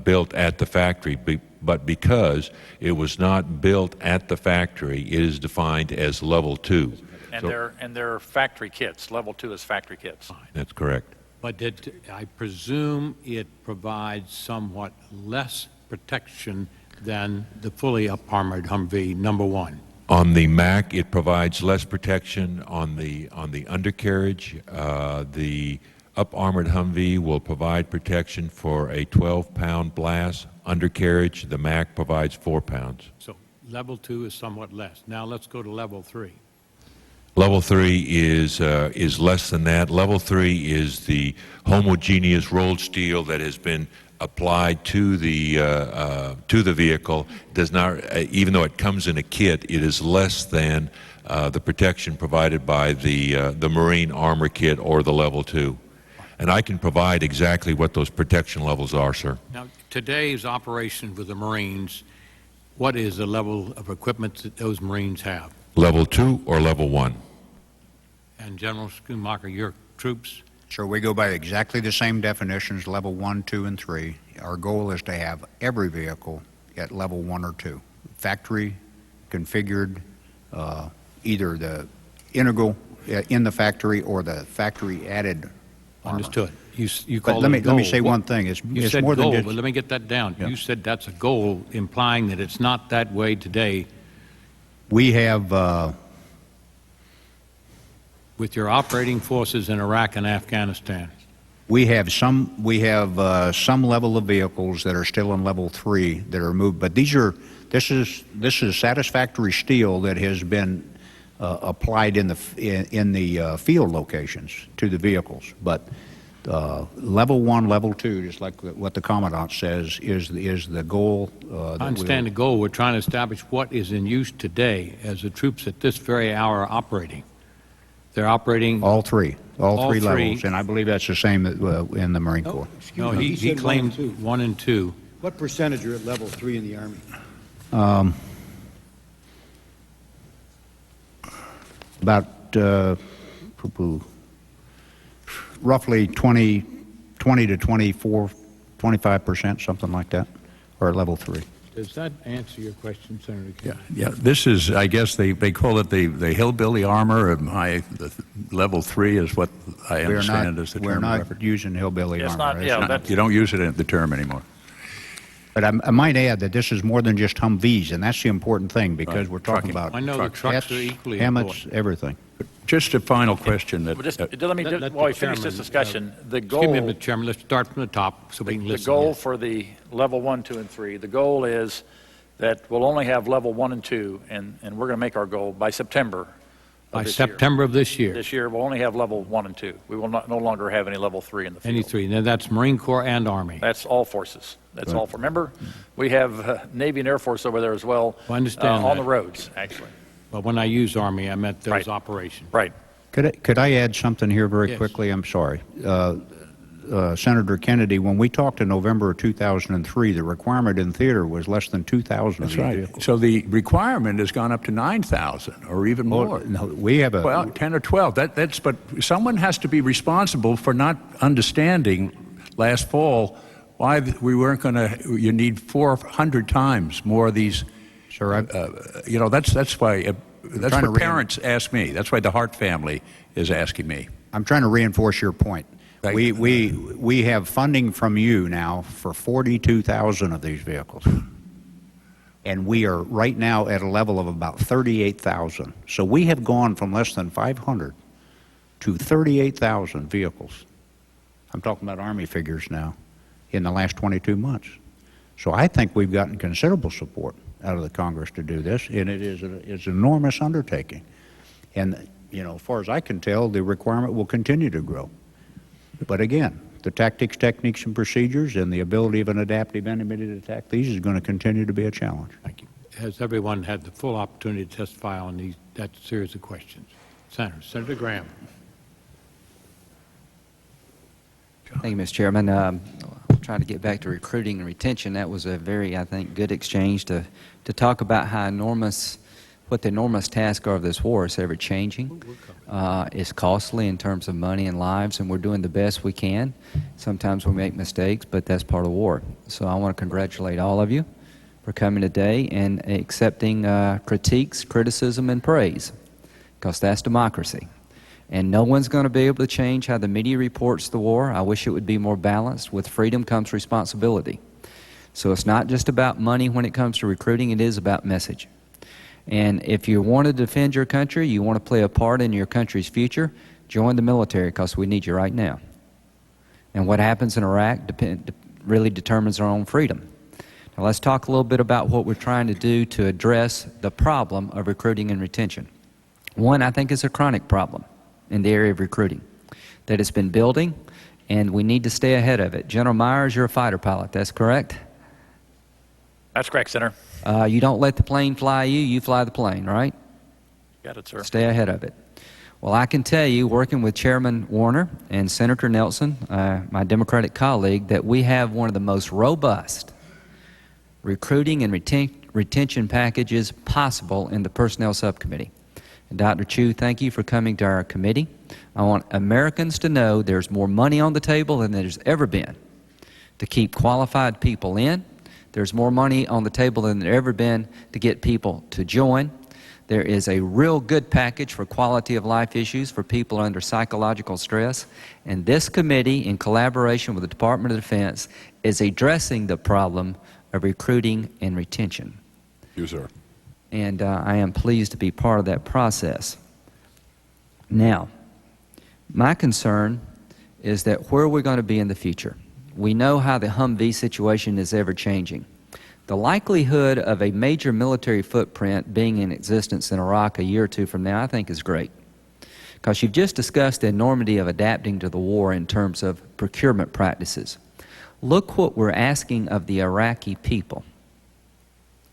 built at the factory, but because it was not built at the factory, it is defined as level 2. And they're factory kits. Level 2 is factory kits. That's correct. But I presume it provides somewhat less protection than the fully up-armored Humvee, number one. On the Mac, it provides less protection on the undercarriage. The up-armored Humvee will provide protection for a 12-pound blast undercarriage. The Mac provides 4 pounds. So level 2 is somewhat less. Now let's go to level 3. Level 3 is less than that. Level 3 is the homogeneous rolled steel that has been applied to the vehicle. Does not, even though it comes in a kit, it is less than the protection provided by the Marine Armor Kit or the Level 2. And I can provide exactly what those protection levels are, sir. Now, today's operation with the Marines, what is the level of equipment that those Marines have? Level 2 or level 1? And General Schumacher, your troops? Sure, we go by exactly the same definitions, level 1, 2, and 3. Our goal is to have every vehicle at level 1 or 2. Factory configured, either the integral in the factory or the factory added armor. Understood. You call let it goal. me say one thing. You It's said more goal, than just, but let me get that down. Yeah. You said that's a goal, implying that it's not that way today. we have With your operating forces in Iraq and Afghanistan. some level of vehicles that are still in level 3 that are moved, but this is satisfactory steel that has been applied in the field locations to the vehicles. But level 1, level 2, just like what the Commandant says, is the goal. I understand the goal. We're trying to establish what is in use today as the troops at this very hour are operating. They're operating all three three. levels, and I believe that's the same in the Marine Corps. No, he claimed 1 and 2. What percentage are at level 3 in the Army? About roughly 20 to 24, 25%, something like that, are at level 3. Does that answer your question, Senator Kennedy? Yeah. This is, I guess they call it the hillbilly armor. The level 3 is what I understand is the term. We're not referred. using hillbilly It's armor. not, yeah, that's, You don't use it in the term anymore. But I might add that this is more than just Humvees, and that's the important thing, because we're talking Trucking. about I know the trucks are equally Hammocks, important. everything. Just a final question that well, just, let me, let while we the finish this chairman, discussion, the Excuse me, goal, Mr. Chairman, let's start from the top so we can the listen. goal for the level 1, 2, and 3, the goal is that we'll only have level 1 and 2, and we're going to make our goal by September. By September of this year. This year, we'll only have level 1 and 2. We will no longer have any level 3 in the field. Any 3. Now, that's Marine Corps and Army. That's all forces. That's all. Remember, we have Navy and Air Force over there as well. I understand on that. the roads, actually. But when I use Army, I meant those Right. operations. Right. Could I add something here very Yes. quickly? I'm sorry. Senator Kennedy, when we talked in November of 2003, the requirement in theater was less than 2,000 of That's these right. vehicles. So the requirement has gone up to 9,000 or even more. No, we have Well, 10 or 12. But someone has to be responsible for not understanding last fall why we weren't going to. You need 400 times more of these. Sir, that's why That's what parents ask me. That's why the Hart family is asking me. I'm trying to reinforce your point. We have funding from you now for 42,000 of these vehicles. And we are right now at a level of about 38,000. So we have gone from less than 500 to 38,000 vehicles. I'm talking about Army figures now in the last 22 months. So I think we've gotten considerable support out of the Congress to do this, and it's an enormous undertaking. And, you know, as far as I can tell, the requirement will continue to grow. But again, the tactics, techniques, and procedures and the ability of an adaptive enemy to attack these is going to continue to be a challenge. Thank you. Has everyone had the full opportunity to testify on that series of questions? Senator Graham. Thank you, Mr. Chairman. Trying to get back to recruiting and retention, that was a very, I think, good exchange to talk about how what the enormous tasks are of this war. It's ever changing. It's costly in terms of money and lives, and we're doing the best we can. Sometimes we make mistakes, but that's part of war. So I want to congratulate all of you for coming today and accepting critiques, criticism, and praise, because that's democracy. And no one's going to be able to change how the media reports the war. I wish it would be more balanced. With freedom comes responsibility. So it's not just about money when it comes to recruiting, it is about message. And if you want to defend your country, you want to play a part in your country's future, join the military, because we need you right now. And what happens in Iraq really determines our own freedom. Now let's talk a little bit about what we're trying to do to address the problem of recruiting and retention. One, I think, is a chronic problem in the area of recruiting that has been building, and we need to stay ahead of it. General Myers, you're a fighter pilot, that's correct? That's correct, Senator. You don't let the plane fly you, you fly the plane, right? Got it, sir. Stay ahead of it. Well, I can tell you, working with Chairman Warner and Senator Nelson, my Democratic colleague, that we have one of the most robust recruiting and retention packages possible in the Personnel Subcommittee. And Dr. Chu, thank you for coming to our committee. I want Americans to know there's more money on the table than there's ever been to keep qualified people in. There's more money on the table than there ever been to get people to join. There is a real good package for quality of life issues for people under psychological stress. And this committee, in collaboration with the Department of Defense, is addressing the problem of recruiting and retention. You, sir. And I am pleased to be part of that process. Now, my concern is that where are we going to be in the future? We know how the Humvee situation is ever changing. The likelihood of a major military footprint being in existence in Iraq a year or two from now, I think, is great. Because you've just discussed the enormity of adapting to the war in terms of procurement practices. Look what we're asking of the Iraqi people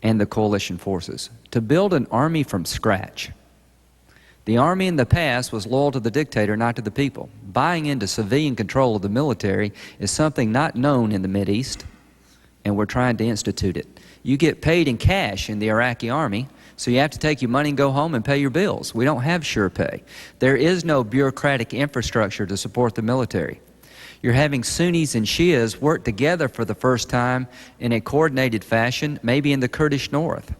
and the coalition forces, to build an army from scratch. The army in the past was loyal to the dictator, not to the people. Buying into civilian control of the military is something not known in the Mideast, and we're trying to institute it. You get paid in cash in the Iraqi army, so you have to take your money and go home and pay your bills. We don't have sure pay. There is no bureaucratic infrastructure to support the military. You're having Sunnis and Shias work together for the first time in a coordinated fashion, maybe in the Kurdish north.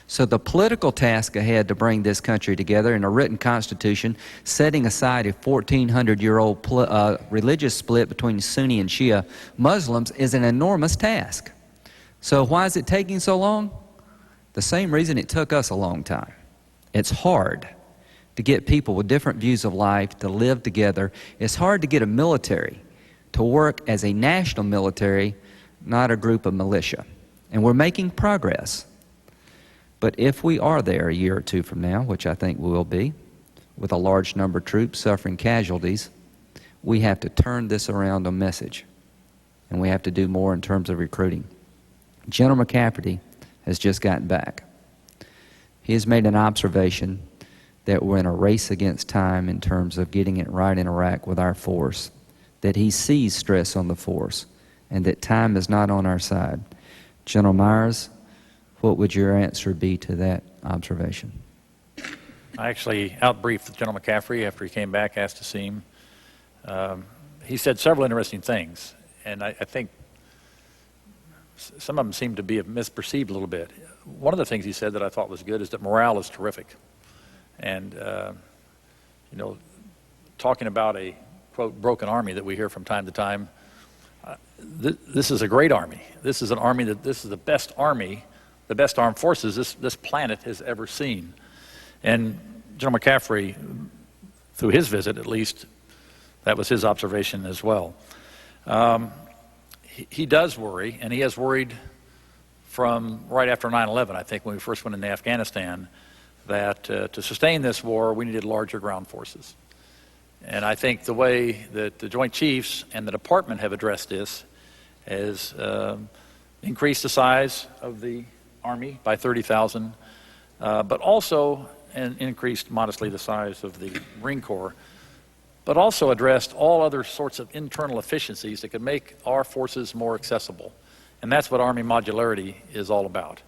So the political task ahead to bring this country together in a written constitution, setting aside a 1,400-year-old religious split between Sunni and Shia Muslims, is an enormous task. So why is it taking so long? The same reason it took us a long time. It's hard to get people with different views of life to live together. It's hard to get a military to work as a national military, not a group of militia. And we're making progress. But if we are there a year or two from now, which I think we will be, with a large number of troops suffering casualties, we have to turn this around on message. And we have to do more in terms of recruiting. General McCafferty has just gotten back. He has made an observation that we're in a race against time in terms of getting it right in Iraq with our force, that he sees stress on the force, and that time is not on our side. General Myers, what would your answer be to that observation? I actually outbriefed General McCaffrey after he came back, asked to see him. He said several interesting things, and I think some of them seem to be misperceived a little bit. One of the things he said that I thought was good is that morale is terrific. And, talking about a, quote, broken army that we hear from time to time, this is a great army. This is an army this is the best army, the best armed forces this planet has ever seen. And General McCaffrey, through his visit at least, that was his observation as well. He does worry, and he has worried from right after 9/11, I think, when we first went into Afghanistan, that to sustain this war, we needed larger ground forces. And I think the way that the Joint Chiefs and the Department have addressed this is increased the size of the Army by 30,000, but also increased modestly the size of the Marine Corps, but also addressed all other sorts of internal efficiencies that could make our forces more accessible. And that's what Army modularity is all about.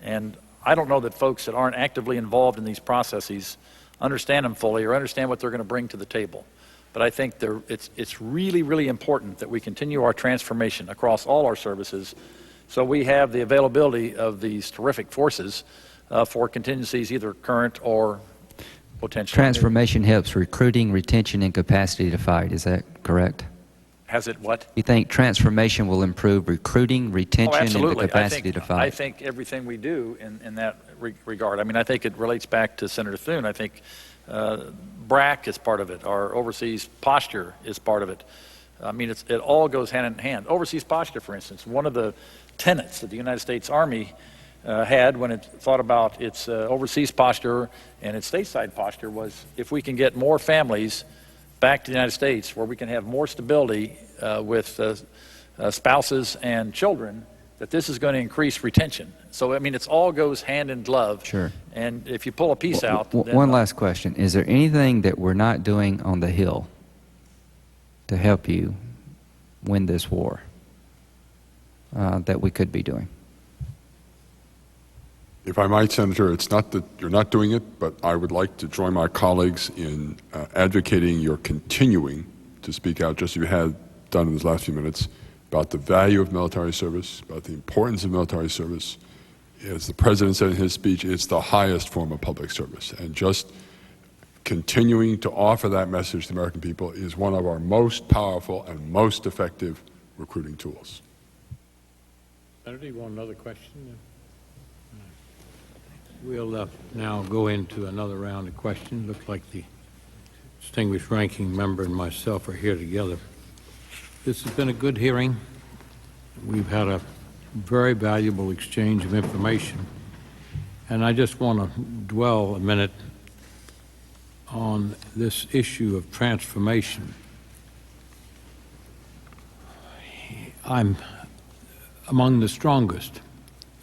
And I don't know that folks that aren't actively involved in these processes understand them fully or understand what they're going to bring to the table. But I think it's really, really important that we continue our transformation across all our services so we have the availability of these terrific forces for contingencies, either current or potential. Transformation helps recruiting, retention, and capacity to fight. Is that correct? Has it what? You think transformation will improve recruiting, retention, and the capacity to fight? I think everything we do in that regard. I mean, I think it relates back to Senator Thune. I think BRAC is part of it. Our overseas posture is part of it. I mean, it all goes hand in hand. Overseas posture, for instance, one of the tenets that the United States Army had when it thought about its overseas posture and its stateside posture was if we can get more families back to the United States where we can have more stability with spouses and children, that this is going to increase retention. So, I mean, it all goes hand in glove. Sure. And if you pull a piece out... One last question. Is there anything that we're not doing on the Hill to help you win this war that we could be doing? If I might, Senator, it's not that you're not doing it, but I would like to join my colleagues in advocating your continuing to speak out, just as you had done in these last few minutes, about the value of military service, about the importance of military service. As the President said in his speech, it's the highest form of public service. And just continuing to offer that message to the American people is one of our most powerful and most effective recruiting tools. Senator, you want another question? We'll now go into another round of questions. Looks like the distinguished ranking member and myself are here together. This has been a good hearing. We've had a very valuable exchange of information. And I just want to dwell a minute on this issue of transformation. I'm among the strongest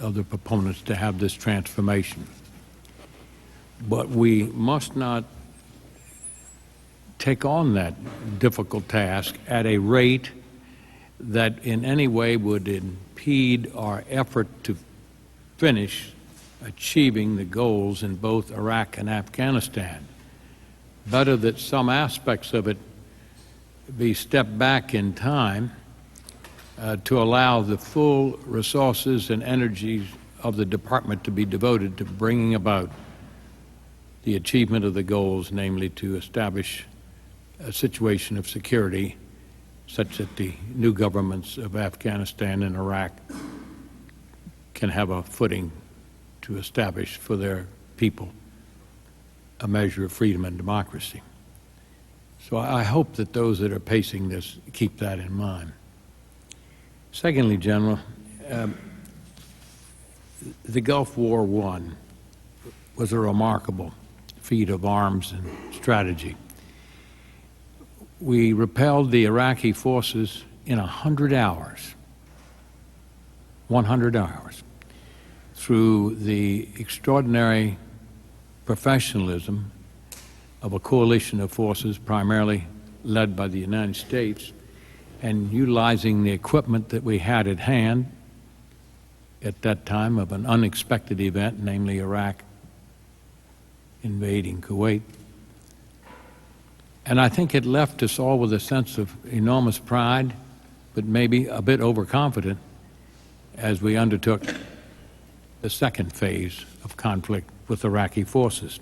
of the proponents to have this transformation. But we must not take on that difficult task at a rate that in any way would impede our effort to finish achieving the goals in both Iraq and Afghanistan. Better that some aspects of it be stepped back in time to allow the full resources and energies of the department to be devoted to bringing about the achievement of the goals, namely to establish a situation of security such that the new governments of Afghanistan and Iraq can have a footing to establish for their people a measure of freedom and democracy. So I hope that those that are pacing this keep that in mind. Secondly, General, the Gulf War I was a remarkable feat of arms and strategy. We repelled the Iraqi forces in 100 hours, 100 hours, through the extraordinary professionalism of a coalition of forces primarily led by the United States, and utilizing the equipment that we had at hand at that time of an unexpected event, namely Iraq invading Kuwait. And I think it left us all with a sense of enormous pride, but maybe a bit overconfident as we undertook the second phase of conflict with Iraqi forces.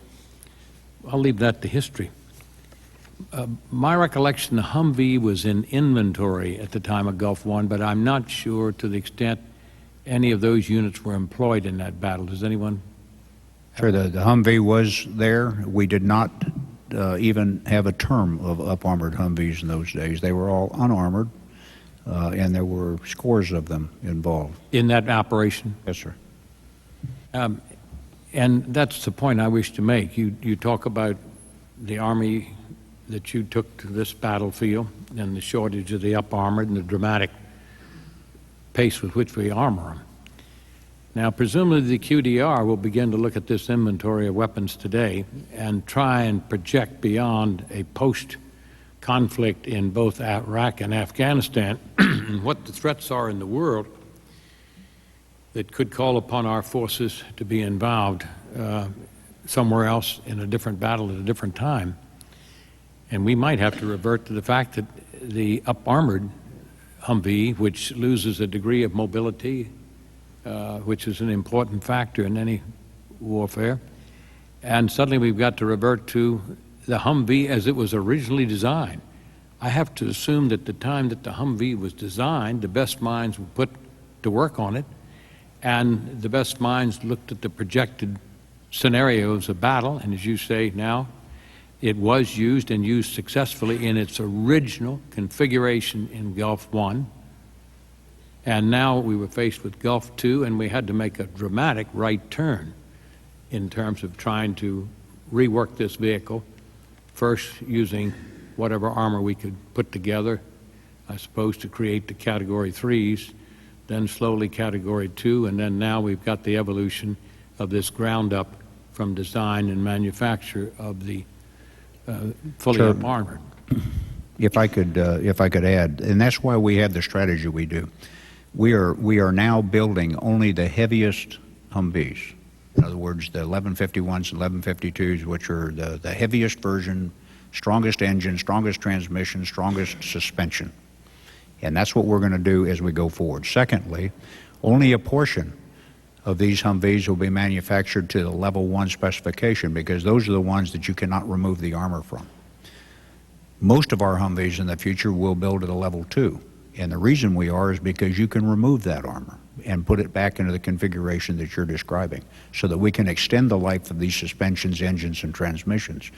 I'll leave that to history. My recollection, the Humvee was in inventory at the time of Gulf War, but I'm not sure to the extent any of those units were employed in that battle. Does anyone? Sure, the Humvee was there. We did not even have a term of up-armored Humvees in those days. They were all unarmored, and there were scores of them involved. In that operation? Yes, sir. And that's the point I wish to make. You talk about the Army that you took to this battlefield and the shortage of the up-armored and the dramatic pace with which we armor them. Now, presumably the QDR will begin to look at this inventory of weapons today and try and project beyond a post-conflict in both Iraq and Afghanistan what the threats are in the world that could call upon our forces to be involved somewhere else in a different battle at a different time. And we might have to revert to the fact that the up-armored Humvee, which loses a degree of mobility, which is an important factor in any warfare, and suddenly we've got to revert to the Humvee as it was originally designed. I have to assume that the time that the Humvee was designed, the best minds were put to work on it, and the best minds looked at the projected scenarios of battle, and as you say now, it was used and used successfully in its original configuration in Gulf War. And now we were faced with Gulf II, and we had to make a dramatic right turn in terms of trying to rework this vehicle, first using whatever armor we could put together, I suppose, to create the Category 3s, then slowly Category 2, and then now we've got the evolution of this ground up from design and manufacture of the fully Sure. up-armored. If I could add, and that's why we have the strategy we do. We are now building only the heaviest Humvees. In other words, the 1151s and 1152s, which are the heaviest version, strongest engine, strongest transmission, strongest suspension. And that's what we're going to do as we go forward. Secondly, only a portion of these Humvees will be manufactured to the level 1 specification, because those are the ones that you cannot remove the armor from. Most of our Humvees in the future will build at a level 2. And the reason we are is because you can remove that armor and put it back into the configuration that you're describing, so that we can extend the life of these suspensions, engines, and transmissions,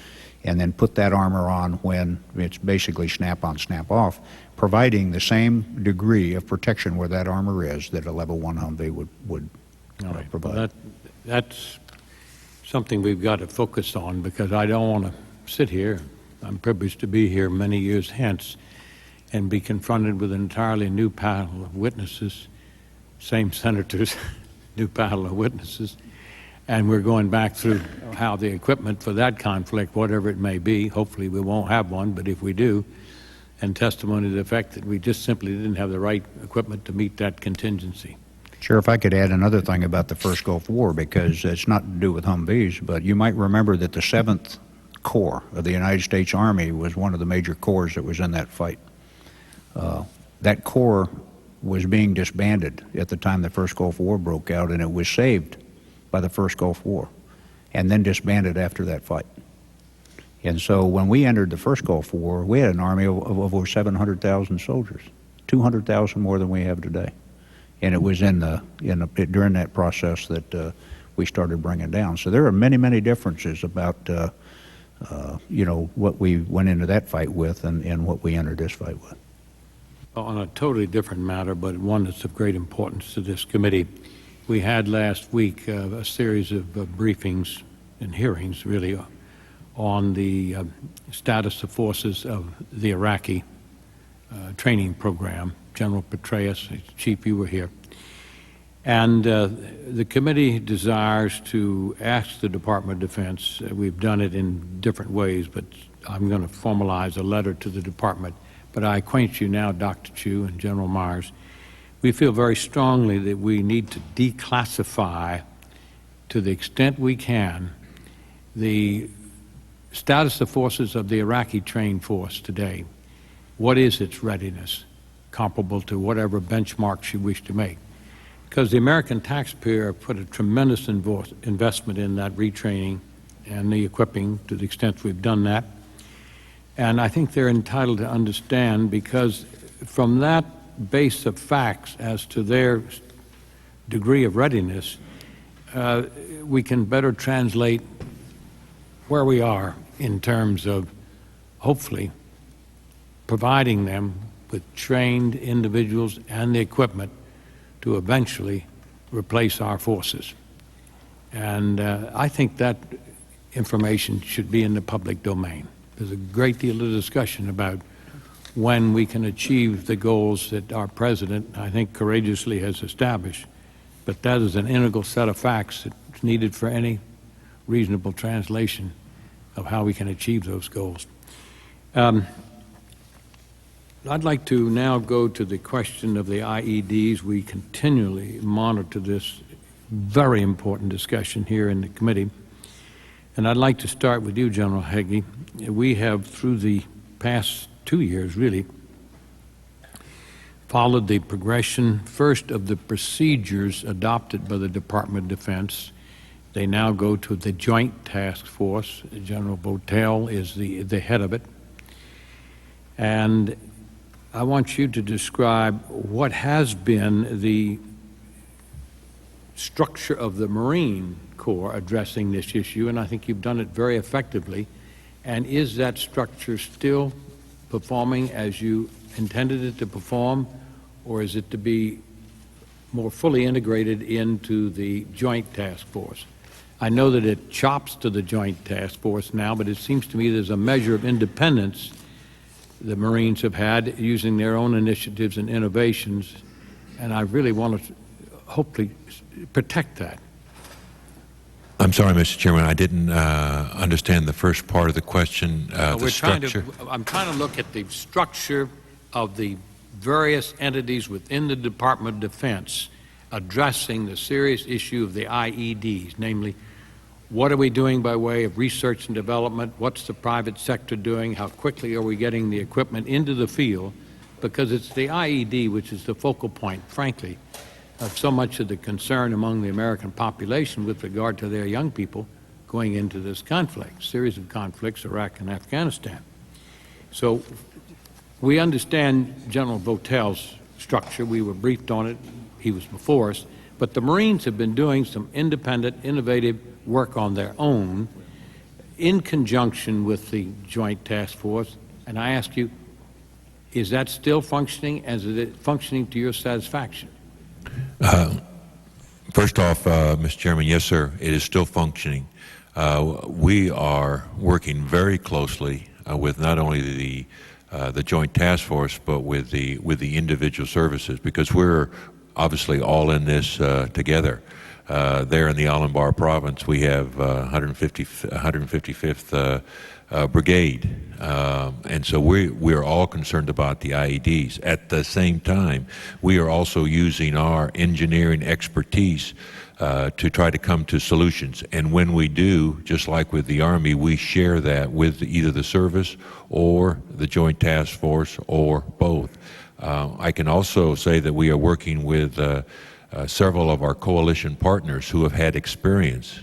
and then put that armor on when it's basically snap-on, snap-off, providing the same degree of protection where that armor is that a level 1 Humvee would provide. Well, that's something we've got to focus on, because I don't want to sit here. I'm privileged to be here many years hence and be confronted with an entirely new panel of witnesses, same senators, new panel of witnesses, and we're going back through how the equipment for that conflict, whatever it may be, hopefully we won't have one, but if we do, and testimony to the fact that we just simply didn't have the right equipment to meet that contingency. Sure, if I could add another thing about the first Gulf War, because it's not to do with Humvees, but you might remember that the 7th Corps of the United States Army was one of the major corps that was in that fight. That corps was being disbanded at the time the first Gulf War broke out, and it was saved by the first Gulf War, and then disbanded after that fight. And so when we entered the first Gulf War, we had an army of over 700,000 soldiers, 200,000 more than we have today. And it was during that process that we started bringing down. So there are many, many differences about what we went into that fight with and what we entered this fight with. On a totally different matter, but one that's of great importance to this committee, we had last week a series of briefings and hearings, really, on the status of forces of the Iraqi training program. General Petraeus, Chief, you were here. And the committee desires to ask the Department of Defense, we've done it in different ways, but I'm going to formalize a letter to the Department. But I acquaint you now, Dr. Chu and General Myers, we feel very strongly that we need to declassify, to the extent we can, the status of forces of the Iraqi trained force today. What is its readiness, comparable to whatever benchmarks you wish to make? Because the American taxpayer put a tremendous investment in that retraining and the equipping to the extent we've done that. And I think they're entitled to understand, because from that base of facts as to their degree of readiness, we can better translate where we are in terms of hopefully providing them with trained individuals and the equipment to eventually replace our forces. And I think that information should be in the public domain. There's a great deal of discussion about when we can achieve the goals that our president, I think, courageously has established. But that is an integral set of facts that's needed for any reasonable translation of how we can achieve those goals. I'd like to now go to the question of the IEDs. We continually monitor this very important discussion here in the committee. And I'd like to start with you, General Hagee. We have, through the past 2 years, really, followed the progression, first, of the procedures adopted by the Department of Defense. They now go to the Joint Task Force. General Votel is the head of it. And I want you to describe what has been the structure of the Marine Corps addressing this issue, and I think you've done it very effectively. And is that structure still performing as you intended it to perform, or is it to be more fully integrated into the Joint Task Force? I know that it chops to the Joint Task Force now, but it seems to me there's a measure of independence the Marines have had using their own initiatives and innovations, and I really want to hopefully protect that. I'm sorry, Mr. Chairman, I didn't understand the first part of the question, the structure. I'm trying to look at the structure of the various entities within the Department of Defense addressing the serious issue of the IEDs, namely, what are we doing by way of research and development? What's the private sector doing? How quickly are we getting the equipment into the field? Because it's the IED which is the focal point, frankly, of so much of the concern among the American population with regard to their young people going into this conflict, series of conflicts, Iraq and Afghanistan. So we understand General Votel's structure. We were briefed on it. He was before us. But the Marines have been doing some independent, innovative work on their own in conjunction with the Joint Task Force. And I ask you, is that still functioning? Is it functioning to your satisfaction? First off, Mr. Chairman, yes, sir, it is still functioning. We are working very closely with not only the Joint Task Force, but with the individual services, because we're obviously all in this together. There in the Al-Anbar province, we have 155th Brigade, and so we're all concerned about the IEDs. At the same time, we are also using our engineering expertise to try to come to solutions. And when we do, just like with the Army, we share that with either the service or the Joint Task Force or both. I can also say that we are working with several of our coalition partners who have had experience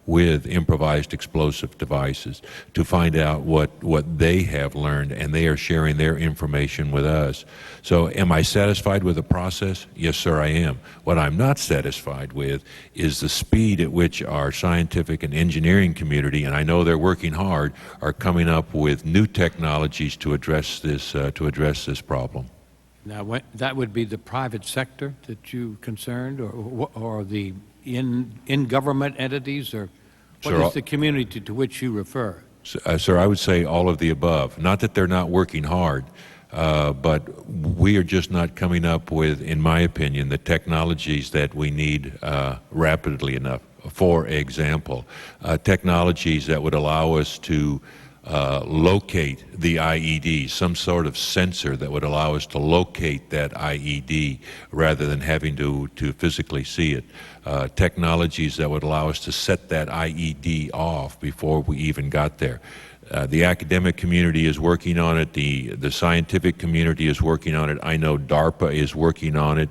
with improvised explosive devices to find out what they have learned, and they are sharing their information with us. So am I satisfied with the process? Yes, sir, I am. What I'm not satisfied with is the speed at which our scientific and engineering community, and I know they're working hard, are coming up with new technologies to address this problem. Now, that would be the private sector that you concerned, or the in-government entities, or what is the community to which you refer? Sir, I would say all of the above. Not that they're not working hard, but we are just not coming up with, in my opinion, the technologies that we need rapidly enough. For example, technologies that would allow us to locate the IED, some sort of sensor that would allow us to locate that IED rather than having to physically see it. Technologies that would allow us to set that IED off before we even got there. The academic community is working on it. The scientific community is working on it. I know DARPA is working on it.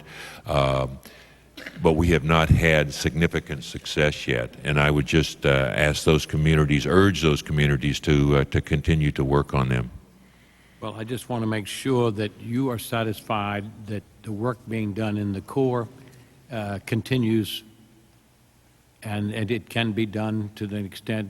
but we have not had significant success yet. And I would just ask those communities, urge those communities to continue to work on them. Well, I just want to make sure that you are satisfied that the work being done in the Corps continues, and it can be done to the extent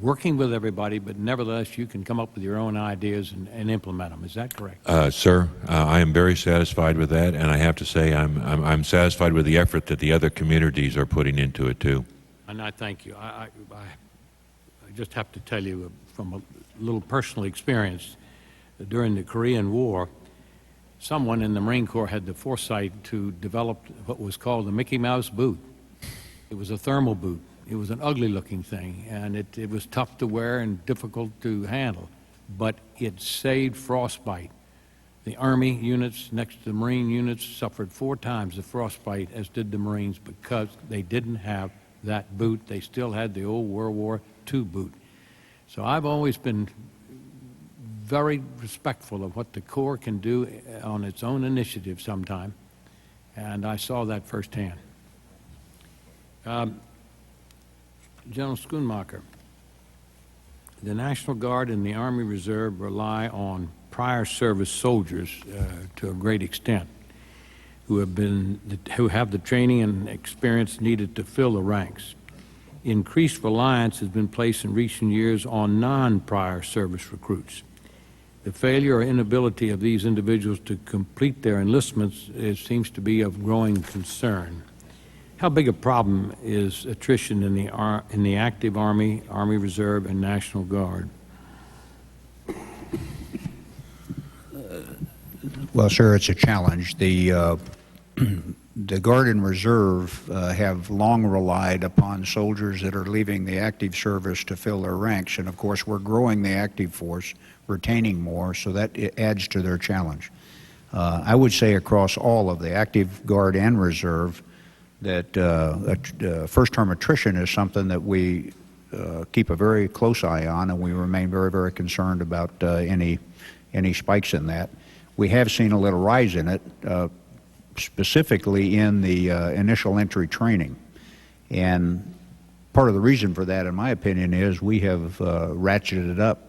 working with everybody, but nevertheless you can come up with your own ideas and implement them. Is that correct? Sir, I am very satisfied with that, and I have to say I'm satisfied with the effort that the other communities are putting into it too. And I thank you. I just have to tell you from a little personal experience, during the Korean War, someone in the Marine Corps had the foresight to develop what was called the Mickey Mouse boot. It was a thermal boot. It was an ugly-looking thing, and it was tough to wear and difficult to handle, but it saved frostbite. The Army units next to the Marine units suffered 4 times the frostbite as did the Marines because they didn't have that boot. They still had the old World War II boot. So I've always been very respectful of what the Corps can do on its own initiative sometime, and I saw that firsthand. General Schoonmaker, the National Guard and the Army Reserve rely on prior service soldiers to a great extent who have the training and experience needed to fill the ranks. Increased reliance has been placed in recent years on non-prior service recruits. The failure or inability of these individuals to complete their enlistments seems to be of growing concern. How big a problem is attrition in the active Army, Army Reserve, and National Guard? Well, sir, it's a challenge. The Guard and Reserve have long relied upon soldiers that are leaving the active service to fill their ranks, and of course we're growing the active force, retaining more, so that it adds to their challenge. I would say across all of the active Guard and Reserve that first-term attrition is something that we keep a very close eye on, and we remain very, very concerned about any spikes in that. We have seen a little rise in it, specifically in the initial entry training. And part of the reason for that, in my opinion, is we have ratcheted up,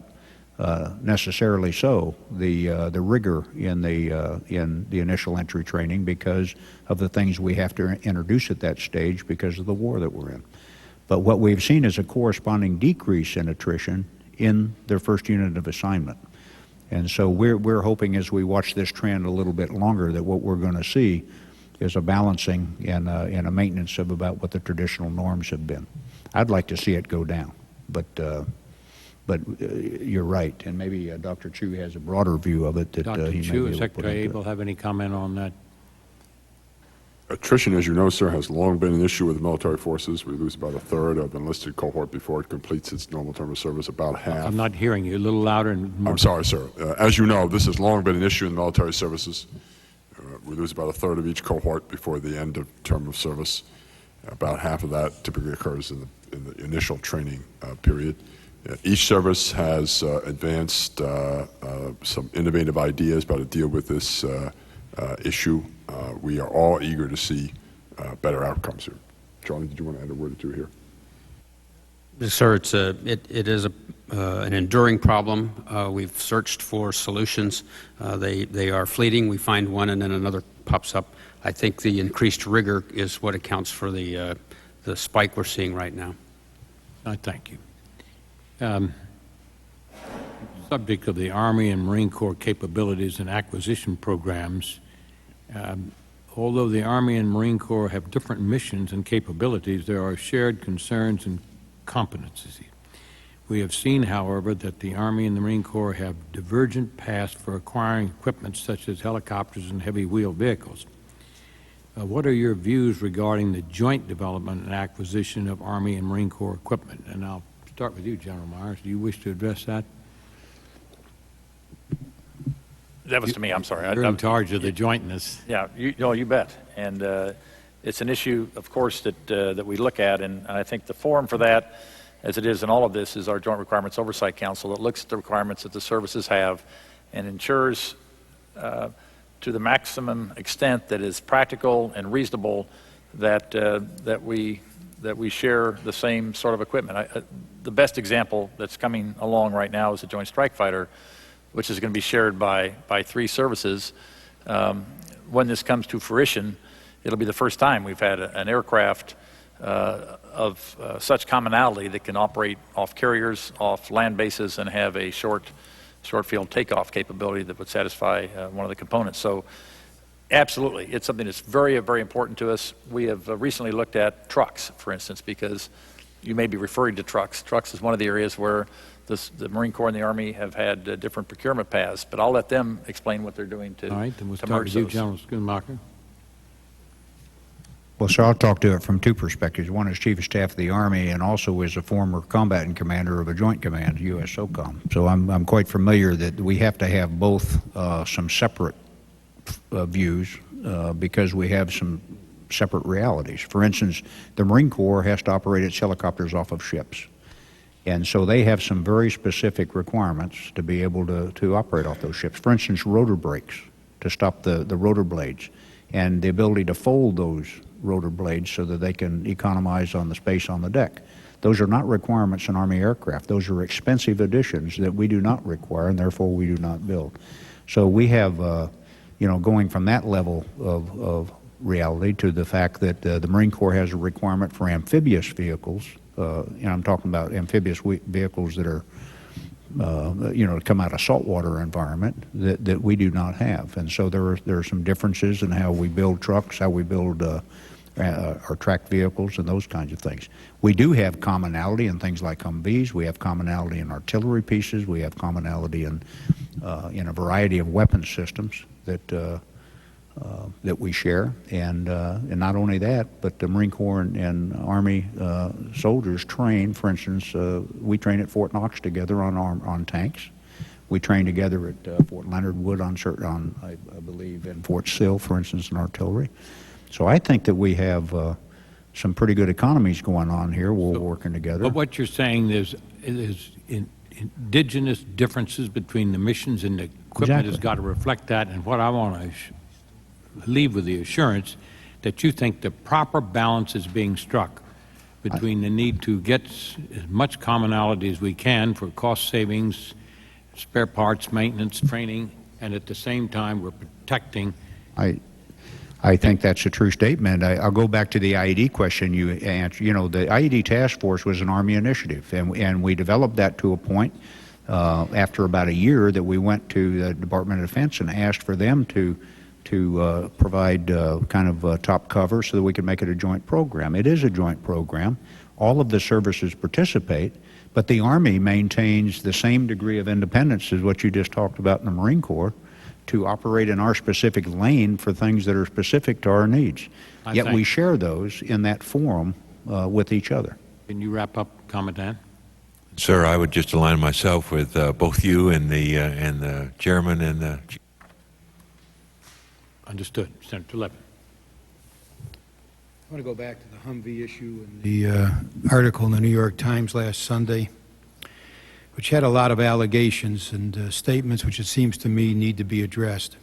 necessarily so, the rigor in the initial entry training because of the things we have to introduce at that stage because of the war that we're in. But what we've seen is a corresponding decrease in attrition in their first unit of assignment. And so we're hoping as we watch this trend a little bit longer that what we're going to see is a balancing and a maintenance of about what the traditional norms have been. I'd like to see it go down, but you're right, and maybe Dr. Chu has a broader view of it that Dr. he may Chu, be able to put Secretary into Abel, it. have any comment on that? Attrition, as you know, sir, has long been an issue with the military forces. We lose about a third of the enlisted cohort before it completes its normal term of service, about half. I'm not hearing you. A little louder and more. I'm sorry, sir. As you know, this has long been an issue in the military services. We lose about a third of each cohort before the end of term of service. About half of that typically occurs in the initial training period. Each service has advanced some innovative ideas about how to deal with this issue. We are all eager to see better outcomes here. Charlie, did you want to add a word or two here? Sir, it is an enduring problem. We've searched for solutions. They are fleeting. We find one and then another pops up. I think the increased rigor is what accounts for the spike we're seeing right now. Thank you. Subject of the Army and Marine Corps capabilities and acquisition programs, although the Army and Marine Corps have different missions and capabilities, there are shared concerns and competencies. We have seen, however, that the Army and the Marine Corps have divergent paths for acquiring equipment such as helicopters and heavy wheel vehicles. What are your views regarding the joint development and acquisition of Army and Marine Corps equipment? And I'll start with you, General Myers. Do you wish to address that? That was to me, I'm sorry. You're in charge of the jointness. Yeah, you bet. And it's an issue, of course, that we look at, and I think the forum for that, as it is in all of this, is our Joint Requirements Oversight Council that looks at the requirements that the services have and ensures to the maximum extent that is practical and reasonable that we share the same sort of equipment. The best example that's coming along right now is the Joint Strike Fighter, which is going to be shared by 3 services. When this comes to fruition, it'll be the first time we've had an aircraft of such commonality that can operate off carriers, off land bases, and have a short field takeoff capability that would satisfy one of the components. So absolutely, it's something that's very, very important to us. We have recently looked at trucks, for instance, because you may be referring to trucks. Trucks is one of the areas where the Marine Corps and the Army have had different procurement paths, but I'll let them explain what they're doing to All right, then we'll to start merge with you, those. General Schoonmaker. Well, so I'll talk to it from 2 perspectives. One is Chief of Staff of the Army and also as a former combatant commander of a joint command, U.S. SOCOM. So I'm quite familiar that we have to have both some separate views because we have some separate realities. For instance, the Marine Corps has to operate its helicopters off of ships. And so they have some very specific requirements to be able to operate off those ships. For instance, rotor brakes to stop the rotor blades and the ability to fold those rotor blades so that they can economize on the space on the deck. Those are not requirements in Army aircraft. Those are expensive additions that we do not require and therefore we do not build. So we have, going from that level of reality to the fact that the Marine Corps has a requirement for amphibious vehicles. And I'm talking about amphibious vehicles that are, come out of saltwater environment that we do not have. And so there are some differences in how we build trucks, how we build our tracked vehicles, and those kinds of things. We do have commonality in things like Humvees. We have commonality in artillery pieces. We have commonality in a variety of weapon systems that we share, and not only that, but the Marine Corps and Army soldiers train. For instance, we train at Fort Knox together on tanks. We train together at Fort Leonard Wood I believe, in Fort Sill, for instance, in artillery. So I think that we have some pretty good economies going on here. We're working together. But what you're saying is indigenous differences between the missions and the equipment has got to reflect that. And what I want to leave with the assurance that you think the proper balance is being struck between the need to get as much commonality as we can for cost savings, spare parts, maintenance, training, and at the same time we're protecting. I think that's a true statement. I'll go back to the IED question you answered. The IED task force was an Army initiative, and we developed that to a point after about a year that we went to the Department of Defense and asked for them to provide kind of top cover so that we could make it a joint program. It is a joint program. All of the services participate, but the Army maintains the same degree of independence as what you just talked about in the Marine Corps to operate in our specific lane for things that are specific to our needs. Yet we share those in that forum with each other. Can you wrap up, Commandant? Sir, I would just align myself with both you and the chairman and the... Understood. Senator Levin. I want to go back to the Humvee issue and the article in the New York Times last Sunday, which had a lot of allegations and statements which it seems to me need to be addressed.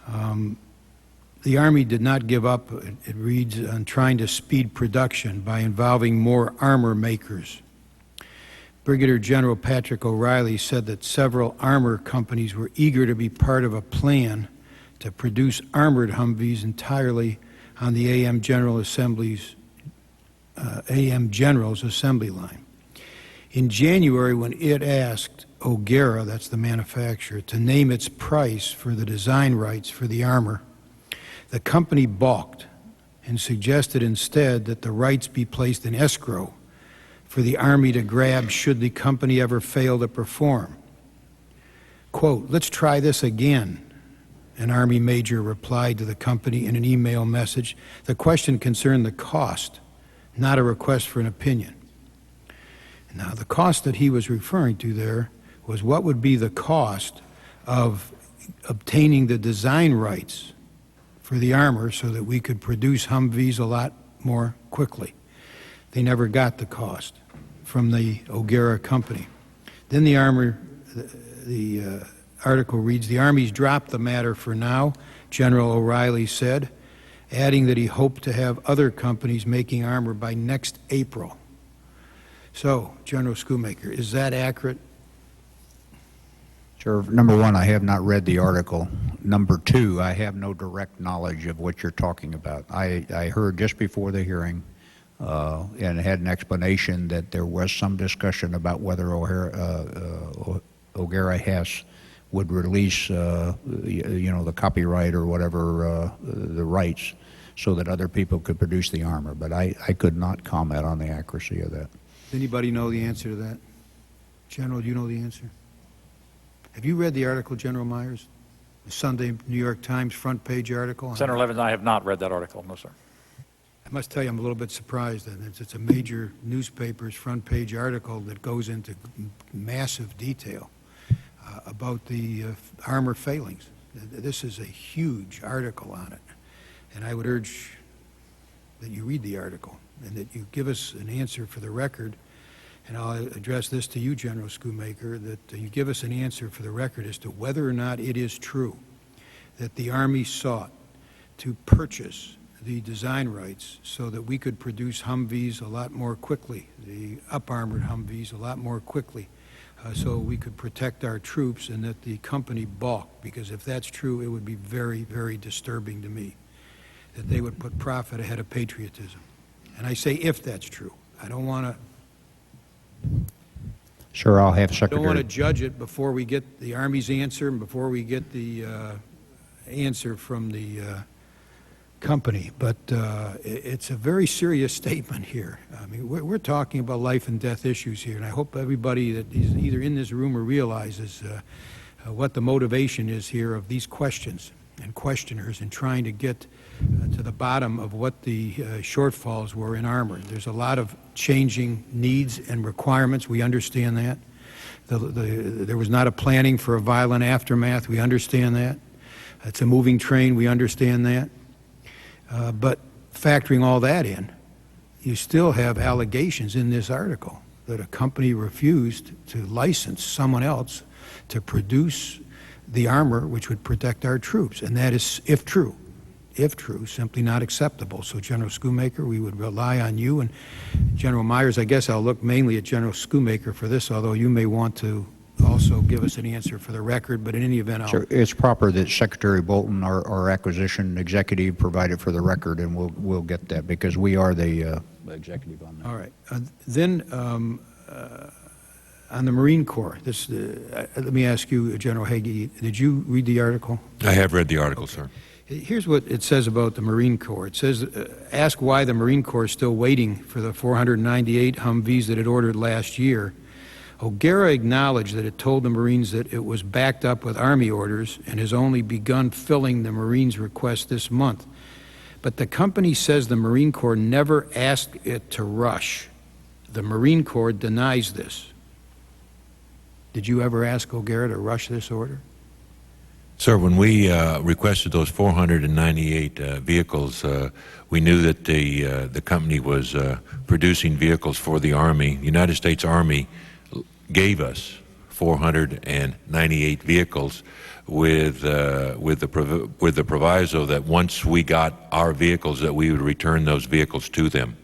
The Army did not give up, it reads, on trying to speed production by involving more armor makers. Brigadier General Patrick O'Reilly said that several armor companies were eager to be part of a plan to produce armored Humvees entirely on the AM General's assembly line. In January, when it asked O'Gara, that's the manufacturer, to name its price for the design rights for the armor, the company balked and suggested instead that the rights be placed in escrow for the Army to grab should the company ever fail to perform. Quote, "Let's try this again," an Army major replied to the company in an email message. The question concerned the cost, not a request for an opinion. Now, the cost that he was referring to there was what would be the cost of obtaining the design rights for the armor so that we could produce Humvees a lot more quickly. They never got the cost from the O'Gara company. Then the article reads, "The Army's dropped the matter for now," General O'Reilly said. adding that he hoped to have other companies making armor by next April. So, General Schoonmaker, is that accurate? Sir, number one, I have not read the article. Number two, I have no direct knowledge of what you're talking about. I heard just before the hearing and had an explanation that there was some discussion about whether O'Gara Hess would release, the copyright or whatever, the rights, so that other people could produce the armor. But I could not comment on the accuracy of that. Does anybody know the answer to that? General, do you know the answer? Have you read the article, General Myers? The Sunday New York Times front page article? Senator Levin, I have not read that article. No, sir. I must tell you, I'm a little bit surprised that it's a major newspaper's front page article that goes into massive detail about the armor failings. This is a huge article on it, and I would urge that you read the article and that you give us an answer for the record. And I'll address this to you, General Schoonmaker, that you give us an answer for the record as to whether or not it is true that the Army sought to purchase the design rights so that we could produce Humvees a lot more quickly, the up-armored Humvees a lot more quickly, so we could protect our troops, and that the company balked. Because if that's true, it would be very, very disturbing to me that they would put profit ahead of patriotism. And I say if that's true. I don't want to... Sir, I'll have I Secretary... don't want to judge it before we get the Army's answer and before we get the answer from the company, but it's a very serious statement here. I mean, we're talking about life and death issues here, and I hope everybody that is either in this room or realizes what the motivation is here of these questions and questioners in trying to get to the bottom of what the shortfalls were in armor. There's a lot of changing needs and requirements. We understand that. There was not a planning for a violent aftermath. We understand that. It's a moving train. We understand that. But factoring all that in, you still have allegations in this article that a company refused to license someone else to produce the armor which would protect our troops. And that is, if true, simply not acceptable. So, General Schoonmaker, we would rely on you. And General Myers, I guess I'll look mainly at General Schoonmaker for this, although you may want to also give us an answer for the record. But in any event, I'll... Sir, it's proper that Secretary Bolton, our acquisition executive, provide it for the record, and we'll get that, because we are the executive on that. All right. Then, on the Marine Corps, let me ask you, General Hagee, did you read the article? I have read the article, sir. Here's what it says about the Marine Corps. It says, ask why the Marine Corps is still waiting for the 498 Humvees that it ordered last year. O'Gara acknowledged that it told the Marines that it was backed up with Army orders and has only begun filling the Marines' request this month. But the company says the Marine Corps never asked it to rush. The Marine Corps denies this. Did you ever ask O'Gara to rush this order? Sir, when we requested those 498 vehicles, we knew that the company was producing vehicles for the Army. The United States Army gave us 498 vehicles with the proviso that once we got our vehicles, that we would return those vehicles to them.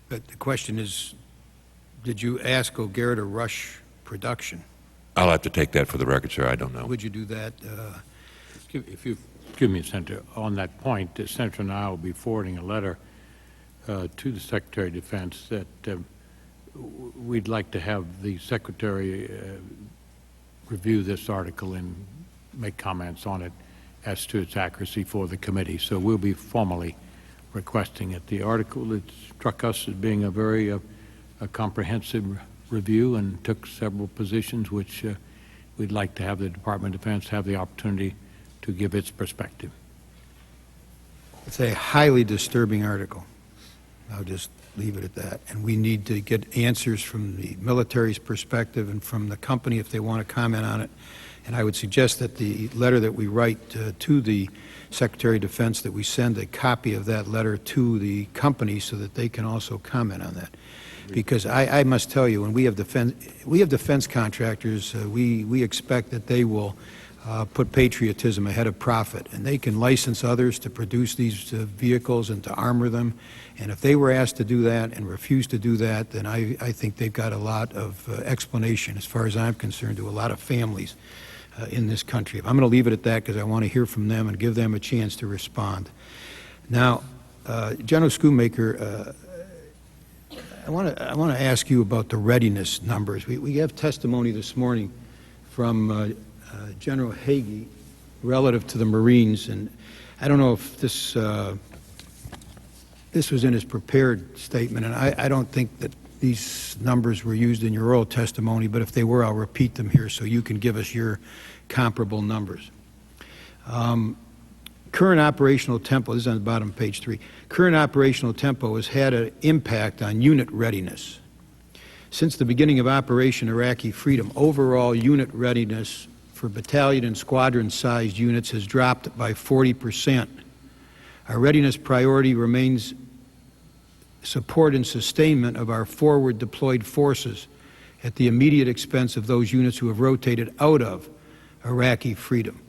But the question is, did you ask O'Gara to rush production? I'll have to take that for the record, sir. I don't know. Would you do that? If you give me, Senator, on that point, Senator and I will be forwarding a letter to the Secretary of Defense that we'd like to have the Secretary review this article and make comments on it as to its accuracy for the committee. So we'll be formally requesting it. The article, it struck us as being a very a comprehensive review and took several positions which we'd like to have the Department of Defense have the opportunity to give its perspective. It's a highly disturbing article. I'll just leave it at that. And we need to get answers from the military's perspective and from the company if they want to comment on it. And I would suggest that the letter that we write to the Secretary of Defense, that we send a copy of that letter to the company so that they can also comment on that. Because I must tell you, when we have defense contractors, we expect that they will put patriotism ahead of profit, and they can license others to produce these vehicles and to armor them. And if they were asked to do that and refused to do that, then I think they've got a lot of explanation, as far as I'm concerned, to a lot of families in this country. I'm going to leave it at that because I want to hear from them and give them a chance to respond. Now, General Schoonmaker, I want to ask you about the readiness numbers. We have testimony this morning from General Hagee relative to the Marines, and I don't know if this was in his prepared statement, and I don't think that these numbers were used in your oral testimony, but if they were, I'll repeat them here so you can give us your comparable numbers. Current operational tempo, this is on the bottom of page 3, current operational tempo has had an impact on unit readiness. Since the beginning of Operation Iraqi Freedom, overall unit readiness for battalion and squadron-sized units has dropped by 40%. Our readiness priority remains support and sustainment of our forward deployed forces at the immediate expense of those units who have rotated out of Iraqi freedom.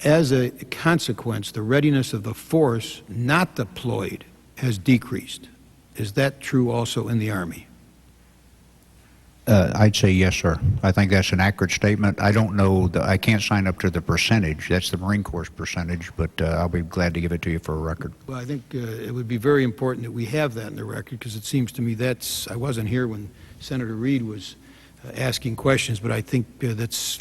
As a consequence, the readiness of the force not deployed has decreased. Is that true also in the Army? I'd say yes, sir. I think that's an accurate statement. I don't know, I can't sign up to the percentage. That's the Marine Corps percentage, but I'll be glad to give it to you for a record. Well, I think it would be very important that we have that in the record, because it seems to me that's, I wasn't here when Senator Reid was asking questions, but I think that's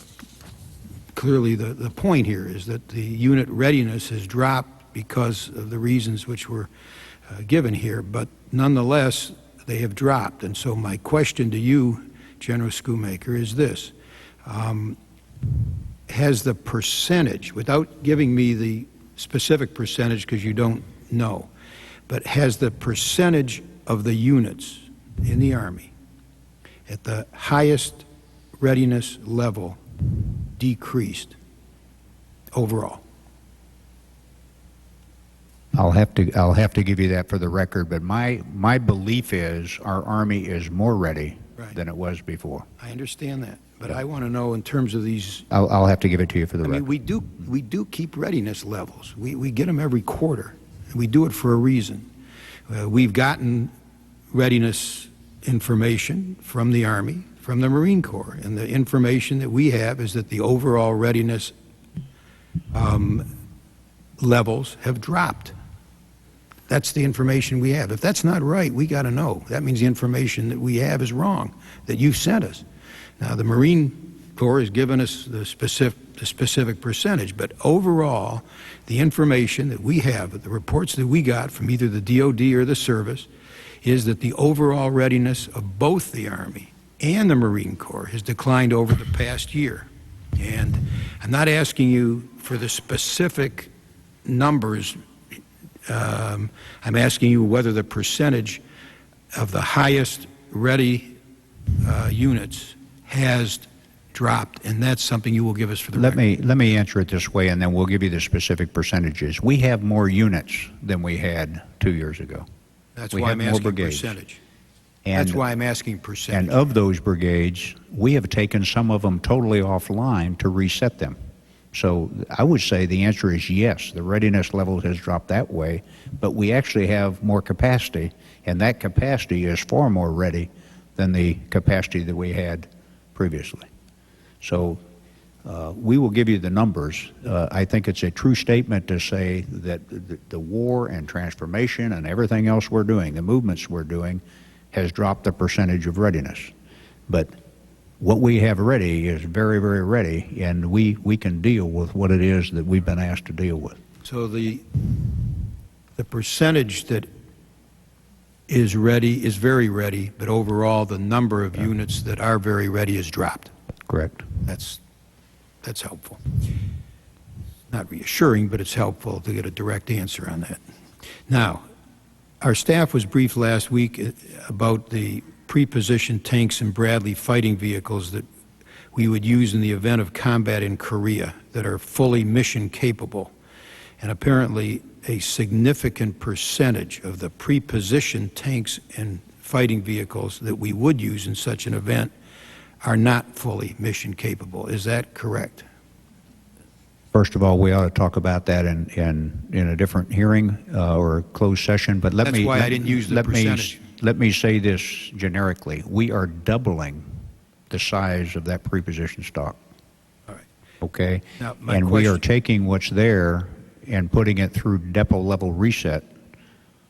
clearly the point here, is that the unit readiness has dropped because of the reasons which were given here, but nonetheless, they have dropped. And so my question to you, General Schoonmaker, is this. Has the percentage, without giving me the specific percentage because you don't know, but has the percentage of the units in the Army at the highest readiness level decreased overall? I'll have to give you that for the record, but my belief is our Army is more ready than it was before. I understand that, but I want to know in terms of these. I'll have to give it to you for the record. I mean, we do keep readiness levels. We get them every quarter. We do it for a reason. We've gotten readiness information from the Army, from the Marine Corps, and the information that we have is that the overall readiness levels have dropped. That's the information we have. If that's not right, we got to know. That means the information that we have is wrong, that you sent us. Now, the Marine Corps has given us the specific percentage, but overall, the information that we have, the reports that we got from either the DOD or the service, is that the overall readiness of both the Army and the Marine Corps has declined over the past year. And I'm not asking you for the specific numbers. I'm asking you whether the percentage of the highest ready units has dropped, and that's something you will give us for the record. Let me answer it this way, and then we'll give you the specific percentages. We have more units than we had 2 years ago. That's why I'm asking percentage. That's why I'm asking percentage. And of those brigades, we have taken some of them totally offline to reset them. So I would say the answer is yes, the readiness level has dropped that way, but we actually have more capacity, and that capacity is far more ready than the capacity that we had previously. So we will give you the numbers. I think it's a true statement to say that the war and transformation and everything else we're doing, the movements we're doing, has dropped the percentage of readiness. But what we have ready is very, very ready, and we can deal with what it is that we've been asked to deal with. So the percentage that is ready is very ready, but overall the number of units that are very ready has dropped. Correct. That's helpful. Not reassuring, but it's helpful to get a direct answer on that. Now, our staff was briefed last week about the pre-positioned tanks and Bradley fighting vehicles that we would use in the event of combat in Korea that are fully mission capable. And apparently a significant percentage of the pre-positioned tanks and fighting vehicles that we would use in such an event are not fully mission capable. Is that correct? First of all, we ought to talk about that in a different hearing or a closed session, but That's why I didn't use the percentage. Let me say this generically. We are doubling the size of that preposition stock. All right. Okay? Now, my and we are question- taking what's there and putting it through depot level reset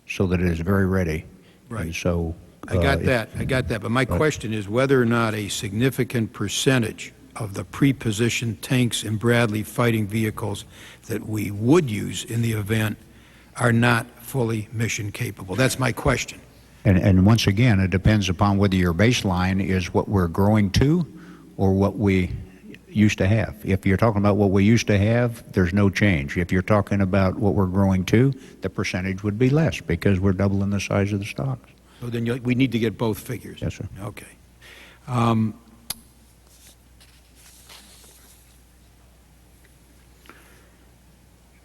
so that it is very ready. Right. And so I got that. But my question is whether or not a significant percentage of the pre-positioned tanks and Bradley fighting vehicles that we would use in the event are not fully mission capable. That's my question. And once again, it depends upon whether your baseline is what we're growing to or what we used to have. If you're talking about what we used to have, there's no change. If you're talking about what we're growing to, the percentage would be less because we're doubling the size of the stocks. So then we need to get both figures. Yes, sir. Okay.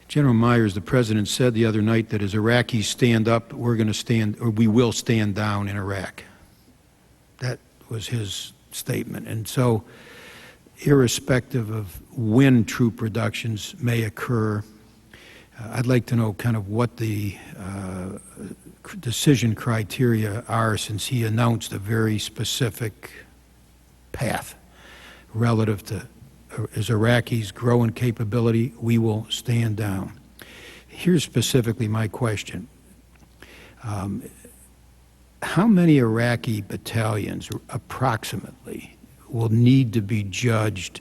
General Myers, the President, said the other night that as Iraqis stand up, we're going to stand, or we will stand down in Iraq. That was his statement. And so, irrespective of when troop reductions may occur, I'd like to know kind of what the decision criteria are, since he announced a very specific path relative to as Iraqis grow in capability, we will stand down. Here's specifically my question. How many Iraqi battalions, approximately, will need to be judged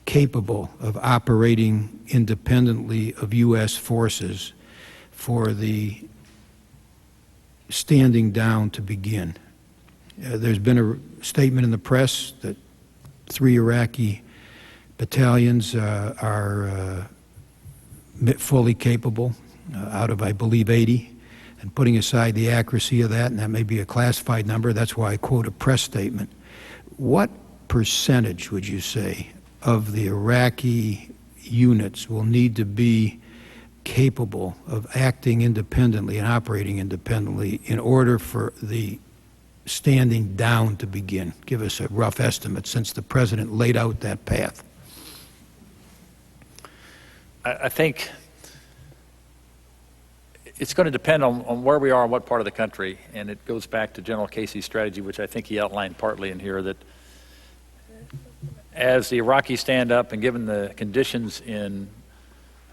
capable of operating independently of U.S. forces for the standing down to begin? There's been a statement in the press that 3 Iraqi battalions are fully capable out of, I believe, 80. And putting aside the accuracy of that, and that may be a classified number, that's why I quote a press statement. What percentage, would you say, of the Iraqi units will need to be capable of acting independently and operating independently in order for the standing down to begin? Give us a rough estimate, since the President laid out that path. I think it's going to depend on where we are in what part of the country, and it goes back to General Casey's strategy, which I think he outlined partly in here, that as the Iraqis stand up and given the conditions in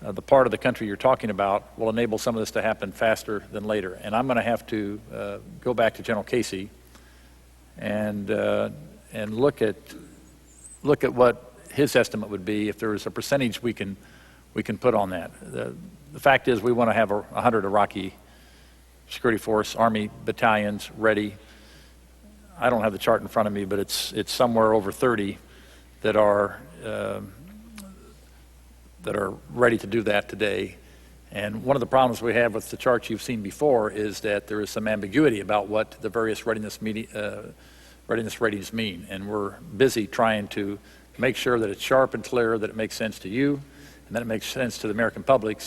the part of the country you're talking about, will enable some of this to happen faster than later. And I'm going to have to go back to General Casey and look at what his estimate would be if there was a percentage we can put on that. The fact is, we want to have 100 Iraqi security force, Army battalions ready. I don't have the chart in front of me, but it's somewhere over 30 that are ready to do that today. And one of the problems we have with the charts you've seen before is that there is some ambiguity about what the various readiness ratings mean. And we're busy trying to make sure that it's sharp and clear, that it makes sense to you, and that it makes sense to the American public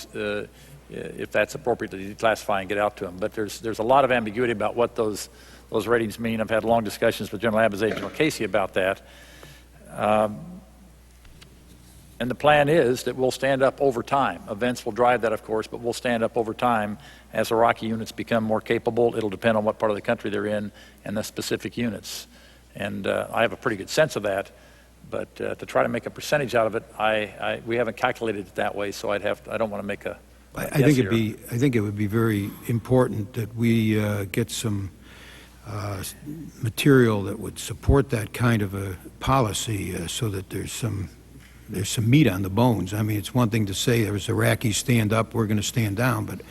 if that's appropriate to declassify and get out to them. But there's a lot of ambiguity about what those ratings mean. I've had long discussions with General Abizaid and General Casey about that. And the plan is that we'll stand up over time. Events will drive that, of course, but we'll stand up over time as Iraqi units become more capable. It'll depend on what part of the country they're in and the specific units. And I have a pretty good sense of that. But to try to make a percentage out of it, we haven't calculated it that way, so I don't want to make a I think it would be very important that we get some material that would support that kind of a policy, so that there's some meat on the bones. I mean, it's one thing to say there's Iraqis stand up, we're going to stand down, but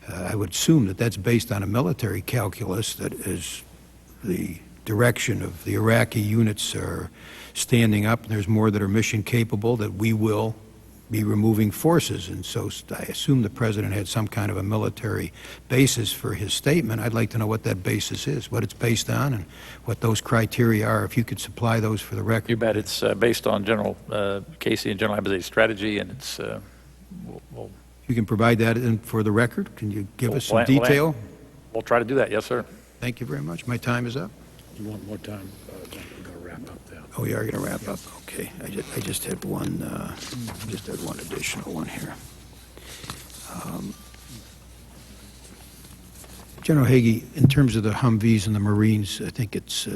I would assume that that's based on a military calculus that is the direction of the Iraqi units are standing up, and there's more that are mission capable, that we will be removing forces. And so I assume the President had some kind of a military basis for his statement. I'd like to know what that basis is, what it's based on, and what those criteria are, if you could supply those for the record. You bet. It's based on General Casey and General Abizaid's strategy, and it's you can provide that for the record. Can you give us some detail? We'll try to do that. Yes, sir. Thank you very much. My time is up. You want more time? We're going to wrap up there. Oh, we are going to wrap up. Okay. I just had one additional one here. General Hagee, in terms of the Humvees and the Marines, I think it's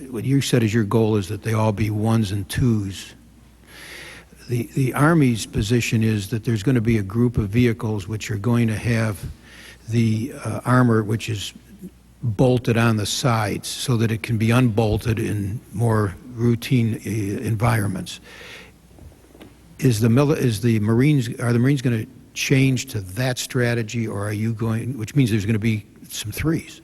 what you said is your goal is that they all be ones and twos. The Army's position is that there's going to be a group of vehicles which are going to have the armor which is bolted on the sides so that it can be unbolted in more routine environments. Are the Marines going to change to that strategy, or are you going, which means there's going to be some threes?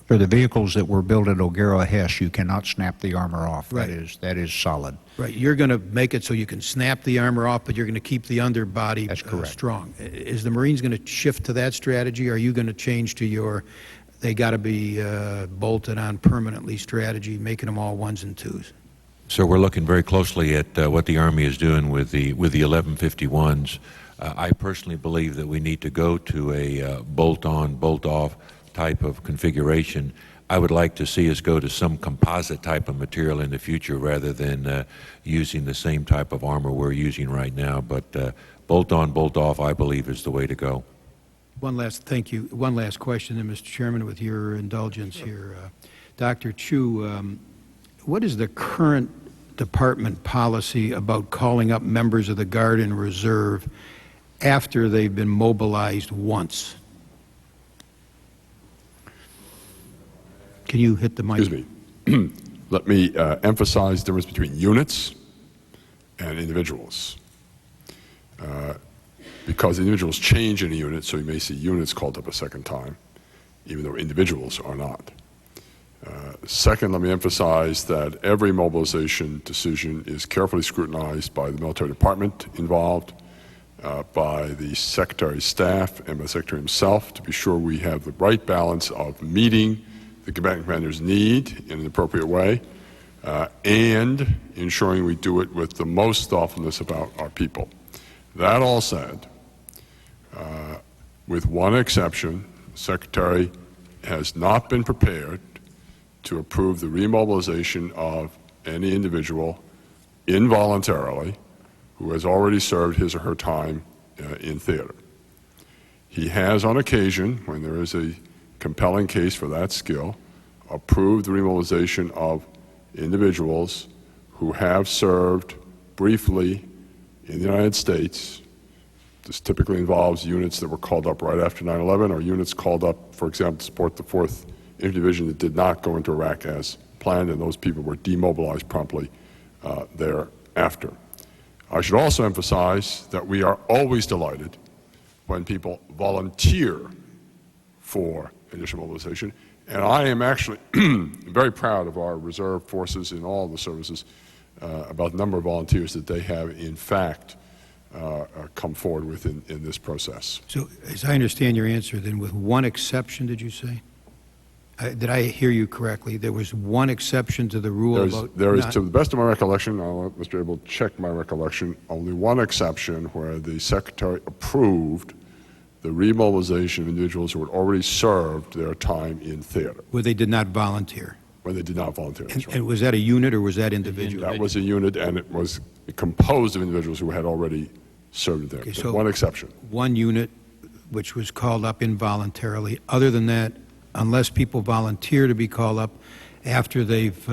For the vehicles that were built at O'Gara Hess, you cannot snap the armor off. Right. That is solid. Right. You're going to make it so you can snap the armor off, but you're going to keep the underbody strong. Is the Marines going to shift to that strategy, or are you going to change to they got to be bolted on permanently strategy, making them all ones and twos? So we're looking very closely at what the Army is doing with the 1151s. I personally believe that we need to go to a bolt-on, bolt-off type of configuration. I would like to see us go to some composite type of material in the future rather than using the same type of armor we're using right now. But bolt-on, bolt-off, I believe, is the way to go. Thank you. One last question, then, Mr. Chairman, with your indulgence here. Dr. Chu, what is the current department policy about calling up members of the Guard and Reserve after they've been mobilized once? Can you hit the mic? Excuse me. Let me emphasize the difference between units and individuals. Because individuals change in a unit, so you may see units called up a second time, even though individuals are not. Second, let me emphasize that every mobilization decision is carefully scrutinized by the military department involved, by the Secretary's staff, and by the Secretary himself to be sure we have the right balance of meeting the combatant commander's need in an appropriate way and ensuring we do it with the most thoughtfulness about our people. That all said, with one exception, the Secretary has not been prepared to approve the remobilization of any individual involuntarily who has already served his or her time in theater. He has, on occasion, when there is a compelling case for that skill, approved the remobilization of individuals who have served briefly in the United States. This typically involves units that were called up right after 9/11 or units called up, for example, to support the 4th Infantry Division that did not go into Iraq as planned, and those people were demobilized promptly thereafter. I should also emphasize that we are always delighted when people volunteer for additional mobilization, and I am actually very proud of our reserve forces in all the services about the number of volunteers that they have, in fact, come forward with in this process. So, as I understand your answer, then with one exception, did you say? Did I hear you correctly? There was one exception to the rule There is, to the best of my recollection, I'll let Mr. Abel check my recollection, only one exception where the Secretary approved the remobilization of individuals who had already served their time in theater. Where they did not volunteer. When they did not volunteer. And was that a unit or was that individual? That was a unit, and it was composed of individuals who had already served there. Okay, so one exception. One unit which was called up involuntarily. Other than that, unless people volunteer to be called up after they've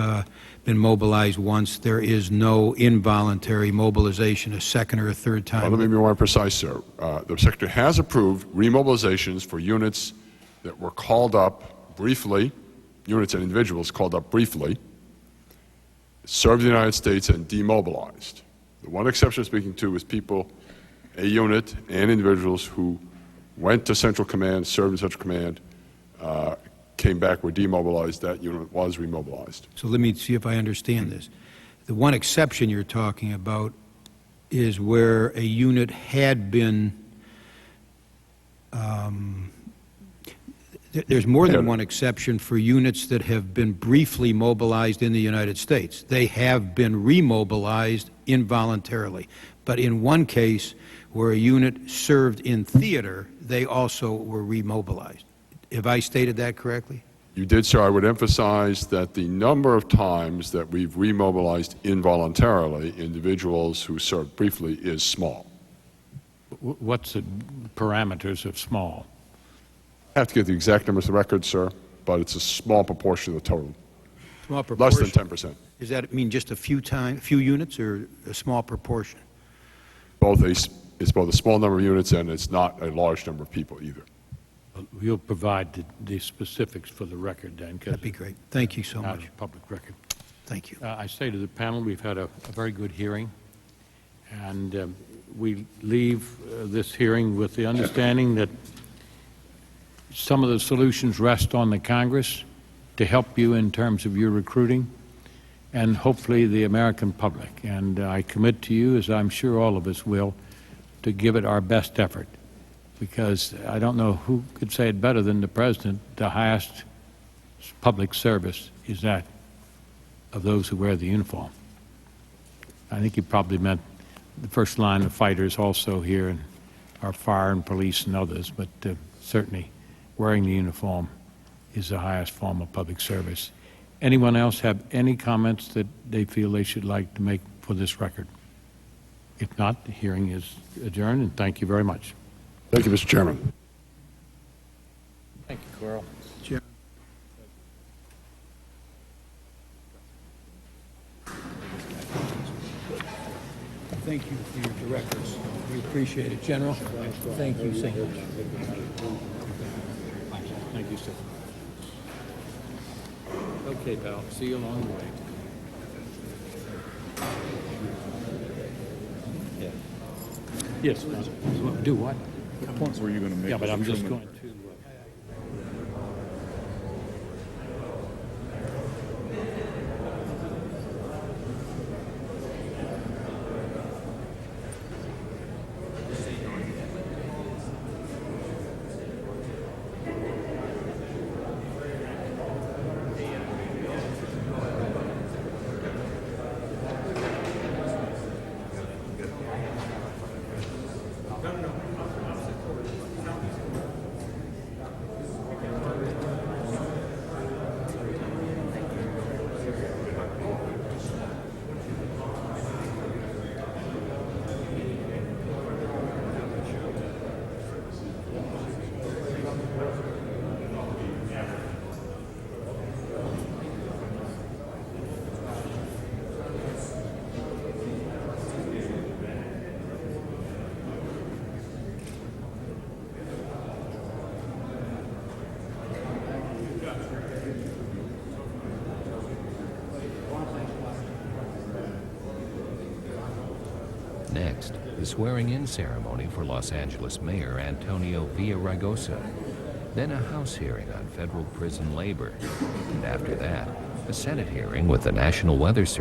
been mobilized once, there is no involuntary mobilization a second or a third time. Well, let me be more precise, sir. The Secretary has approved remobilizations for units that were called up briefly, units and individuals called up briefly, served in the United States and demobilized. The one exception I'm speaking to is people, a unit and individuals who went to Central Command, served in Central Command, came back, were demobilized, that unit was remobilized. So let me see if I understand this. The one exception you're talking about is where a unit had been, there's more than one exception for units that have been briefly mobilized in the United States. They have been remobilized involuntarily. But in one case where a unit served in theater, they also were remobilized. Have I stated that correctly? You did, sir. I would emphasize that the number of times that we've remobilized involuntarily individuals who served briefly is small. What's the parameters of small? I have to get the exact numbers of the record, sir, but it's a small proportion of the total. Small proportion? Less than 10%. Does that mean just a few units or a small proportion? It's both a small number of units and it's not a large number of people either. You'll provide the specifics for the record then. That'd be great. Thank you so Not much. a public record. Thank you. I say to the panel, we've had a very good hearing, and we leave this hearing with the understanding that some of the solutions rest on the Congress to help you in terms of your recruiting, and hopefully the American public. And I commit to you, as I'm sure all of us will, to give it our best effort, because I don't know who could say it better than the President. The highest public service is that of those who wear the uniform. I think he probably meant the first line of fighters also here, and our fire and police and others, but certainly wearing the uniform is the highest form of public service. Anyone else have any comments that they feel they should like to make for this record? If not, the hearing is adjourned, and thank you very much. Thank you, Mr. Chairman. Thank you, Carl. Thank you for your directors. We appreciate it. General, thank you so much. Thank you, sir. Okay, pal. See you along the way. Yeah. Yes. Do what? Were you going to make? Yeah, but I'm just going to. Next, the swearing-in ceremony for Los Angeles Mayor Antonio Villaraigosa. Then a House hearing on federal prison labor. And after that, a Senate hearing with the National Weather Service.